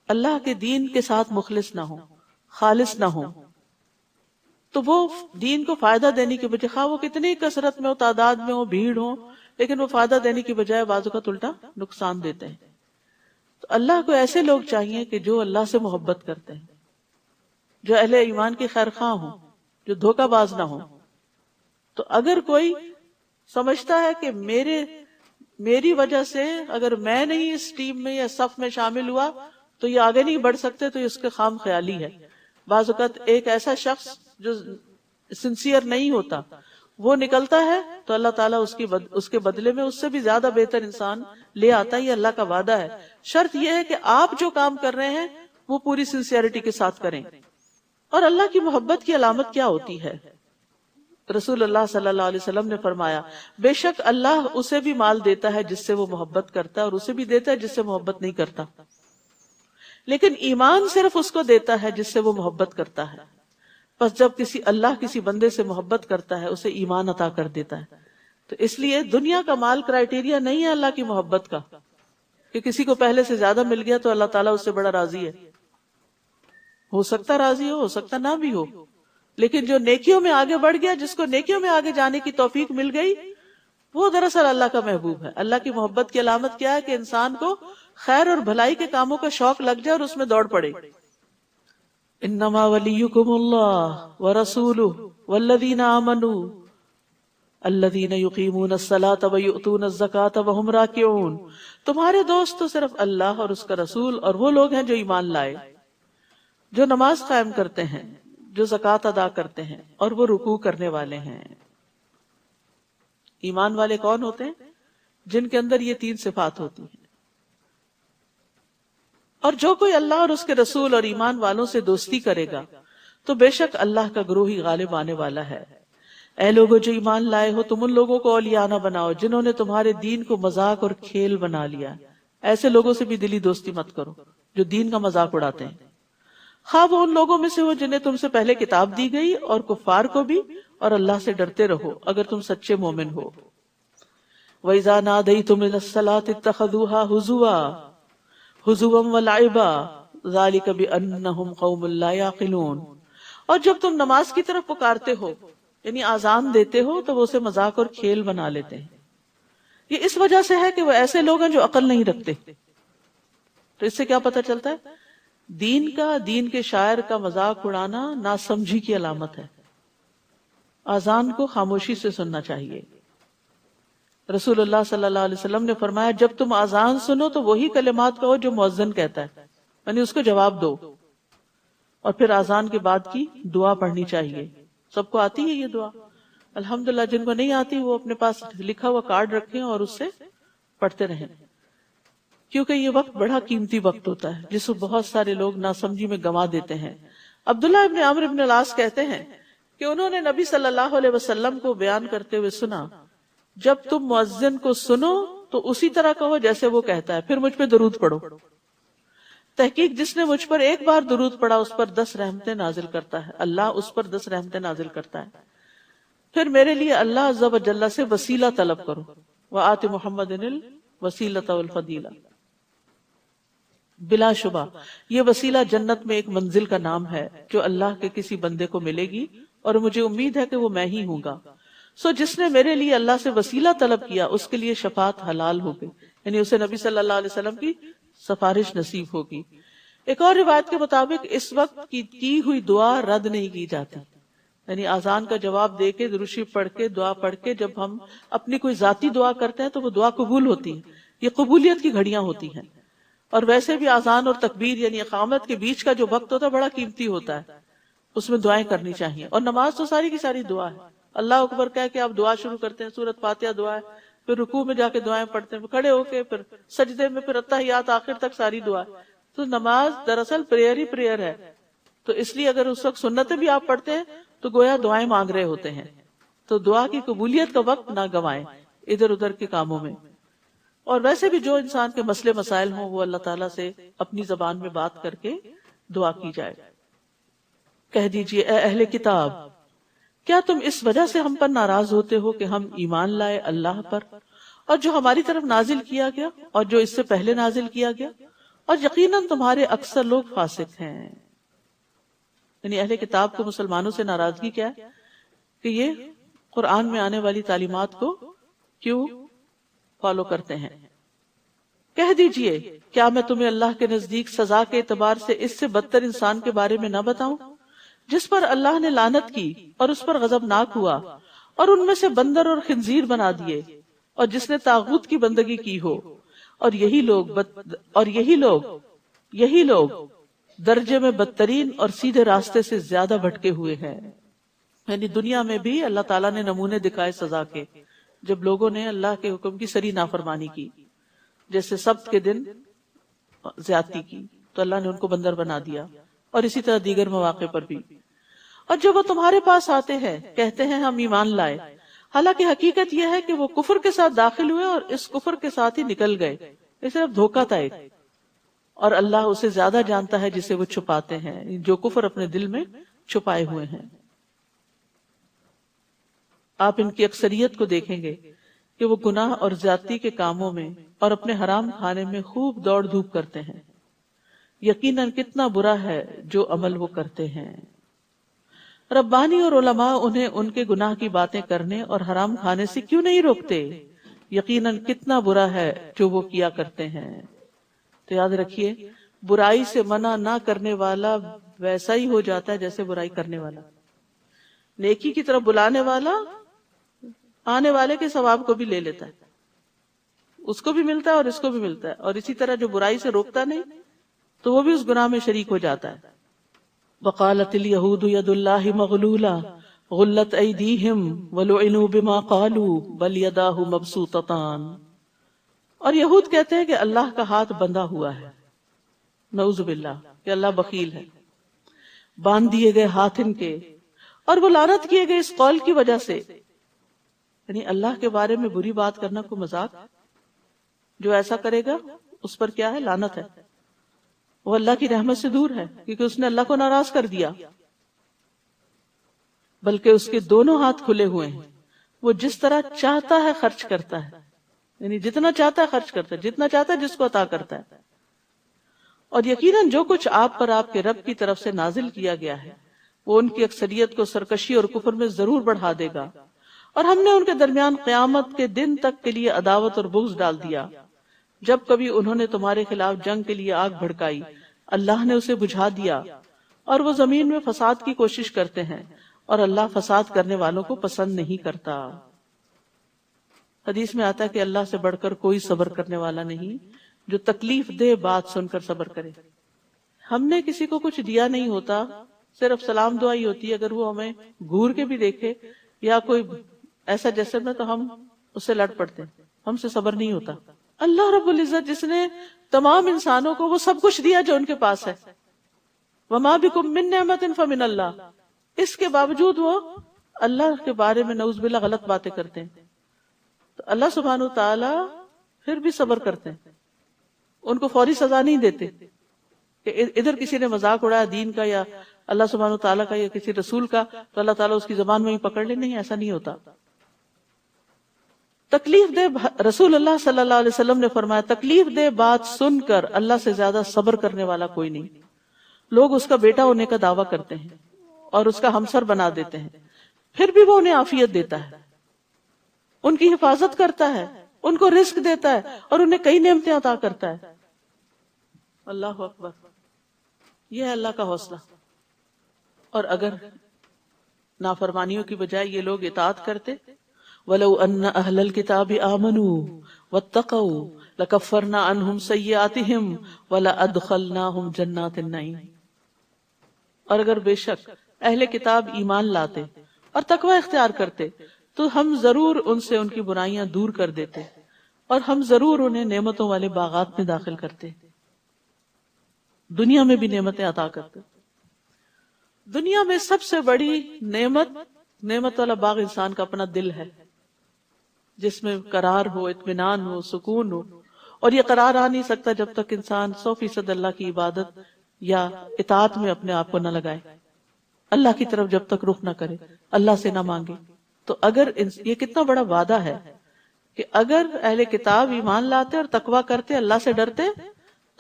اللہ کے دین کے ساتھ مخلص نہ ہوں، خالص نہ ہوں، تو وہ دین کو فائدہ دینے کے بجائے خواہ وہ کتنی کثرت میں ہو، تعداد میں ہو، بھیڑ ہو، لیکن وہ فائدہ دینے کی بجائے بعض اوقات الٹا نقصان دیتے ہیں. تو اللہ کو ایسے لوگ چاہیے کہ جو اللہ سے محبت کرتے ہیں، جو اہل ایمان کے خیر خواہ ہوں، جو دھوکہ باز نہ ہوں. تو اگر کوئی سمجھتا ہے کہ میری وجہ سے اگر میں نہیں اس ٹیم میں یا صف میں شامل ہوا تو یہ آگے نہیں بڑھ سکتے، تو اس کے خام خیالی ہے. بعض اوقات ایک ایسا شخص جو سنسیئر نہیں ہوتا وہ نکلتا ہے تو اللہ تعالیٰ اس کے بدلے میں اس سے بھی زیادہ بہتر انسان لے آتا ہے. یہ اللہ کا وعدہ ہے. شرط یہ ہے کہ آپ جو کام کر رہے ہیں وہ پوری سنسیئرٹی کے ساتھ کریں. اور اللہ کی محبت کی علامت کیا ہوتی ہے؟ رسول اللہ صلی اللہ علیہ وسلم نے فرمایا، بے شک اللہ اسے بھی مال دیتا ہے جس سے وہ محبت کرتا ہے، اور اسے بھی دیتا ہے جس سے محبت نہیں کرتا، لیکن ایمان صرف اس کو دیتا ہے جس سے وہ محبت کرتا ہے. پس جب اللہ کسی بندے سے محبت کرتا ہے اسے ایمان عطا کر دیتا ہے. تو اس لیے دنیا کا مال کرائیٹیریا نہیں ہے اللہ کی محبت کا، کہ کسی کو پہلے سے زیادہ مل گیا تو اللہ تعالیٰ اس سے بڑا راضی ہے. ہو سکتا راضی ہو سکتا نہ بھی ہو، لیکن جو نیکیوں میں آگے بڑھ گیا، جس کو نیکیوں میں آگے جانے کی توفیق مل گئی، وہ دراصل اللہ کا محبوب ہے. اللہ کی محبت کی علامت کیا ہے؟ کہ انسان کو خیر اور بھلائی کے کاموں کا شوق لگ جائے اور اس میں دوڑ پڑے. انما ولیکم اللہ ورسولہ والذین آمنوا الذین یقیمون الصلاۃ ویؤتون الزکاۃ وہم راکعون. تمہارے دوست تو صرف اللہ اور اس کا رسول اور وہ لوگ ہیں جو ایمان لائے، جو نماز قائم کرتے ہیں، جو زکوٰۃ ادا کرتے ہیں، اور وہ رکوع کرنے والے ہیں. ایمان والے کون ہوتے ہیں؟ جن کے اندر یہ تین صفات ہوتی ہیں. اور جو کوئی اللہ اور اس کے رسول اور ایمان والوں سے دوستی کرے گا تو بے شک اللہ کا گروہ ہی غالب آنے والا ہے. اے لوگو جو ایمان لائے ہو، تم ان لوگوں کو اولیاء نہ بناؤ جنہوں نے تمہارے دین کو مذاق اور کھیل بنا لیا. ایسے لوگوں سے بھی دلی دوستی مت کرو جو دین کا مذاق اڑاتے ہیں، خواہ وہ ان لوگوں میں سے ہو جنہیں تم سے پہلے کتاب دی گئی، اور کفار کو بھی. اور اللہ سے ڈرتے رہو اگر تم سچے مومن ہو. وَإِذَا نَادَيْتُمْ إِلَى الصَّلَاةِ اتَّخَذُوهَا هُزُوًا وَلَعِبًا ذَلِكَ بِأَنَّهُمْ قَوْمٌ لَا يَعْقِلُونَ. اور جب تم نماز کی طرف پکارتے ہو، یعنی آذان دیتے ہو، تو وہ اسے مذاق اور کھیل بنا لیتے ہیں. یہ اس وجہ سے ہے کہ وہ ایسے لوگ ہیں جو عقل نہیں رکھتے. تو اس سے کیا پتہ چلتا ہے؟ دین کے شاعر کا مذاق اڑانا ناسمجھی کی علامت ہے. آذان کو خاموشی سے سننا چاہیے. رسول اللہ صلی اللہ علیہ وسلم نے فرمایا، جب تم آذان سنو تو وہی کلمات کہو جو مؤذن کہتا ہے، یعنی اس کو جواب دو. اور پھر آذان کے بعد کی دعا پڑھنی چاہیے. سب کو آتی ہے یہ دعا؟ الحمدللہ. جن کو نہیں آتی وہ اپنے پاس لکھا ہوا کارڈ رکھیں اور اس سے پڑھتے رہیں، کیونکہ یہ وقت بڑا قیمتی وقت ہوتا ہے جس کو بہت سارے لوگ ناسمجھی میں گنوا دیتے ہیں. عبداللہ ابن عمرو ابن العاص کہتے ہیں کہ انہوں نے نبی صلی اللہ علیہ وسلم کو بیان کرتے ہوئے سنا، جب تم مؤذن کو سنو تو اسی طرح کہو جیسے وہ کہتا ہے، پھر مجھ پہ درود پڑھو. تحقیق جس نے مجھ پر ایک بار درود پڑھا اس پر 10 رحمتیں نازل کرتا ہے، اللہ اس پر 10 رحمتیں نازل کرتا ہے. پھر میرے لیے اللہ عز و جل سے وسیلہ طلب کرو. وآت محمد الوسیلۃ والفضیلہ. بلا شبہ یہ وسیلہ جنت میں ایک منزل کا نام ہے جو اللہ کے کسی بندے کو ملے گی، اور مجھے امید ہے کہ وہ میں ہی ہوں گا. سو جس نے میرے لیے اللہ سے وسیلہ طلب کیا اس کے لیے شفاعت حلال ہو گئی، یعنی اسے نبی صلی اللہ علیہ وسلم کی سفارش نصیب ہوگی. ایک اور روایت کے مطابق اس وقت کی ہوئی دعا رد نہیں کی جاتی، یعنی آذان کا جواب دے کے، درود شریف پڑھ کے، دعا پڑھ کے جب ہم اپنی کوئی ذاتی دعا کرتے ہیں تو وہ دعا قبول ہوتی ہے. یہ قبولیت کی گھڑیاں ہوتی ہیں. اور ویسے بھی آذان اور تکبیر یعنی اقامت کے بیچ کا جو وقت ہوتا ہے بڑا قیمتی ہوتا ہے، اس میں دعائیں کرنی چاہیے. اور نماز تو ساری کی ساری دعا ہے. اللہ اکبر کہہ کے آپ دعا شروع کرتے ہیں، سورۃ فاتحہ دعا ہے، پھر رکوع میں جا کے دعائیں پڑھتے ہیں، کھڑے ہو کے پھر سجدے میں، پھر اتحیات، آخر تک ساری دعا ہے. تو نماز دراصل پریئر ہی پریئر ہے. تو اس لیے اگر اس وقت سنتیں بھی آپ پڑھتے ہیں تو گویا دعائیں مانگ رہے ہوتے ہیں. تو دعا کی قبولیت کا وقت نہ گوائیں ادھر ادھر کے کاموں میں. اور ویسے بھی جو انسان کے مسئلے مسائل ہوں وہ اللہ تعالیٰ سے اپنی زبان میں بات کر کے دعا کی جائے. کہہ دیجئے اے اہل کتاب، کیا تم اس وجہ سے ہم پر ناراض ہوتے ہو کہ ہم ایمان لائے اللہ پر اور جو ہماری طرف نازل کیا گیا اور جو اس سے پہلے نازل کیا گیا، اور یقیناً تمہارے اکثر لوگ فاسق ہیں. یعنی اہل کتاب کو مسلمانوں سے ناراضگی کیا ہے؟ کہ یہ قرآن میں آنے والی تعلیمات کو کیوں فالو کرتے ہیں۔ کہہ دیجئے کیا میں تمہیں اللہ کے نزدیک سزا کے اعتبار سے اس سے بدتر انسان کے بارے میں نہ بتاؤں جس پر اللہ نے لعنت کی اور اس پر غضبناک ہوا اور ان میں سے بندر اور خنزیر بنا دیے اور جس نے طاغوت کی بندگی کی ہو، اور یہی لوگ درجے میں بدترین اور سیدھے راستے سے زیادہ بھٹکے ہوئے ہیں۔ یعنی دنیا میں بھی اللہ تعالیٰ نے نمونے دکھائے سزا کے، جب لوگوں نے اللہ کے حکم کی سری نافرمانی کی، جیسے سبت کے دن زیادتی کی تو اللہ نے ان کو بندر بنا دیا، اور اسی طرح دیگر مواقع پر بھی۔ اور جب وہ تمہارے پاس آتے ہیں کہتے ہیں ہم ایمان لائے، حالانکہ حقیقت یہ ہے کہ وہ کفر کے ساتھ داخل ہوئے اور اس کفر کے ساتھ ہی نکل گئے، یہ صرف دھوکہ تھا ایک، اور اللہ اسے زیادہ جانتا ہے جسے وہ چھپاتے ہیں، جو کفر اپنے دل میں چھپائے ہوئے ہیں۔ آپ ان کی اکثریت کو دیکھیں گے کہ وہ گناہ اور زیادتی کے کاموں میں اور اپنے حرام کھانے میں خوب دوڑ دھوپ کرتے ہیں۔ یقیناً کتنا برا ہے جو عمل وہ کرتے ہیں۔ ربانی اور علماء انہیں ان کے گناہ کی باتیں کرنے اور حرام کھانے سے کیوں نہیں روکتے؟ یقیناً کتنا برا ہے جو وہ کیا کرتے ہیں۔ تو یاد رکھیے، برائی سے منع نہ کرنے والا ویسا ہی ہو جاتا ہے جیسے برائی کرنے والا۔ نیکی کی طرف بلانے والا آنے والے کے ثواب کو بھی لے لیتا ہے، اس کو بھی ملتا ہے اور اس کو بھی ملتا ہے، اور اسی طرح جو برائی سے روکتا نہیں تو وہ بھی اس گناہ میں شریک ہو جاتا ہے۔ وقالت اليہود ید اللہ مغلولہ غلت ایدیہم ولعنوا بما قالوا بل یداہ مبسوطتان، اور یہود کہتے ہیں کہ اللہ کا ہاتھ بندھا ہوا ہے، نعوذ باللہ، کہ اللہ بخیل ہے، باندھ دیے گئے ہاتھ ان کے، اور وہ لعنت کیے گئے اس قول کی وجہ سے۔ یعنی اللہ کے بارے میں بری بات کرنا کوئی مذاق؟ جو ایسا کرے گا اس پر کیا ہے؟ لعنت ہے، وہ اللہ کی رحمت سے دور ہے کیونکہ اس نے اللہ کو ناراض کر دیا۔ بلکہ اس کے دونوں ہاتھ کھلے ہوئے ہیں، وہ جس طرح چاہتا ہے خرچ کرتا ہے، یعنی جتنا چاہتا ہے خرچ کرتا ہے، جتنا چاہتا ہے جس کو عطا کرتا ہے۔ اور یقیناً جو کچھ آپ پر آپ کے رب کی طرف سے نازل کیا گیا ہے وہ ان کی اکثریت کو سرکشی اور کفر میں ضرور بڑھا دے گا، اور ہم نے ان کے درمیان قیامت کے دن تک کے لیے عداوت اور بغض ڈال دیا۔ جب کبھی انہوں نے تمہارے خلاف جنگ کے لیے آگ بھڑکائی اللہ نے اسے بجھا دیا، اور وہ زمین میں فساد کی کوشش کرتے ہیں، اور اللہ فساد کرنے والوں کو پسند نہیں کرتا۔ حدیث میں آتا ہے کہ اللہ سے بڑھ کر کوئی صبر کرنے والا نہیں جو تکلیف دہ بات سن کر صبر کرے۔ ہم نے کسی کو کچھ دیا نہیں ہوتا، صرف سلام دعا ہی ہوتی ہے، اگر وہ ہمیں گھور کے بھی دیکھے یا کوئی ایسا جیسے میں تو ہم اس سے لڑ پڑتے ہیں، ہم سے صبر نہیں ہوتا۔ اللہ رب العزت جس نے تمام انسانوں کو وہ سب کچھ دیا جو ان کے پاس ہے، وما بکم من نعمت فمن اللہ، اس کے باوجود وہ اللہ کے بارے میں نعوذ باللہ غلط باتیں کرتے ہیں، تو اللہ سبحانہ وتعالی پھر بھی صبر کرتے ہیں، ان کو فوری سزا نہیں دیتے کہ ادھر کسی نے مذاق اڑایا دین کا یا اللہ سبحانہ وتعالی کا یا کسی رسول کا تو اللہ تعالیٰ اس کی زبان میں ہی پکڑ لے، نہیں، ایسا نہیں ہوتا۔ تکلیف دہ رسول اللہ صلی اللہ علیہ وسلم نے فرمایا تکلیف دہ بات سن کر اللہ سے زیادہ صبر کرنے والا کوئی نہیں۔ لوگ اس کا بیٹا ہونے کا دعویٰ کرتے ہیں اور اس کا ہمسر بنا دیتے ہیں، پھر بھی وہ انہیں عافیت دیتا ہے، ان کی حفاظت کرتا ہے، ان کو رزق دیتا ہے اور انہیں کئی نعمتیں عطا کرتا ہے۔ اللہ اکبر، یہ ہے اللہ کا حوصلہ۔ اور اگر نافرمانیوں کی بجائے یہ لوگ اطاعت کرتے، وَلَوْ أَنَّ أَهْلَ الْكِتَابِ آمَنُوا وَاتَّقَوْا لَكَفَّرْنَا عَنْهُمْ سَيِّئَاتِهِمْ وَلَأَدْخَلْنَاهُمْ جَنَّاتِ النَّعِيمِ، اور اگر بے شک اہل کتاب ایمان لاتے اور تقوی اختیار کرتے تو ہم ضرور ان سے ان کی برائیاں دور کر دیتے اور ہم ضرور انہیں نعمتوں والے باغات میں داخل کرتے، دنیا میں بھی نعمتیں عطا کرتے۔ دنیا میں سب سے بڑی نعمت والا باغ انسان کا اپنا دل ہے، جس میں قرار ہو، اطمینان ہو، سکون ہو، اور یہ قرار آ نہیں سکتا جب تک انسان 100% اللہ کی عبادت یا اطاعت میں اپنے آپ کو نہ لگائے، اللہ کی طرف جب تک رخ نہ کرے، اللہ سے نہ مانگے۔ تو اگر یہ کتنا بڑا وعدہ ہے کہ اگر اہل کتاب ایمان لاتے اور تقوی کرتے، اللہ سے ڈرتے،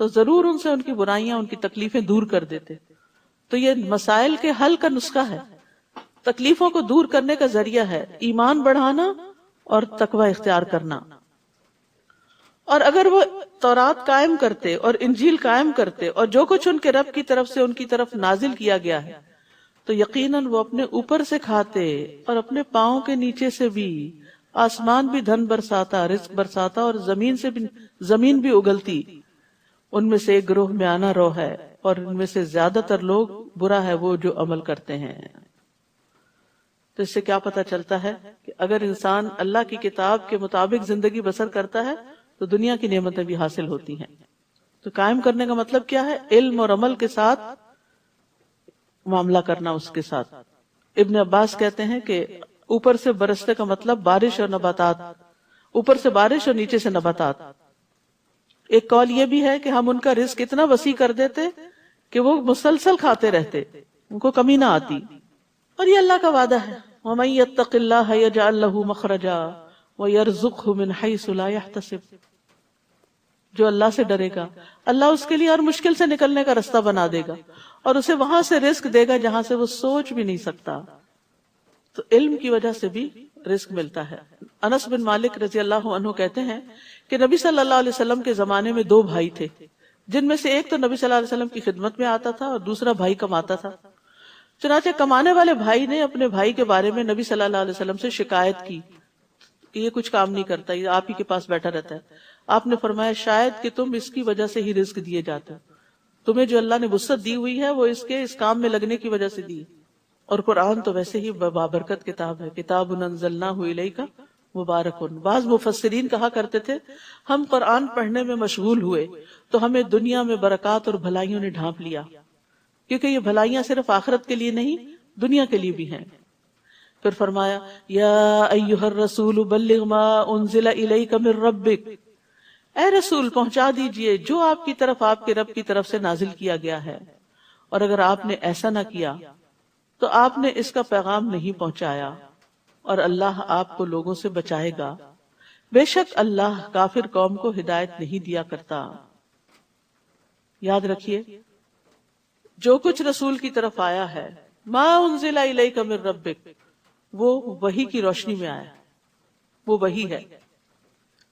تو ضرور ان سے ان کی برائیاں، ان کی تکلیفیں دور کر دیتے۔ تو یہ مسائل کے حل کا نسخہ ہے، تکلیفوں کو دور کرنے کا ذریعہ ہے ایمان بڑھانا اور تقوی اختیار کرنا۔ اور اگر وہ تورات قائم کرتے اور انجیل قائم کرتے اور جو کچھ ان کے رب کی طرف سے ان کی طرف نازل کیا گیا ہے تو یقیناً وہ اپنے اوپر سے کھاتے اور اپنے پاؤں کے نیچے سے بھی، آسمان بھی دھن برساتا، رزق برساتا، اور زمین بھی اگلتی۔ ان میں سے ایک گروہ میں آنا رو ہے اور ان میں سے زیادہ تر لوگ برا ہے وہ جو عمل کرتے ہیں۔ تو اس سے کیا پتہ چلتا ہے کہ اگر انسان اللہ کی کتاب کے مطابق زندگی بسر کرتا ہے تو دنیا کی نعمتیں بھی حاصل ہوتی ہیں۔ تو قائم کرنے کا مطلب کیا ہے؟ علم اور عمل کے ساتھ معاملہ کرنا اس کے ساتھ۔ ابن عباس کہتے ہیں کہ اوپر سے برستے کا مطلب بارش اور نباتات، اوپر سے بارش اور نیچے سے نباتات۔ ایک قول یہ بھی ہے کہ ہم ان کا رزق اتنا وسیع کر دیتے کہ وہ مسلسل کھاتے رہتے، ان کو کمی نہ آتی۔ اور یہ اللہ کا وعدہ ہے، وَمَن يَتَّقِ اللَّهَ يَجْعَل لَّهُ مَخْرَجًا وَيَرْزُقْهُ مِنْ حَيْثُ لَا يَحْتَسِبُ۔ جو اللہ سے ڈرے گا اللہ اس کے لیے ہر مشکل سے نکلنے کا راستہ بنا دے گا اور اسے وہاں سے رزق دے گا جہاں سے وہ سوچ بھی نہیں سکتا۔ تو علم کی وجہ سے بھی رزق ملتا ہے۔ انس بن مالک رضی اللہ عنہ کہتے ہیں کہ نبی صلی اللہ علیہ وسلم کے زمانے میں دو بھائی تھے، جن میں سے ایک تو نبی صلی اللہ علیہ وسلم کی خدمت میں آتا تھا اور دوسرا بھائی کماتا تھا۔ چنانچہ کمانے والے بھائی نے اپنے بھائی کے بارے میں نبی صلی اللہ علیہ وسلم سے شکایت کی کہ یہ کچھ کام نہیں کرتا، یہ آپ ہی کے پاس بیٹھا رہتا ہے۔ آپ نے فرمایا شاید کہ تم اس کی وجہ سے ہی رزق دیے جاتے ہو، تمہیں جو اللہ نے وسعت دی ہوئی ہے وہ اس کام میں لگنے کی وجہ سے دی۔ اور قرآن تو ویسے ہی بابرکت کتاب ہے، کتاب انزلناہ الیک مبارک۔ بعض مفسرین کہا کرتے تھے ہم قرآن پڑھنے میں مشغول ہوئے تو ہمیں دنیا میں برکات اور بھلائیوں نے ڈھانپ لیا، کیونکہ یہ بھلائیاں صرف آخرت کے لیے نہیں دنیا کے لیے بھی ہیں۔ پھر فرمایا یا ایھا الرسول بلغ ما انزل الیک من ربک، اے رسول پہنچا دیجئے جو آپ کی طرف آپ کے رب کی طرف سے نازل کیا گیا ہے، اور اگر آپ نے ایسا نہ کیا تو آپ نے اس کا پیغام نہیں پہنچایا اور اللہ آپ کو لوگوں سے بچائے گا، بے شک اللہ کافر قوم کو ہدایت نہیں دیا کرتا۔ یاد رکھیے جو کچھ رسول کی طرف آیا ہے ما انزل الیک من ربک، وہ وحی کی روشنی میں آیا، وہ وحی ہے۔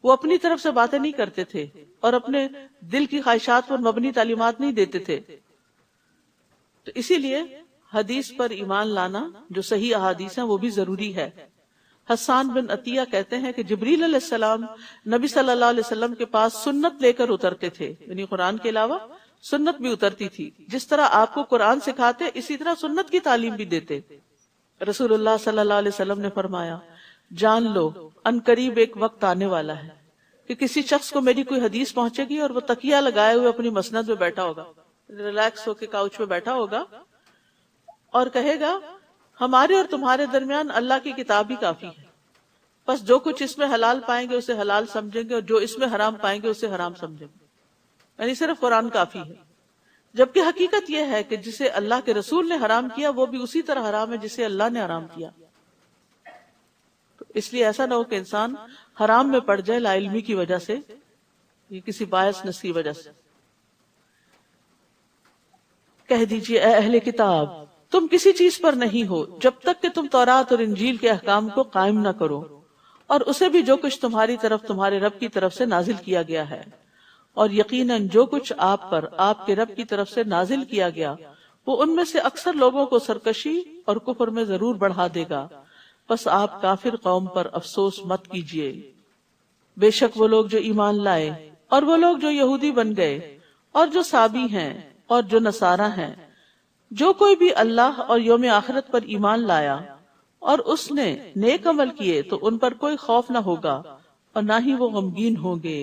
وہ اپنی طرف سے باتیں نہیں کرتے تھے اور اپنے دل کی خواہشات پر مبنی تعلیمات نہیں دیتے تھے۔ تو اسی لیے حدیث پر ایمان لانا جو صحیح احادیث ہیں وہ بھی ضروری ہے۔ حسان بن عطیہ کہتے ہیں کہ جبریل علیہ السلام نبی صلی اللہ علیہ وسلم کے پاس سنت لے کر اترتے تھے، یعنی قرآن کے علاوہ سنت بھی اترتی تھی۔ جس طرح آپ کو قرآن سکھاتے اسی طرح سنت کی تعلیم بھی دیتے۔ رسول اللہ صلی اللہ علیہ وسلم نے فرمایا جان لو ان قریب ایک وقت آنے والا ہے کہ کسی شخص کو میری کوئی حدیث پہنچے گی اور وہ تکیہ لگائے ہوئے اپنی مسند میں بیٹھا ہوگا، ریلیکس ہو کے کاؤچ میں بیٹھا ہوگا اور کہے گا ہمارے اور تمہارے درمیان اللہ کی کتاب ہی کافی ہے، بس جو کچھ اس میں حلال پائیں گے اسے حلال سمجھیں گے اور جو اس میں حرام پائیں گے اسے حرام سمجھیں گے، یعنی صرف قرآن کافی ہے۔ جبکہ حقیقت یہ ہے کہ جسے اللہ کے رسول نے حرام کیا وہ بھی اسی طرح حرام ہے جسے اللہ نے حرام کیا۔ تو اس لیے ایسا نہ ہو کہ انسان حرام میں پڑ جائے لا علمی کی وجہ سے، یہ کسی بائسنس کی وجہ سے۔ کہہ دیجئے اے اہل کتاب تم کسی چیز پر نہیں ہو جب تک کہ تم تورات اور انجیل کے احکام کو قائم نہ کرو، اور اسے بھی جو کچھ تمہاری طرف تمہارے رب کی طرف سے نازل کیا گیا ہے، اور یقیناً جو کچھ آپ پر آپ کے رب کی طرف سے نازل کیا گیا وہ ان میں سے اکثر لوگوں کو سرکشی اور کفر میں ضرور بڑھا دے گا، بس آپ کافر قوم پر افسوس مت کیجیے۔ بے شک وہ لوگ جو ایمان لائے اور وہ لوگ جو یہودی بن گئے اور جو صابی ہیں اور جو نصارہ ہیں، جو کوئی بھی اللہ اور یوم آخرت پر ایمان لایا اور اس نے نیک عمل کیے تو ان پر کوئی خوف نہ ہوگا اور نہ ہی وہ غمگین ہوں گے۔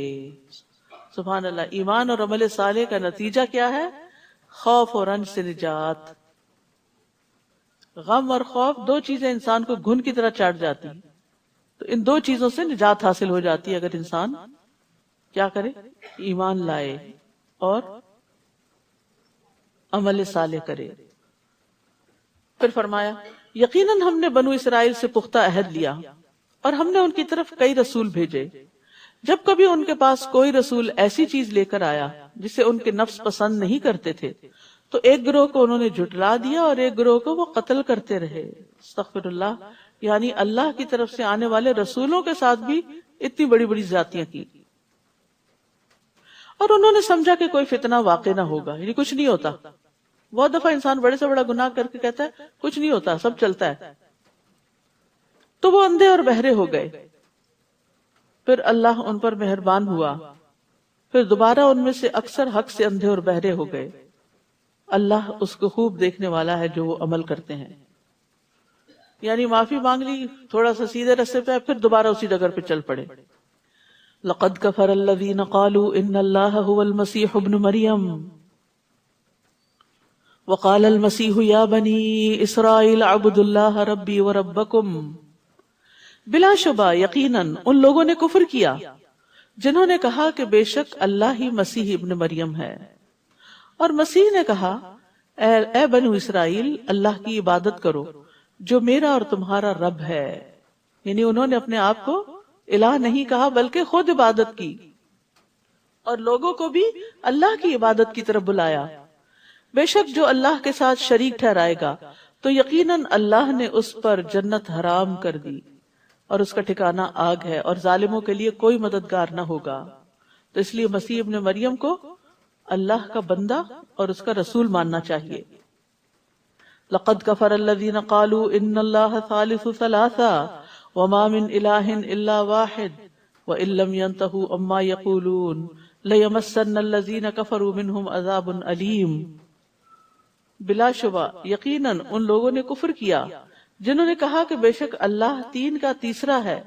سبحان اللہ، ایمان اور عمل صالح کا نتیجہ کیا ہے؟ خوف اور رنج سے نجات۔ غم اور خوف دو چیزیں انسان کو گھن کی طرح چاٹ جاتی ہیں، تو ان دو چیزوں سے نجات حاصل ہو جاتی ہے اگر انسان کیا کرے؟ ایمان لائے اور عمل صالح کرے۔ پھر فرمایا یقیناً ہم نے بنو اسرائیل سے پختہ عہد لیا اور ہم نے ان کی طرف کئی رسول بھیجے۔ جب کبھی ان کے پاس کوئی رسول ایسی چیز لے کر آیا جسے ان کے نفس پسند نہیں کرتے تھے تو ایک گروہ کو انہوں نے جھٹلا دیا اور ایک گروہ کو وہ قتل کرتے رہے۔ استغفر اللہ، یعنی اللہ کی طرف سے آنے والے رسولوں کے ساتھ بھی اتنی بڑی بڑی زیادتیاں کی۔ اور انہوں نے سمجھا کہ کوئی فتنہ واقع نہ ہوگا، یعنی کچھ نہیں ہوتا. بہت دفعہ انسان بڑے سے بڑا گناہ کر کے کہتا ہے کچھ نہیں ہوتا، سب چلتا ہے. تو وہ اندھے اور بہرے ہو گئے. پھر اللہ ان پر مہربان ہوا، پھر دوبارہ ان میں سے اکثر حق سے اندھے اور بہرے ہو گئے. اللہ اس کو خوب دیکھنے والا ہے جو وہ عمل کرتے ہیں. یعنی معافی مانگ لی، تھوڑا سا سیدھے راستے پہ، پھر دوبارہ اسی ڈگر پہ چل پڑے. لقد كفر الذين قالوا ان الله هو المسيح ابن مريم وقال المسيح يا بني اسرائيل اعبدوا الله ربي وربكم. بلا شبہ یقیناً ان لوگوں نے کفر کیا جنہوں نے کہا کہ بے شک اللہ ہی مسیح ابن مریم ہے، اور مسیح نے کہا اے بنو اسرائیل اللہ کی عبادت کرو جو میرا اور تمہارا رب ہے. یعنی انہوں نے اپنے آپ کو الہ نہیں کہا بلکہ خود عبادت کی اور لوگوں کو بھی اللہ کی عبادت کی طرف بلایا. بے شک جو اللہ کے ساتھ شریک ٹھہرائے گا تو یقیناً اللہ نے اس پر جنت حرام کر دی اور اس کا ٹھکانہ آگ ہے، اور ظالموں کے لیے کوئی مددگار نہ ہوگا. تو اس لیے مسیح ابن مریم کو اللہ کا بندہ اور اس کا رسول ماننا چاہیے. لقد كفر الذين قالوا ان الله ثالث ثلاثة وما من اله الا واحد وان لم ينتهوا عما يقولون ليمسن الذين كفروا منهم عذاب اليم. بلا شبہ یقیناً ان لوگوں نے کفر کیا جنہوں نے کہا کہ بے شک اللہ تین کا تیسرا ہے،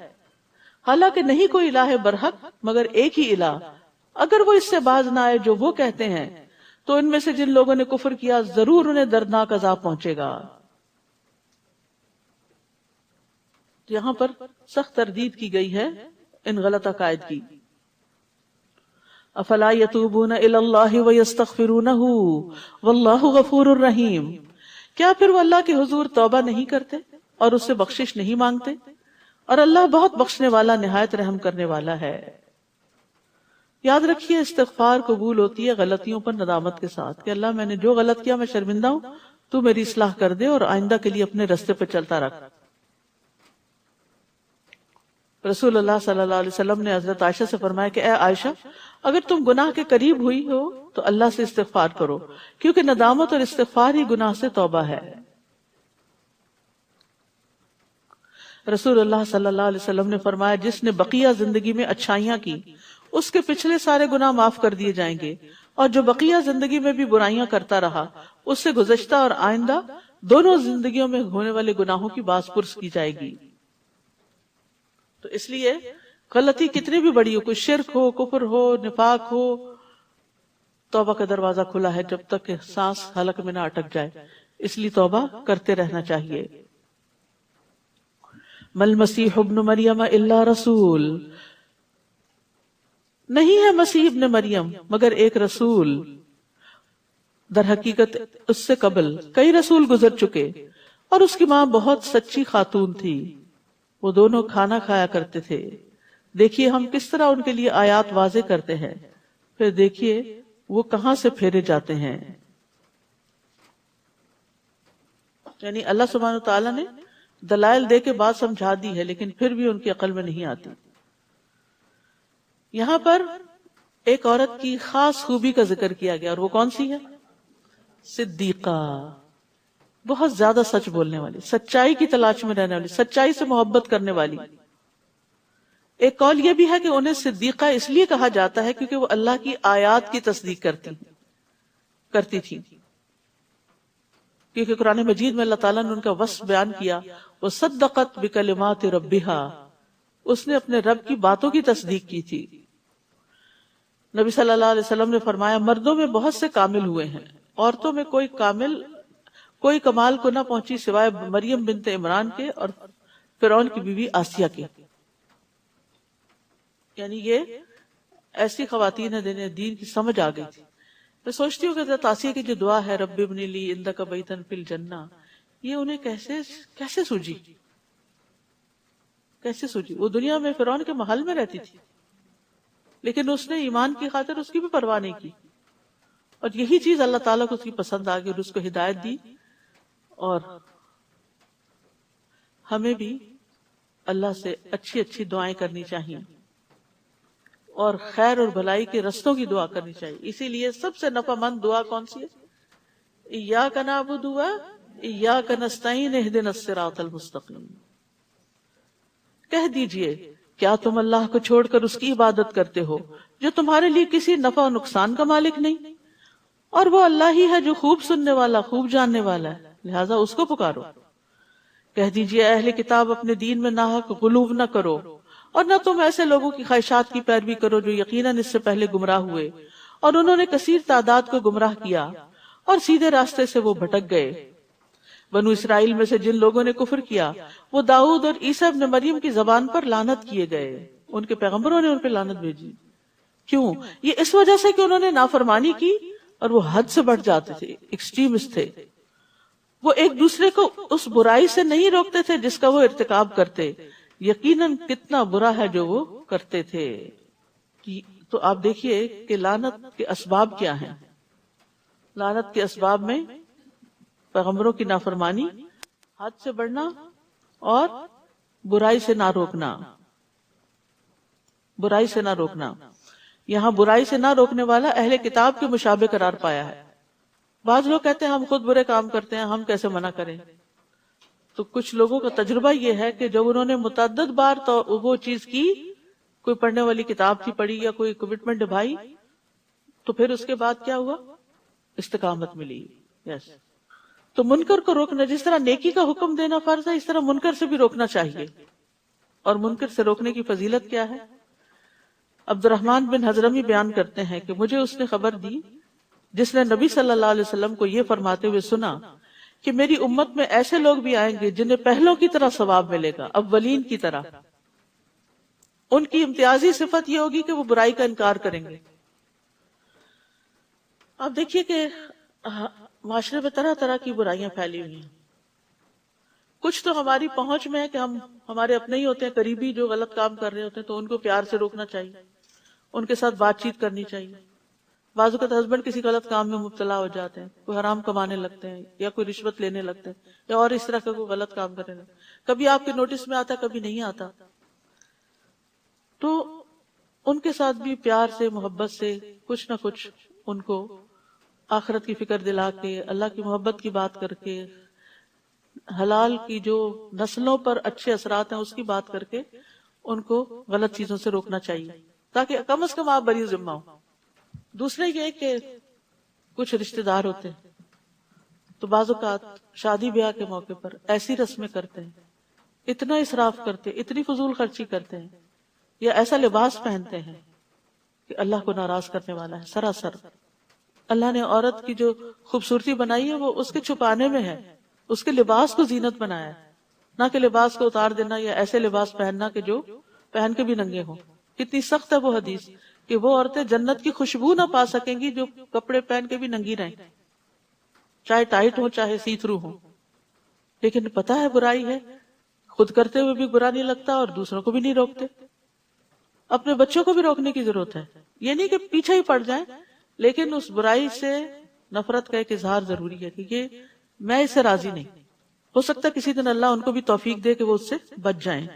حالانکہ نہیں کوئی الہ برحق مگر ایک ہی الہ. اگر وہ اس سے باز نہ آئے جو وہ کہتے ہیں تو ان میں سے جن لوگوں نے کفر کیا ضرور انہیں دردناک عذاب پہنچے گا. یہاں پر سخت تردید کی گئی ہے ان غلط عقائد کی. افلا یتوبون الی اللہ ویستغفرونہ واللہ غفور الرحیم. کیا پھر وہ اللہ کے حضور توبہ نہیں کرتے اور اس سے بخشش نہیں مانگتے؟ اور اللہ بہت بخشنے والا نہایت رحم کرنے والا ہے. یاد رکھیے استغفار قبول ہوتی ہے غلطیوں پر ندامت کے ساتھ کہ اللہ میں نے جو غلط کیا میں شرمندہ ہوں، تو میری اصلاح کر دے اور آئندہ کے لیے اپنے رستے پہ چلتا رکھ. رسول اللہ صلی اللہ علیہ وسلم نے حضرت عائشہ سے فرمایا کہ اے عائشہ اگر تم گناہ کے قریب ہوئی ہو تو اللہ سے استغفار کرو، کیونکہ ندامت اور استغفار ہی گناہ سے توبہ ہے. رسول اللہ صلی اللہ علیہ وسلم نے فرمایا جس نے بقیہ زندگی میں اچھائیاں کی اس کے پچھلے سارے گناہ معاف کر دیے جائیں گے، اور جو بقیہ زندگی میں بھی برائیاں کرتا رہا اس سے گزشتہ اور آئندہ دونوں زندگیوں میں ہونے والے گناہوں کی باز پرس کی جائے گی. تو اس لیے غلطی کتنی بھی بڑی ہو، کوئی شرک ہو، کفر ہو، نفاق ہو، توبہ کا دروازہ کھلا ہے جب تک کہ سانس حلق میں نہ اٹک جائے. اس لیے توبہ کرتے رہنا چاہیے. مل مسیح ابن مریم الا رسول. نہیں ہے مسیح ابن مریم مگر ایک رسول. در حقیقت اس سے قبل کئی رسول گزر چکے اور اس کی ماں بہت سچی خاتون تھی. وہ دونوں کھانا کھایا کرتے تھے. دیکھیے ہم کس طرح ان کے لیے آیات واضح کرتے ہیں، پھر دیکھیے وہ کہاں سے پھیرے جاتے ہیں. یعنی اللہ سبحانہ تعالیٰ نے دلائل دے کے بات سمجھا دی ہے لیکن پھر بھی ان کی عقل میں نہیں آتی. یہاں پر ایک عورت کی خاص خوبی کا ذکر کیا گیا اور وہ کون سی ہے؟ صدیقہ. بہت زیادہ سچ بولنے والی، سچائی کی تلاش میں رہنے والی، سچائی سے محبت کرنے والی. ایک قول یہ بھی ہے کہ انہیں صدیقہ اس لیے کہا جاتا ہے کیونکہ وہ اللہ کی آیات کی تصدیق کرتی تھی. کیونکہ قرآن مجید میں اللہ تعالیٰ نے ان کا وصف بیان کیا، وَصَدَّقَتْ بِكَلِمَاتِ رَبِّهَا، اس نے اپنے رب کی باتوں کی تصدیق کی تھی. نبی صلی اللہ علیہ وسلم نے فرمایا مردوں میں بہت سے کامل ہوئے ہیں، عورتوں میں کوئی کمال کو نہ پہنچی سوائے مریم بنت عمران کے اور فرعون کی بیوی آسیہ کے. یعنی یہ ایسی خواتین ہیں جنہیں دین کی سمجھ آ گئی تھی. میں سوچتی ہوں کہ حضرت آسیہ کی جو دعا ہے رب ابن لی عندک بیتا فی الجنہ، یہ انہیں کیسے سوجی؟ وہ دنیا میں فرعون کے محل میں رہتی تھی لیکن اس نے ایمان کی خاطر اس کی بھی پرواہ نہیں کی، اور یہی چیز اللہ تعالیٰ کو اس کی پسند آ گئی اور اس کو ہدایت دی. اور ہمیں بھی اللہ سے اچھی اچھی دعائیں کرنی چاہیے. اور خیر اور بھلائی کے رستوں کی دعا کرنی چاہیے. اسی لیے سب سے نفع مند دعا کون سی ہے؟ ایاک نعبد و ایاک نستعین اہدنا الصراط المستقیم. کہہ دیجئے کیا تم اللہ کو چھوڑ کر اس کی عبادت کرتے ہو جو تمہارے لیے کسی نفع و نقصان کا مالک نہیں، اور وہ اللہ ہی ہے جو خوب سننے والا خوب جاننے والا ہے، لہٰذا اس کو پکارو. کہہ دیجئے اہل کتاب اپنے دین میں ناحق غلو نہ کرو، اور نہ تم ایسے لوگوں کی خواہشات کی پیروی کرو جو یقیناً اس سے پہلے گمراہ ہوئے اور انہوں نے کثیر تعداد کو گمراہ کیا اور سیدھے راستے سے وہ بھٹک گئے. بنو اسرائیل میں سے جن لوگوں نے کفر کیا وہ داؤد اور عیسیٰ ابن مریم کی زبان پر لعنت کیے گئے. ان کے پیغمبروں نے ان پہ لعنت بھیجی. کیوں؟ یہ اس وجہ سے کہ انہوں نے نافرمانی کی اور وہ حد سے بڑھ جاتے تھے، ایکسٹریمسٹ تھے. وہ ایک دوسرے کو اس برائی سے نہیں روکتے تھے جس کا وہ ارتکاب کرتے، یقیناً کتنا برا ہے جو وہ کرتے تھے. تو آپ دیکھیے کہ لعنت کے اسباب کیا ہیں. لعنت کے اسباب میں پیغمبروں کی نافرمانی، حد سے بڑھنا اور برائی سے نہ روکنا. برائی سے نہ روکنا. یہاں برائی سے نہ روکنے والا اہل کتاب کے مشابہ قرار پایا ہے. بعض لوگ کہتے ہیں ہم خود برے کام کرتے ہیں، ہم کیسے منع کریں. تو کچھ لوگوں کا تجربہ یہ ہے کہ جب انہوں نے متعدد بار تو وہ چیز کی، کوئی پڑھنے والی کتاب تھی پڑھی یا کوئی کمٹمنٹ نبھائی، تو پھر اس کے بعد کیا ہوا؟ استقامت ملی. یس. تو منکر کو روکنا، جس طرح نیکی کا حکم دینا فرض ہے، اس طرح منکر سے بھی روکنا چاہیے. اور منکر سے روکنے کی فضیلت کیا ہے؟ عبد الرحمن بن حضرمی بیان کرتے ہیں کہ مجھے اس نے خبر دی جس نے نبی صلی اللہ علیہ وسلم کو یہ فرماتے ہوئے سنا کہ میری امت میں ایسے لوگ بھی آئیں گے جنہیں پہلوں کی طرح ثواب ملے گا، اولین کی طرح. ان کی امتیازی صفت یہ ہوگی کہ وہ برائی کا انکار کریں گے. آپ دیکھیے کہ معاشرے میں طرح طرح کی برائیاں پھیلی ہوئی ہیں. کچھ تو ہماری پہنچ میں ہے کہ ہمارے اپنے ہی ہوتے ہیں، قریبی جو غلط کام کر رہے ہوتے ہیں، تو ان کو پیار سے روکنا چاہیے، ان کے ساتھ بات چیت کرنی چاہیے. بعض اوقات ہسبینڈ کسی غلط کام میں مبتلا ہو جاتے ہیں، کوئی حرام کمانے لگتے ہیں یا کوئی رشوت لینے لگتے ہیں یا اور اس طرح کا کوئی غلط کام کرنے لگتے ہیں. کبھی آپ کے نوٹس میں آتا، کبھی نہیں آتا. تو ان کے ساتھ بھی پیار سے، محبت سے کچھ نہ کچھ ان کو آخرت کی فکر دلا کے، اللہ کی محبت کی بات کر کے، حلال کی جو نسلوں پر اچھے اثرات ہیں اس کی بات کر کے ان کو غلط چیزوں سے روکنا چاہیے، تاکہ کم از کم آپ بری ذمہ ہو. دوسرے یہ کہ کچھ رشتہ دار ہوتے ہیں تو بعض اوقات شادی بیاہ کے موقع پر ایسی رسمیں کرتے ہیں، اتنا اسراف کرتے ہیں، اتنی فضول خرچی کرتے ہیں، یا ایسا لباس پہنتے ہیں کہ اللہ کو ناراض کرنے والا ہے. سراسر اللہ نے عورت کی جو خوبصورتی بنائی ہے وہ اس کے چھپانے میں ہے، اس کے لباس کو زینت بنایا ہے، نہ کہ لباس کو اتار دینا یا ایسے لباس پہننا کہ جو پہن کے بھی ننگے ہوں. کتنی سخت ہے وہ حدیث کہ وہ عورتیں جنت کی خوشبو نہ پا سکیں گی جو کپڑے پہن کے بھی ننگی رہیں، چاہے ٹائٹ ہو چاہے سی تھرو ہو. لیکن پتہ ہے برائی ہے، خود کرتے ہوئے بھی برا نہیں لگتا اور دوسروں کو بھی نہیں روکتے. اپنے بچوں کو بھی روکنے کی ضرورت ہے. یہ نہیں کہ پیچھے ہی پڑ جائیں، لیکن اس برائی سے نفرت کا ایک اظہار ضروری ہے کہ یہ میں اس سے راضی نہیں. ہو سکتا ہے کسی دن اللہ ان کو بھی توفیق دے کہ وہ اس سے بچ جائیں.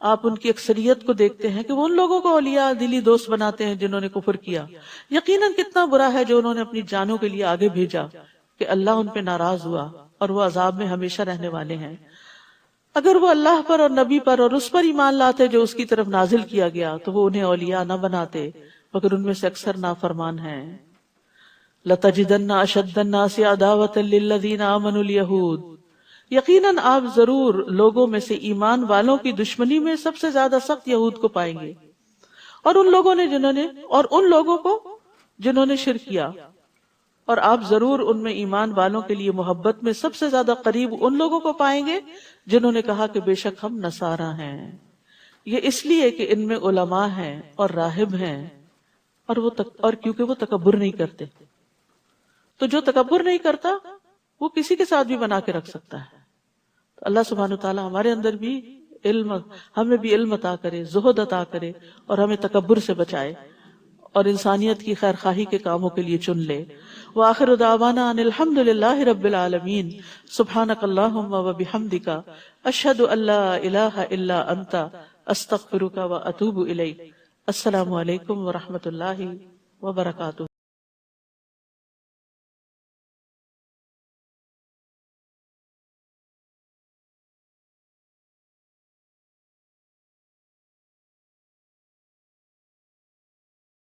آپ ان کی اکثریت کو دیکھتے ہیں کہ وہ ان لوگوں کو اولیاء دلی دوست بناتے ہیں جنہوں نے کفر کیا. یقیناً کتنا برا ہے جو انہوں نے اپنی جانوں کے لیے آگے بھیجا کہ اللہ ان پہ ناراض ہوا اور وہ عذاب میں ہمیشہ رہنے والے ہیں. اگر وہ اللہ پر اور نبی پر اور اس پر ایمان لاتے جو اس کی طرف نازل کیا گیا تو وہ انہیں اولیاء نہ بناتے، مگر ان میں سے اکثر نافرمان ہیں. لَتَجِدَنَّ أَشَدَّ النَّاسِ عَدَاوَةً لِلَّذِينَ آمَنُوا الْيَهُودَ، یقیناً آپ ضرور لوگوں میں سے ایمان والوں کی دشمنی میں سب سے زیادہ سخت یہود کو پائیں گے، اور ان لوگوں کو جنہوں نے شرک کیا. اور آپ ضرور ان میں ایمان والوں کے لیے محبت میں سب سے زیادہ قریب ان لوگوں کو پائیں گے جنہوں نے کہا کہ بے شک ہم نصارہ ہیں. یہ اس لیے کہ ان میں علماء ہیں اور راہب ہیں، اور کیونکہ وہ تکبر نہیں کرتے. تو جو تکبر نہیں کرتا وہ کسی کے ساتھ بھی بنا کے رکھ سکتا ہے. تو اللہ سبحانہ وتعالی ہمارے اندر بھی ہمیں بھی علم عطا کرے، زہد عطا کرے، اور ہمیں تکبر سے بچائے اور انسانیت کی خیر خواہی کے کاموں کے لیے چن لے. وآخر دعوانا ان الحمد للہ رب العالمین. سبحانک اللہم وبحمدک، اشہد ان لا الہ الا انت، استغفرک واتوب الیک. السلام علیکم ورحمۃ اللہ وبرکاتہ۔